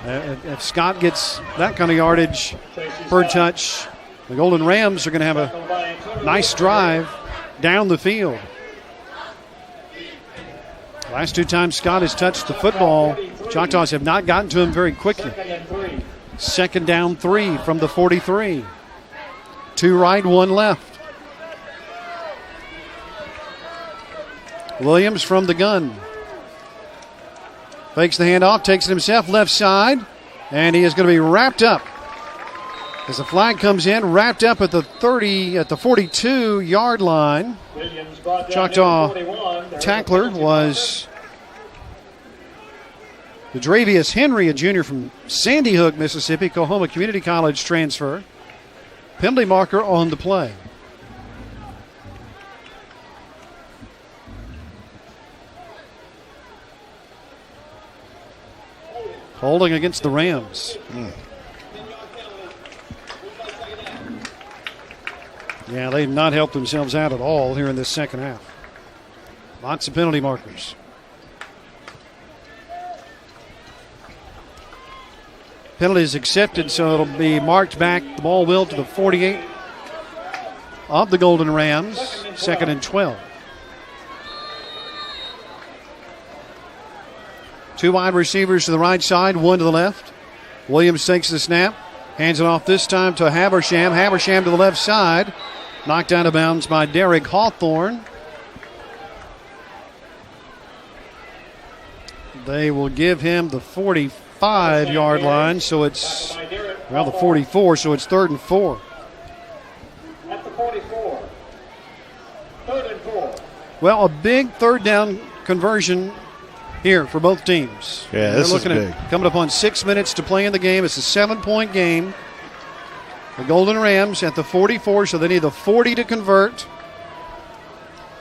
If Scott gets that kind of yardage per touch, the Golden Rams are going to have a nice drive down the field. Last 2 times Scott has touched the football, Choctaws have not gotten to him very quickly. 2nd down 3 from the 43. 2 right, 1 left. Williams from the gun. Fakes the handoff, takes it himself left side. And he is going to be wrapped up. As the flag comes in, wrapped up at the 42-yard line. Choctaw tackler was Dravius Henry, a junior from Sandy Hook, Mississippi, Coahoma Community College transfer. Penalty marker on the play. Holding against the Rams. Yeah, they've not helped themselves out at all here in this second half. Lots of penalty markers. Penalties accepted, so it'll be marked back. The ball will to the 48 of the Golden Rams. 2nd and 12. Two wide receivers to the right side, one to the left. Williams takes the snap, hands it off this time to Habersham. Habersham to the left side. Knocked out of bounds by Derek Hawthorne. They will give him the 45-yard line, so it's, well, the 44, so it's 3rd and 4. At the 44. 3rd and 4. Well, a big third down conversion here for both teams. Yeah, this is big. Coming up on 6 minutes to play in the game. It's a 7-point game. The Golden Rams at the 44, so they need the 40 to convert.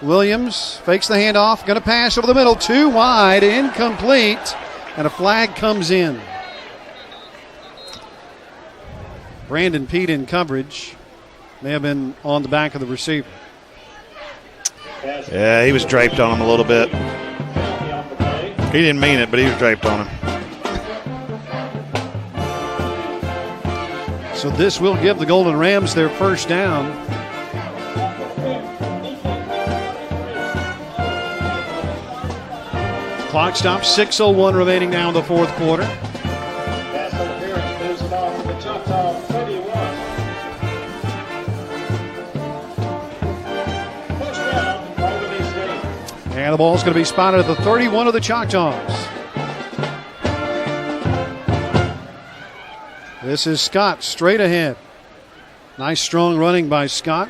Williams fakes the handoff, going to pass over the middle, too wide, incomplete, and a flag comes in. Brandon Pete in coverage. May have been on the back of the receiver. Yeah, he was draped on him a little bit. He didn't mean it, but he was draped on him. So this will give the Golden Rams their first down. Clock stops, 6:01 remaining now in the fourth quarter. Pass interference moves the ball from the Choctaw 31. First down, Albany State. And the ball's going to be spotted at the 31 of the Choctaws. This is Scott straight ahead. Nice strong running by Scott.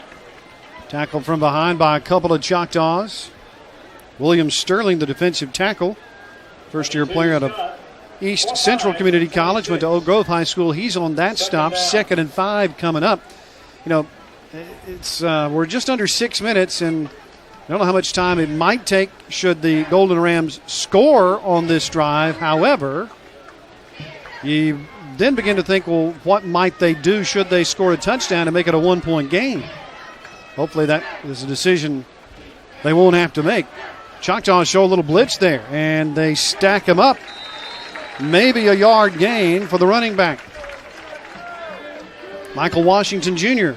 Tackled from behind by a couple of Choctaws. William Sterling, the defensive tackle. First-year player out of East Central Community College. Went to Oak Grove High School. He's on that stop. 2nd and 5 coming up. You know, it's we're just under 6 minutes, and I don't know how much time it might take should the Golden Rams score on this drive. However, you then begin to think, well, what might they do should they score a touchdown and make it a 1-point game? Hopefully that is a decision they won't have to make. Choctaws show a little blitz there, and they stack them up. Maybe a yard gain for the running back. Michael Washington Jr.,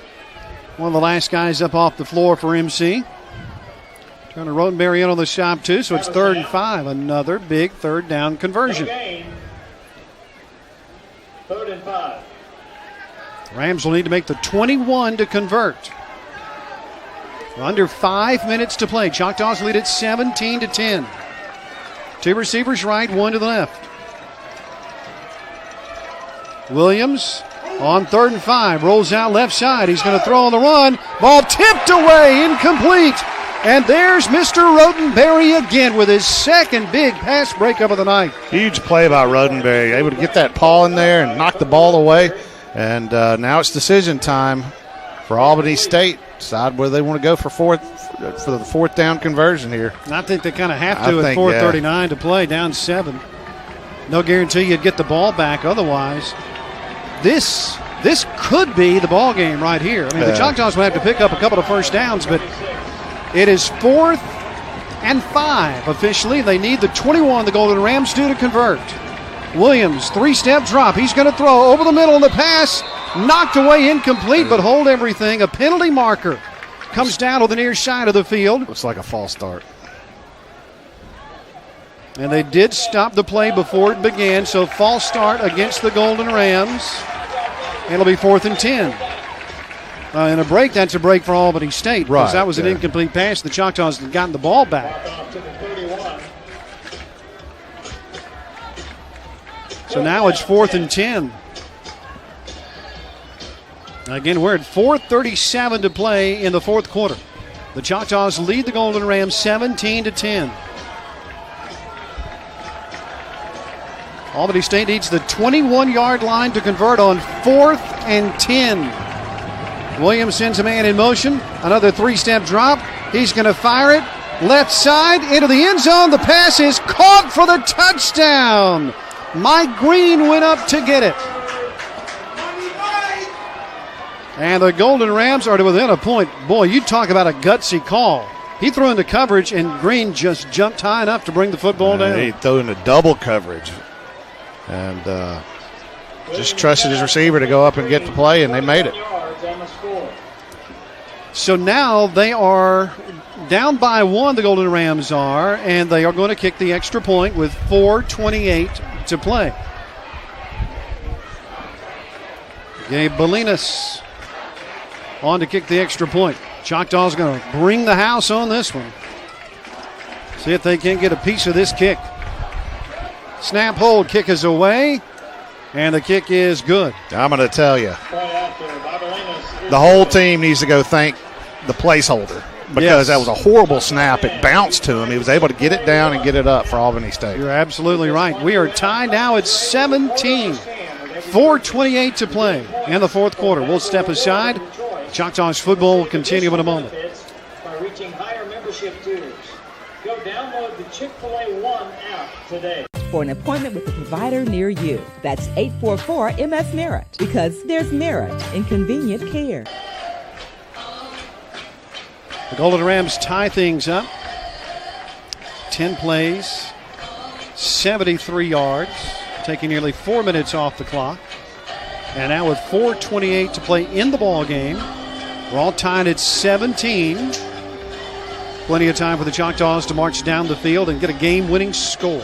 one of the last guys up off the floor for MC. Turner Rotenberry in on the shop too, so it's 3rd and 5. Another big third down conversion. 3rd and 5. Rams will need to make the 21 to convert. Under 5 minutes to play. Choctaws lead at 17-10. Two receivers right, one to the left. Williams on 3rd and 5. Rolls out left side. He's going to throw on the run. Ball tipped away, incomplete. And there's Mr. Rotenberry again with his second big pass breakup of the night. Huge play by Rotenberry. Able to get that paw in there and knock the ball away. And now it's decision time for Albany State. Decide whether they want to go for the fourth down conversion here. And I think they kind of have to at 4:39 to play, down 7. No guarantee you'd get the ball back otherwise. This could be the ball game right here. I mean, the Choctaws will have to pick up a couple of first downs, but it is 4th and 5 officially. They need the 21 the Golden Rams do to convert. Williams, 3-step drop. He's going to throw over the middle of the pass. Knocked away, incomplete, but hold everything. A penalty marker comes down to the near side of the field. Looks like a false start. And they did stop the play before it began, so false start against the Golden Rams. It'll be 4th and 10. In a break, that's a break for Albany State, because that was an incomplete pass. The Choctaws had gotten the ball back. So now it's 4th and 10. Again, we're at 4:37 to play in the fourth quarter. The Choctaws lead the Golden Rams 17-10. Albany State needs the 21-yard line to convert on 4th and 10. Williams sends a man in motion. Another three-step drop. He's going to fire it. Left side into the end zone. The pass is caught for the touchdown. Mike Green went up to get it. And the Golden Rams are to within a point. Boy, you talk about a gutsy call. He threw into coverage, and Green just jumped high enough to bring the football down. He threw into double coverage. And just trusted his receiver to go up and get the play, and they made it. So now they are down by 1, the Golden Rams are, and they are going to kick the extra point with 4:28 to play. Gabe Bolinas on to kick the extra point. Choctaws going to bring the house on this one. See if they can't get a piece of this kick. Snap, hold, kick is away, and the kick is good. I'm going to tell you, the whole team needs to go thank the placeholder because that was a horrible snap. It bounced to him. He was able to get it down and get it up for Albany State. You're absolutely right. We are tied now at 17. 4:28 to play in the fourth quarter. We'll step aside. Choctaws football will continue in a moment. By reaching higher membership tiers. Go download the Chick-fil-A One app today. For an appointment with a provider near you. That's 844-MS-MERIT, because there's merit in convenient care. The Golden Rams tie things up. 10 plays, 73 yards, taking nearly 4 minutes off the clock. And now with 4:28 to play in the ball game, we're all tied at 17. Plenty of time for the Choctaws to march down the field and get a game-winning score.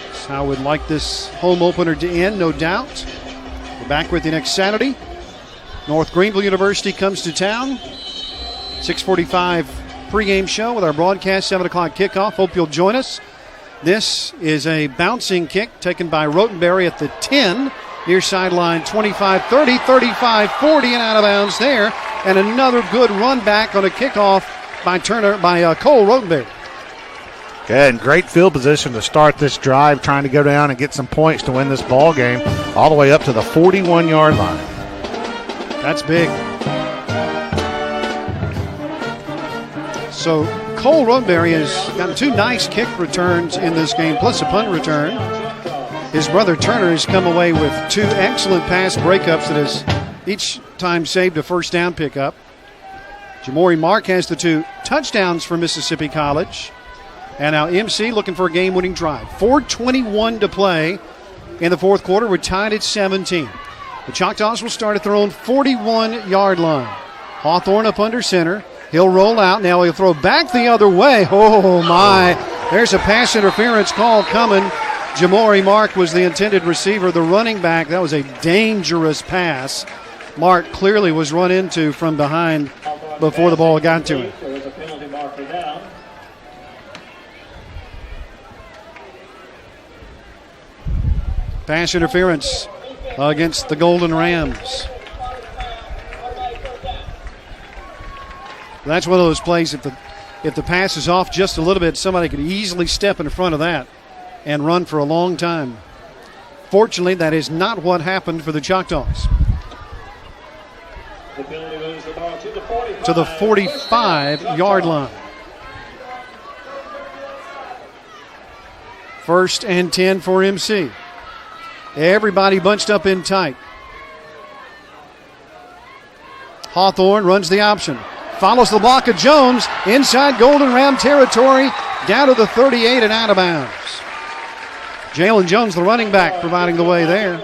That's how we'd like this home opener to end, no doubt. We're back with you next Saturday. North Greenville University comes to town. 6:45 pregame show with our broadcast, 7 o'clock kickoff. Hope you'll join us. This is a bouncing kick taken by Rotenberry at the 10. Near sideline 25-30, 35-40, and out of bounds there. And another good run back on a kickoff by Cole Rotenberry. Yeah, and great field position to start this drive, trying to go down and get some points to win this ball game, all the way up to the 41-yard line. That's big. So Cole Rotenberry has gotten 2 nice kick returns in this game, plus a punt return. His brother Turner has come away with 2 excellent pass breakups that has each time saved a first down pickup. Jamori Mark has the 2 touchdowns for Mississippi College. And now MC looking for a game-winning drive. 4:21 to play in the fourth quarter. We're tied at 17. The Choctaws will start at their own 41-yard line. Hawthorne up under center. He'll roll out. Now he'll throw back the other way. Oh, my. There's a pass interference call coming. Jamori Mark was the intended receiver, the running back. That was a dangerous pass. Mark clearly was run into from behind before the ball got to him. There was a penalty marker down. Pass interference against the Golden Rams. That's one of those plays, if the pass is off just a little bit, somebody could easily step in front of that and run for a long time. Fortunately, that is not what happened for the Choctaws. The penalty moves the ball to the 45-yard line. 1st and 10 for MC. Everybody bunched up in tight. Hawthorne runs the option. Follows the block of Jones inside Golden Ram territory, down to the 38 and out of bounds. Jalen Jones, the running back, providing the way there.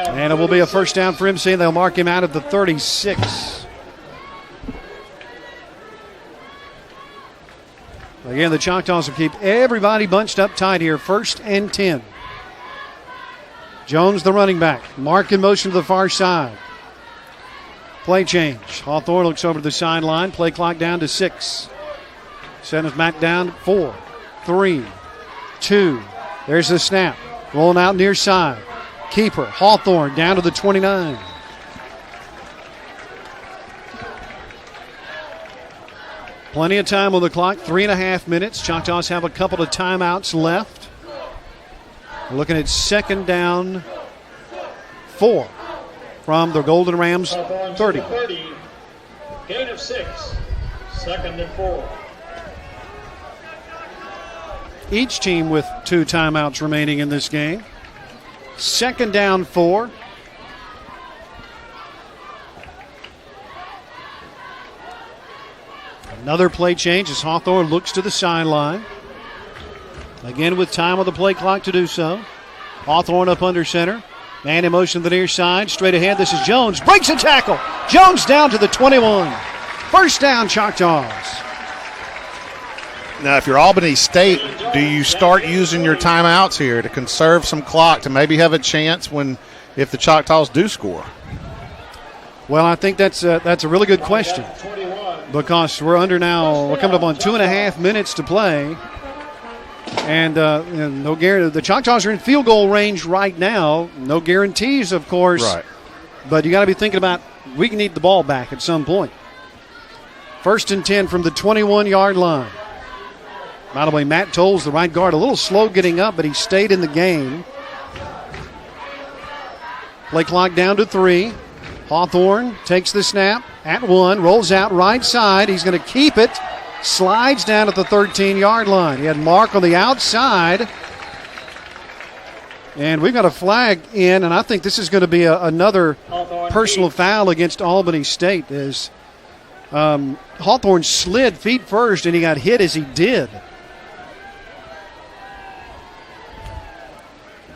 And it will be a first down for MC. They'll mark him out at the 36. Again, the Choctaws will keep everybody bunched up tight here. 1st and 10. Jones, the running back. Mark in motion to the far side. Play change. Hawthorne looks over to the sideline. Play clock down to 6. Sends back down 4, 3, 2. There's the snap. Rolling out near side. Keeper, Hawthorne, down to the 29. Plenty of time on the clock, 3.5 minutes. Choctaws have a couple of timeouts left. We're looking at second down 4 from the Golden Rams 30. Gain of 6, 2nd and 4. Each team with 2 timeouts remaining in this game. Second down 4. Another play change as Hawthorne looks to the sideline. Again with time on the play clock to do so. Hawthorne up under center. Man in motion to the near side. Straight ahead, this is Jones. Breaks a tackle. Jones down to the 21. First down, Choctaws. Now, if you're Albany State, do you start using your timeouts here to conserve some clock to maybe have a chance if the Choctaws do score? Well, I think that's a really good question because we're coming up on 2.5 minutes to play, and no guarantee. The Choctaws are in field goal range right now. No guarantees, of course. Right. But you got to be thinking about we need the ball back at some point. 1st and 10 from the 21-yard line. By the way, Matt Tolles, the right guard, a little slow getting up, but he stayed in the game. Play clock down to 3. Hawthorne takes the snap at 1, rolls out right side. He's going to keep it, slides down at the 13-yard line. He had Mark on the outside. And we've got a flag in, and I think this is going to be another personal foul against Albany State as Hawthorne slid feet first, and he got hit as he did.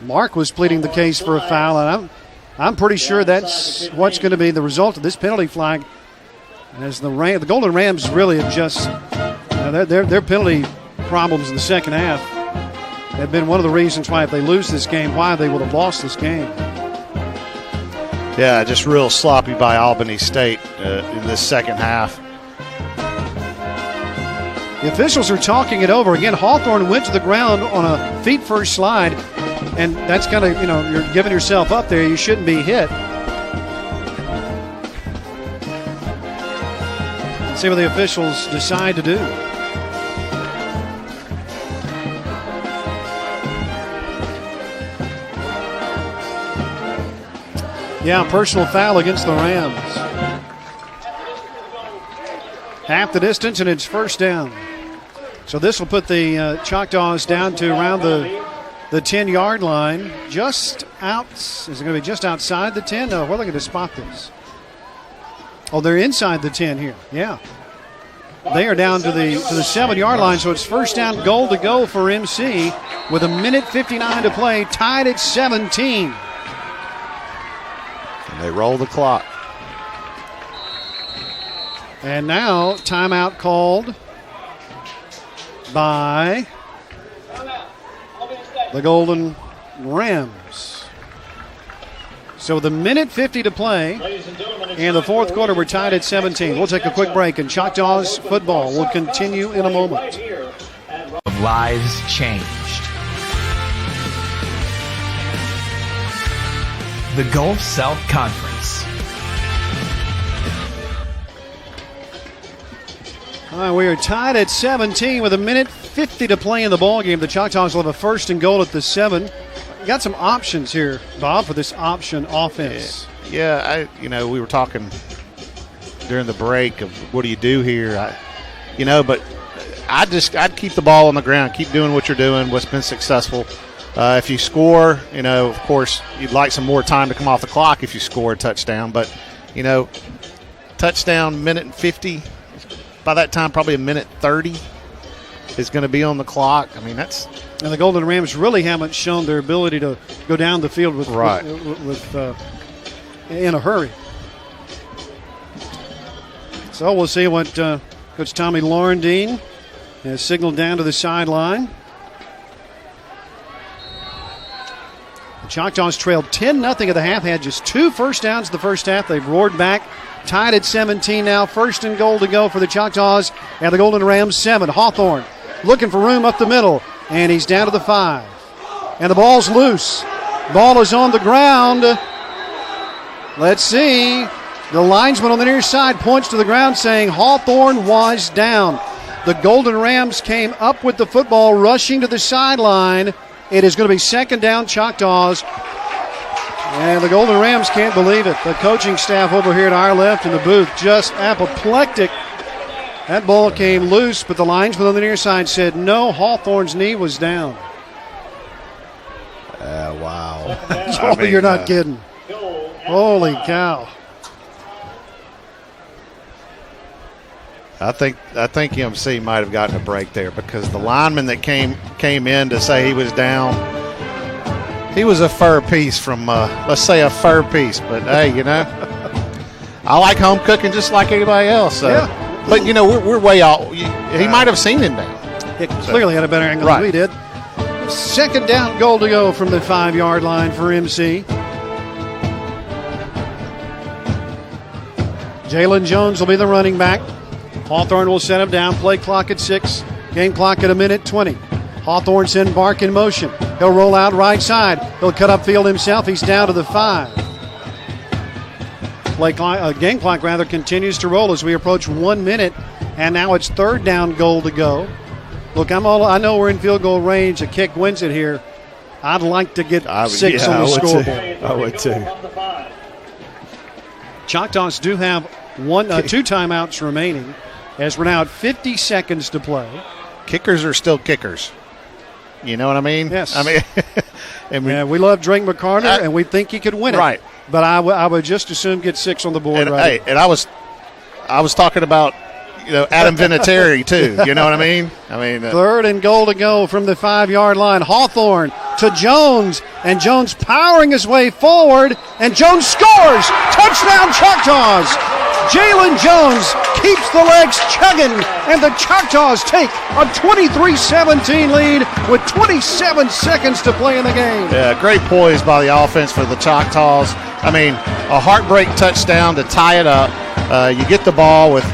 Mark was pleading the case for a foul, and I'm pretty sure that's what's going to be the result of this penalty flag. As the Golden Rams really have just their penalty problems in the second half have been one of the reasons why if they lose this game, why they would have lost this game. Yeah, just real sloppy by Albany State in this second half. The officials are talking it over. Again, Hawthorne went to the ground on a feet-first slide, and that's kind of, you're giving yourself up there. You shouldn't be hit. Let's see what the officials decide to do. Yeah, personal foul against the Rams. Half the distance, and it's first down. So this will put the Choctaws down to around the 10-yard line. Just out. Is it going to be just outside the 10? No, where are they going to spot this? Oh, they're inside the 10 here. Yeah. They are down to the 7-yard line, so it's first down goal to go for MC with 1:59 to play, tied at 17. And they roll the clock. And now timeout called by the Golden Rams. So with 1:50 to play in the fourth quarter, we're tied at 17. We'll take a quick break, and Choctaws football will continue in a moment. Of lives changed. The Gulf South Conference. All right, we are tied at 17 with 1:50 to play in the ballgame. The Choctaws will have a first and goal at the 7. Got some options here, Bob, for this option offense. Yeah, we were talking during the break of what do you do here? But I'd keep the ball on the ground, keep doing what you're doing, what's been successful. If you score, of course, you'd like some more time to come off the clock if you score a touchdown. But, touchdown, 1:50. By that time, probably 1:30 is going to be on the clock. I mean, that's... And the Golden Rams really haven't shown their ability to go down the field with in a hurry. So we'll see what Coach Tommy Laurendine has signaled down to the sideline. The Choctaws trailed 10-0 at the half, had just 2 first downs in the first half. They've roared back Tied at 17 now. First and goal to go for the Choctaws and the Golden Rams 7. Hawthorne looking for room up the middle, and he's down to the 5. And the ball's loose. Ball is on the ground. Let's see. The linesman on the near side points to the ground saying Hawthorne was down. The Golden Rams came up with the football, rushing to the sideline. It is going to be second down Choctaws. And the Golden Rams can't believe it. The coaching staff over here at our left in the booth just apoplectic. That ball came loose, but the linesman on the near side said no, Hawthorne's knee was down. Wow. You're not kidding. Holy cow. I think MC might have gotten a break there because the lineman that came in to say he was down, he was a fur piece from, let's say a fur piece. But, hey, you know, I like home cooking just like anybody else. So. Yeah. But, you know, we're way out. He might have seen him down. It clearly had a better angle than we did. Second down goal to go from the 5-yard line for MC. Jalen Jones will be the running back. Hawthorne will set him down. Play clock at 6. Game clock at 1:20. Hawthorne send Bark in motion. He'll roll out right side. He'll cut upfield himself. He's down to the 5. Game clock continues to roll as we approach 1 minute, and now it's third down goal to go. Look, I know we're in field goal range. A kick wins it here. I'd like to get 6 on the scoreboard. I would too. Choctaws do have 2 timeouts remaining as we're now at 50 seconds to play. Kickers are still kickers. You know what I mean? Yes. I mean, we love Drake McCarter, and we think he could win it. Right. But I would just as soon get 6 on the board. And, and I was talking about, you know, Adam Vinatieri too. You know what I mean? Third and goal to go from the 5-yard line. Hawthorne to Jones, and Jones powering his way forward, and Jones scores! Touchdown Choctaws! Jalen Jones keeps the legs chugging, and the Choctaws take a 23-17 lead with 27 seconds to play in the game. Yeah, great poise by the offense for the Choctaws. I mean, a heartbreak touchdown to tie it up. You get the ball with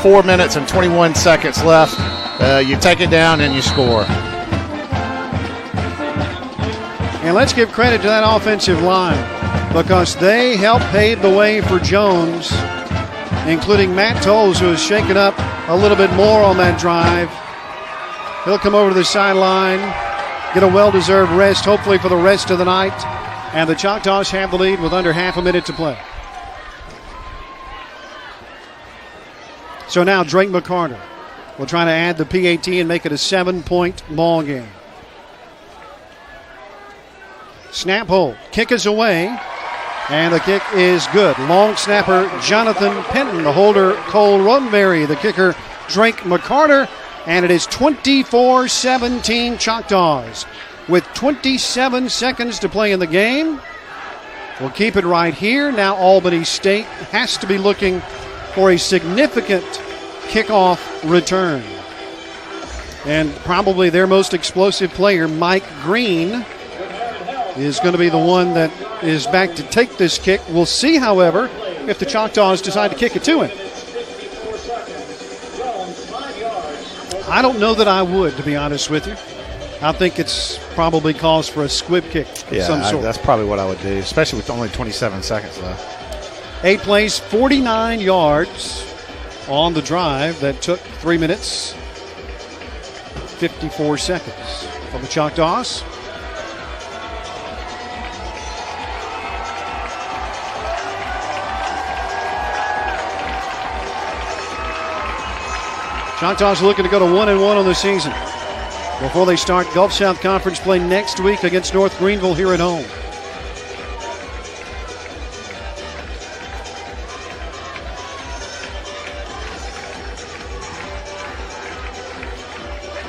4 minutes and 21 seconds left. You take it down and you score. And let's give credit to that offensive line because they helped pave the way for Jones, including Matt Tolles, who has shaken up a little bit more on that drive. He'll come over to the sideline, get a well-deserved rest, hopefully for the rest of the night. And the Choctaws have the lead with under half a minute to play. So now Drake McCarter will try to add the PAT and make it a 7-point ball game. Snap hold. Kick is away. And the kick is good. Long snapper Jonathan Penton. The holder Cole Roddenberry. The kicker Drake McCarter. And it is 24-17 Choctaws. With 27 seconds to play in the game. We'll keep it right here. Now Albany State has to be looking for a significant kickoff return. And probably their most explosive player, Mike Green, is going to be the one that is back to take this kick. We'll see, however, if the Choctaws decide to kick it to him. I don't know that I would, to be honest with you. I think it's probably calls for a squib kick of some sort. That's probably what I would do, especially with only 27 seconds left. 8 plays, 49 yards on the drive that took 3 minutes, 54 seconds for the Choctaws. Choctaws looking to go to 1-1 on the season before they start Gulf South Conference play next week against North Greenville here at home.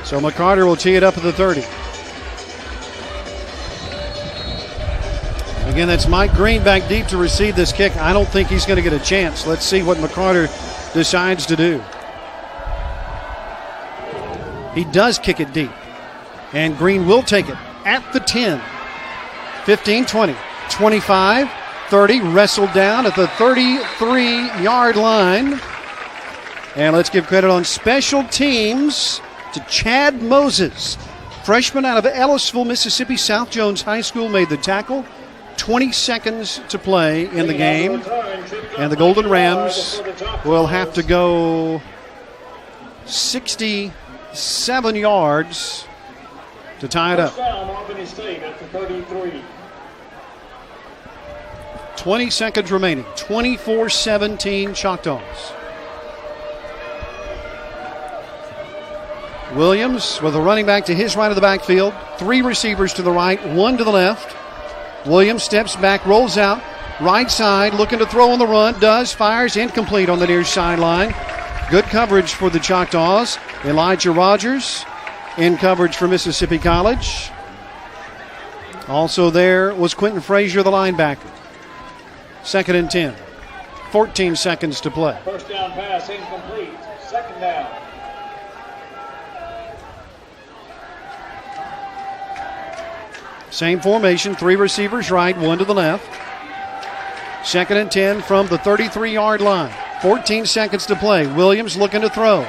So McCarter will tee it up at the 30. Again, that's Mike Green back deep to receive this kick. I don't think he's going to get a chance. Let's see what McCarter decides to do. He does kick it deep. And Green will take it at the 10. 15, 20, 25, 30, wrestled down at the 33-yard line. And let's give credit on special teams to Chad Moses. Freshman out of Ellisville, Mississippi. South Jones High School made the tackle. 20 seconds to play in the game. And the Golden Rams will have to go 67 yards to tie it up. Albany State at the 33. 20 seconds remaining. 24-17 Choctaws. Williams with a running back to his right of the backfield. 3 receivers to the right, 1 to the left. Williams steps back, rolls out, right side, looking to throw on the run. Does, fires, incomplete on the near sideline. Good coverage for the Choctaws. Elijah Rogers in coverage for Mississippi College. Also there was Quentin Frazier, the linebacker. 2nd and 10. 14 seconds to play. First down pass incomplete. 2nd down. Same formation, 3 receivers right, 1 to the left. 2nd and 10 from the 33-yard line. 14 seconds to play. Williams looking to throw.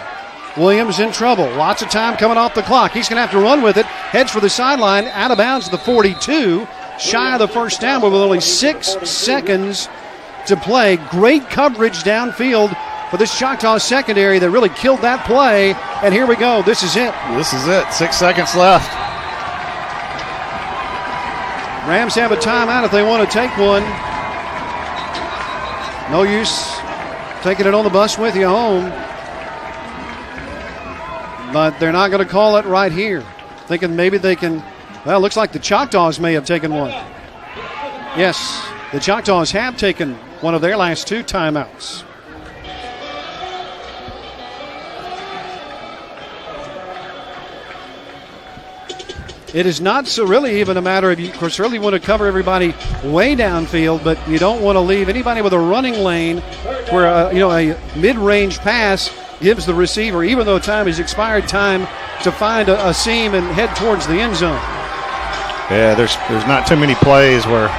Williams in trouble. Lots of time coming off the clock. He's going to have to run with it. Heads for the sideline. Out of bounds the 42. Shy of the first down, but with only 6 seconds to play. Great coverage downfield for this Choctaw secondary that really killed that play. And here we go. This is it. This is it. 6 seconds left. Rams have a timeout if they want to take one. No use taking it on the bus with you home. But they're not going to call it right here. Thinking maybe they can. Well, it looks like the Choctaws may have taken one. Yes, the Choctaws have taken one of their last 2 timeouts. It is not so really even a matter of, you of course, really want to cover everybody way downfield, but you don't want to leave anybody with a running lane where a mid-range pass gives the receiver, even though time is expired, time to find a seam and head towards the end zone. Yeah, there's not too many plays where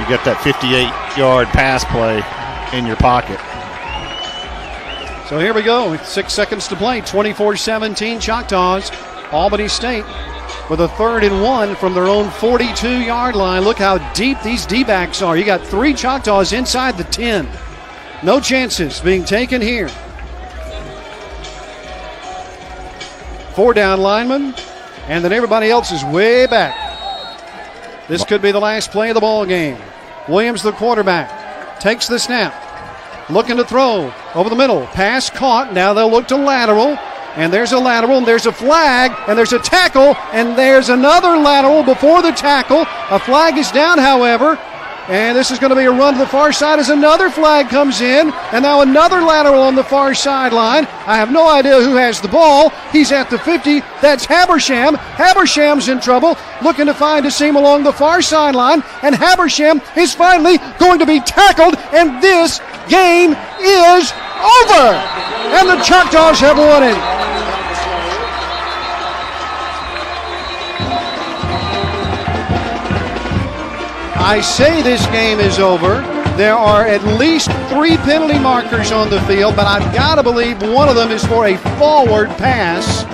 you get that 58-yard pass play in your pocket. So here we go. 6 seconds to play. 24-17 Choctaws. Albany State with a 3rd and 1 from their own 42-yard line. Look how deep these D-backs are. You got 3 Choctaws inside the 10. No chances being taken here. 4 down linemen, and then everybody else is way back. This could be the last play of the ball game. Williams, the quarterback, takes the snap, looking to throw over the middle. Pass caught. Now they'll look to lateral. And there's a lateral, and there's a flag, and there's a tackle, and there's another lateral before the tackle. A flag is down, however, and this is going to be a run to the far side as another flag comes in, and now another lateral on the far sideline. I have no idea who has the ball. He's at the 50. That's Habersham. Habersham's in trouble, looking to find a seam along the far sideline, and Habersham is finally going to be tackled, and this game is over. And the Choctaws have won it. I say this game is over. There are at least 3 penalty markers on the field, but I've got to believe one of them is for a forward pass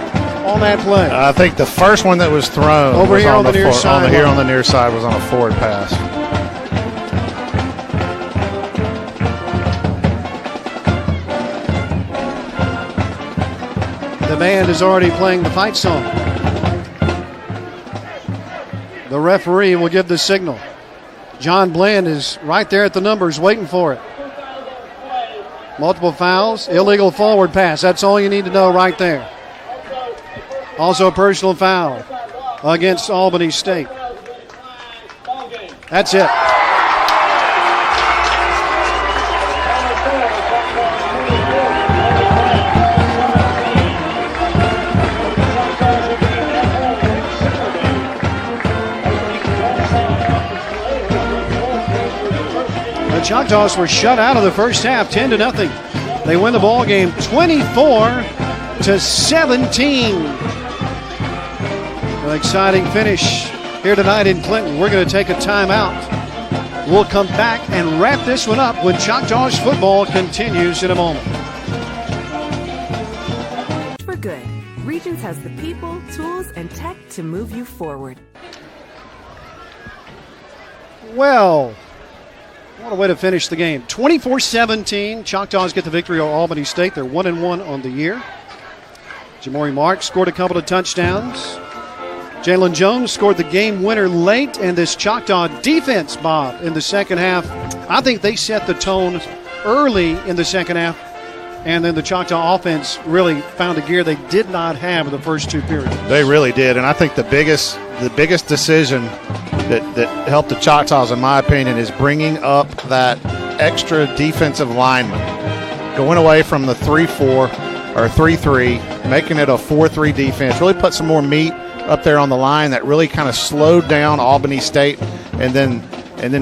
on that play. I think the first one that was thrown over was here on the near side. Here on the near side was on a forward pass. The band is already playing the fight song. The referee will give the signal. John Bland is right there at the numbers waiting for it. Multiple fouls, illegal forward pass. That's all you need to know right there. Also a personal foul against Albany State. That's it. The Choctaws were shut out of the first half, 10-0. They win the ball game 24-17. An exciting finish here tonight in Clinton. We're going to take a timeout. We'll come back and wrap this one up when Choctaws football continues in a moment. For good, Regions has the people, tools, and tech to move you forward. Well, what a way to finish the game. 24-17. Choctaws get the victory over Albany State. They're 1-1 on the year. Jamori Marks scored a couple of touchdowns. Jalen Jones scored the game winner late, and this Choctaw defense, Bob, in the second half, I think they set the tone early in the second half, and then the Choctaw offense really found a gear they did not have in the first two periods. They really did, and I think the biggest decision that helped the Choctaws, in my opinion, is bringing up that extra defensive lineman, going away from the 3-4 or 3-3, making it a 4-3 defense, really put some more meat up there on the line that really kind of slowed down Albany State, and then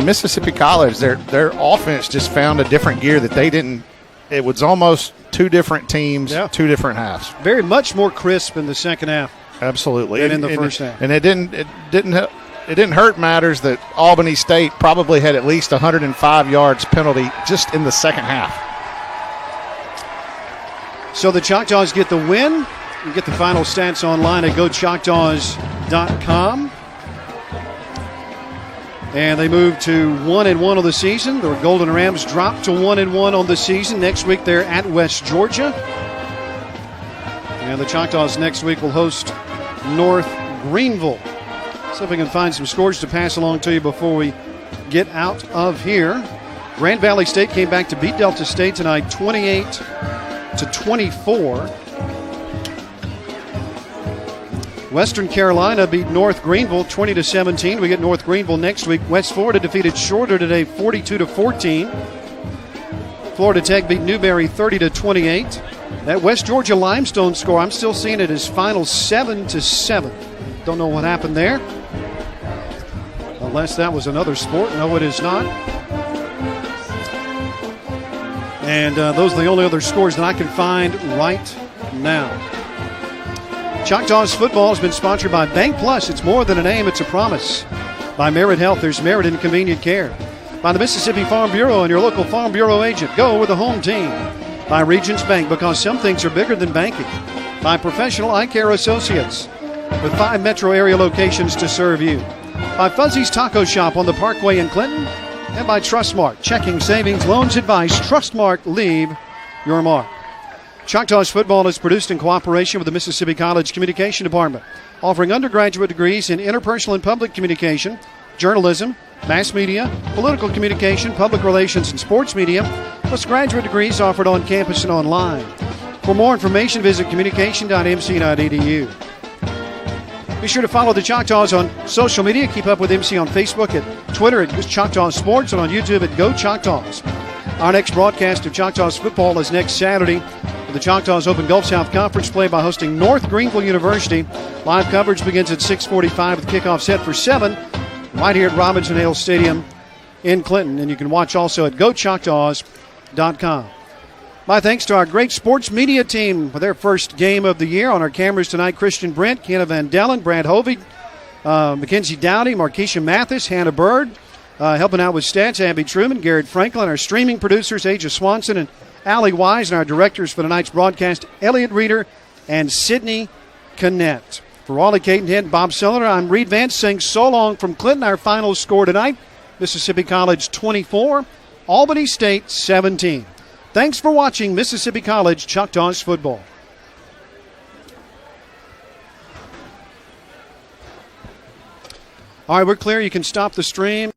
Mississippi College, their offense just found a different gear that they didn't. It was almost two different teams, two different halves. Very much more crisp in the second half. Absolutely, than in the first half. And it didn't hurt matters that Albany State probably had at least 105 yards penalty just in the second half. So the Choctaws get the win. You get the final stats online at GoChoctaws.com. And they move to 1-1 on the season. The Golden Rams drop to 1-1 on the season. Next week they're at West Georgia. And the Choctaws next week will host North Greenville. See if we can find some scores to pass along to you before we get out of here. Grand Valley State came back to beat Delta State tonight 28-24. Western Carolina beat North Greenville 20-17. We get North Greenville next week. West Florida defeated Shorter today 42-14. Florida Tech beat Newberry 30-28. That West Georgia Limestone score, I'm still seeing it as final 7-7. Don't know what happened there. Unless that was another sport. No, it is not. And those are the only other scores that I can find right now. Choctaws football has been sponsored by Bank Plus. It's more than a name, it's a promise. By Merit Health, there's merit in convenient care. By the Mississippi Farm Bureau and your local Farm Bureau agent. Go with the home team. By Regions Bank, because some things are bigger than banking. By Professional Eye Care Associates, with 5 metro area locations to serve you. By Fuzzy's Taco Shop on the Parkway in Clinton. And by Trustmark, checking, savings, loans, advice. Trustmark, leave your mark. Choctaws football is produced in cooperation with the Mississippi College Communication Department, offering undergraduate degrees in interpersonal and public communication, journalism, mass media, political communication, public relations, and sports media, plus graduate degrees offered on campus and online. For more information, visit communication.mc.edu. Be sure to follow the Choctaws on social media. Keep up with MC on Facebook, at Twitter at Choctaws Sports, and on YouTube at Go Choctaws. Our next broadcast of Choctaws football is next Saturday. The Choctaws open Gulf South Conference play by hosting North Greenville University. Live coverage begins at 6:45 with kickoff set for 7 right here at Robinson Hale Stadium in Clinton. And you can watch also at GoChoctaws.com. My thanks to our great sports media team for their first game of the year. On our cameras tonight, Christian Brent, Kenna Van Dellen, Brad Hovey, Mackenzie Dowdy, Markeisha Mathis, Hannah Bird. Helping out with stats, Abby Truman, Garrett Franklin. Our streaming producers, Aja Swanson and Allie Wise, and our directors for tonight's broadcast, Elliot Reeder and Sydney Connett. For Wally Cadenhead, Bob Siller, I'm Reed Vance saying so long from Clinton. Our final score tonight, Mississippi College 24, Albany State 17. Thanks for watching Mississippi College Choctaws football. All right, we're clear. You can stop the stream.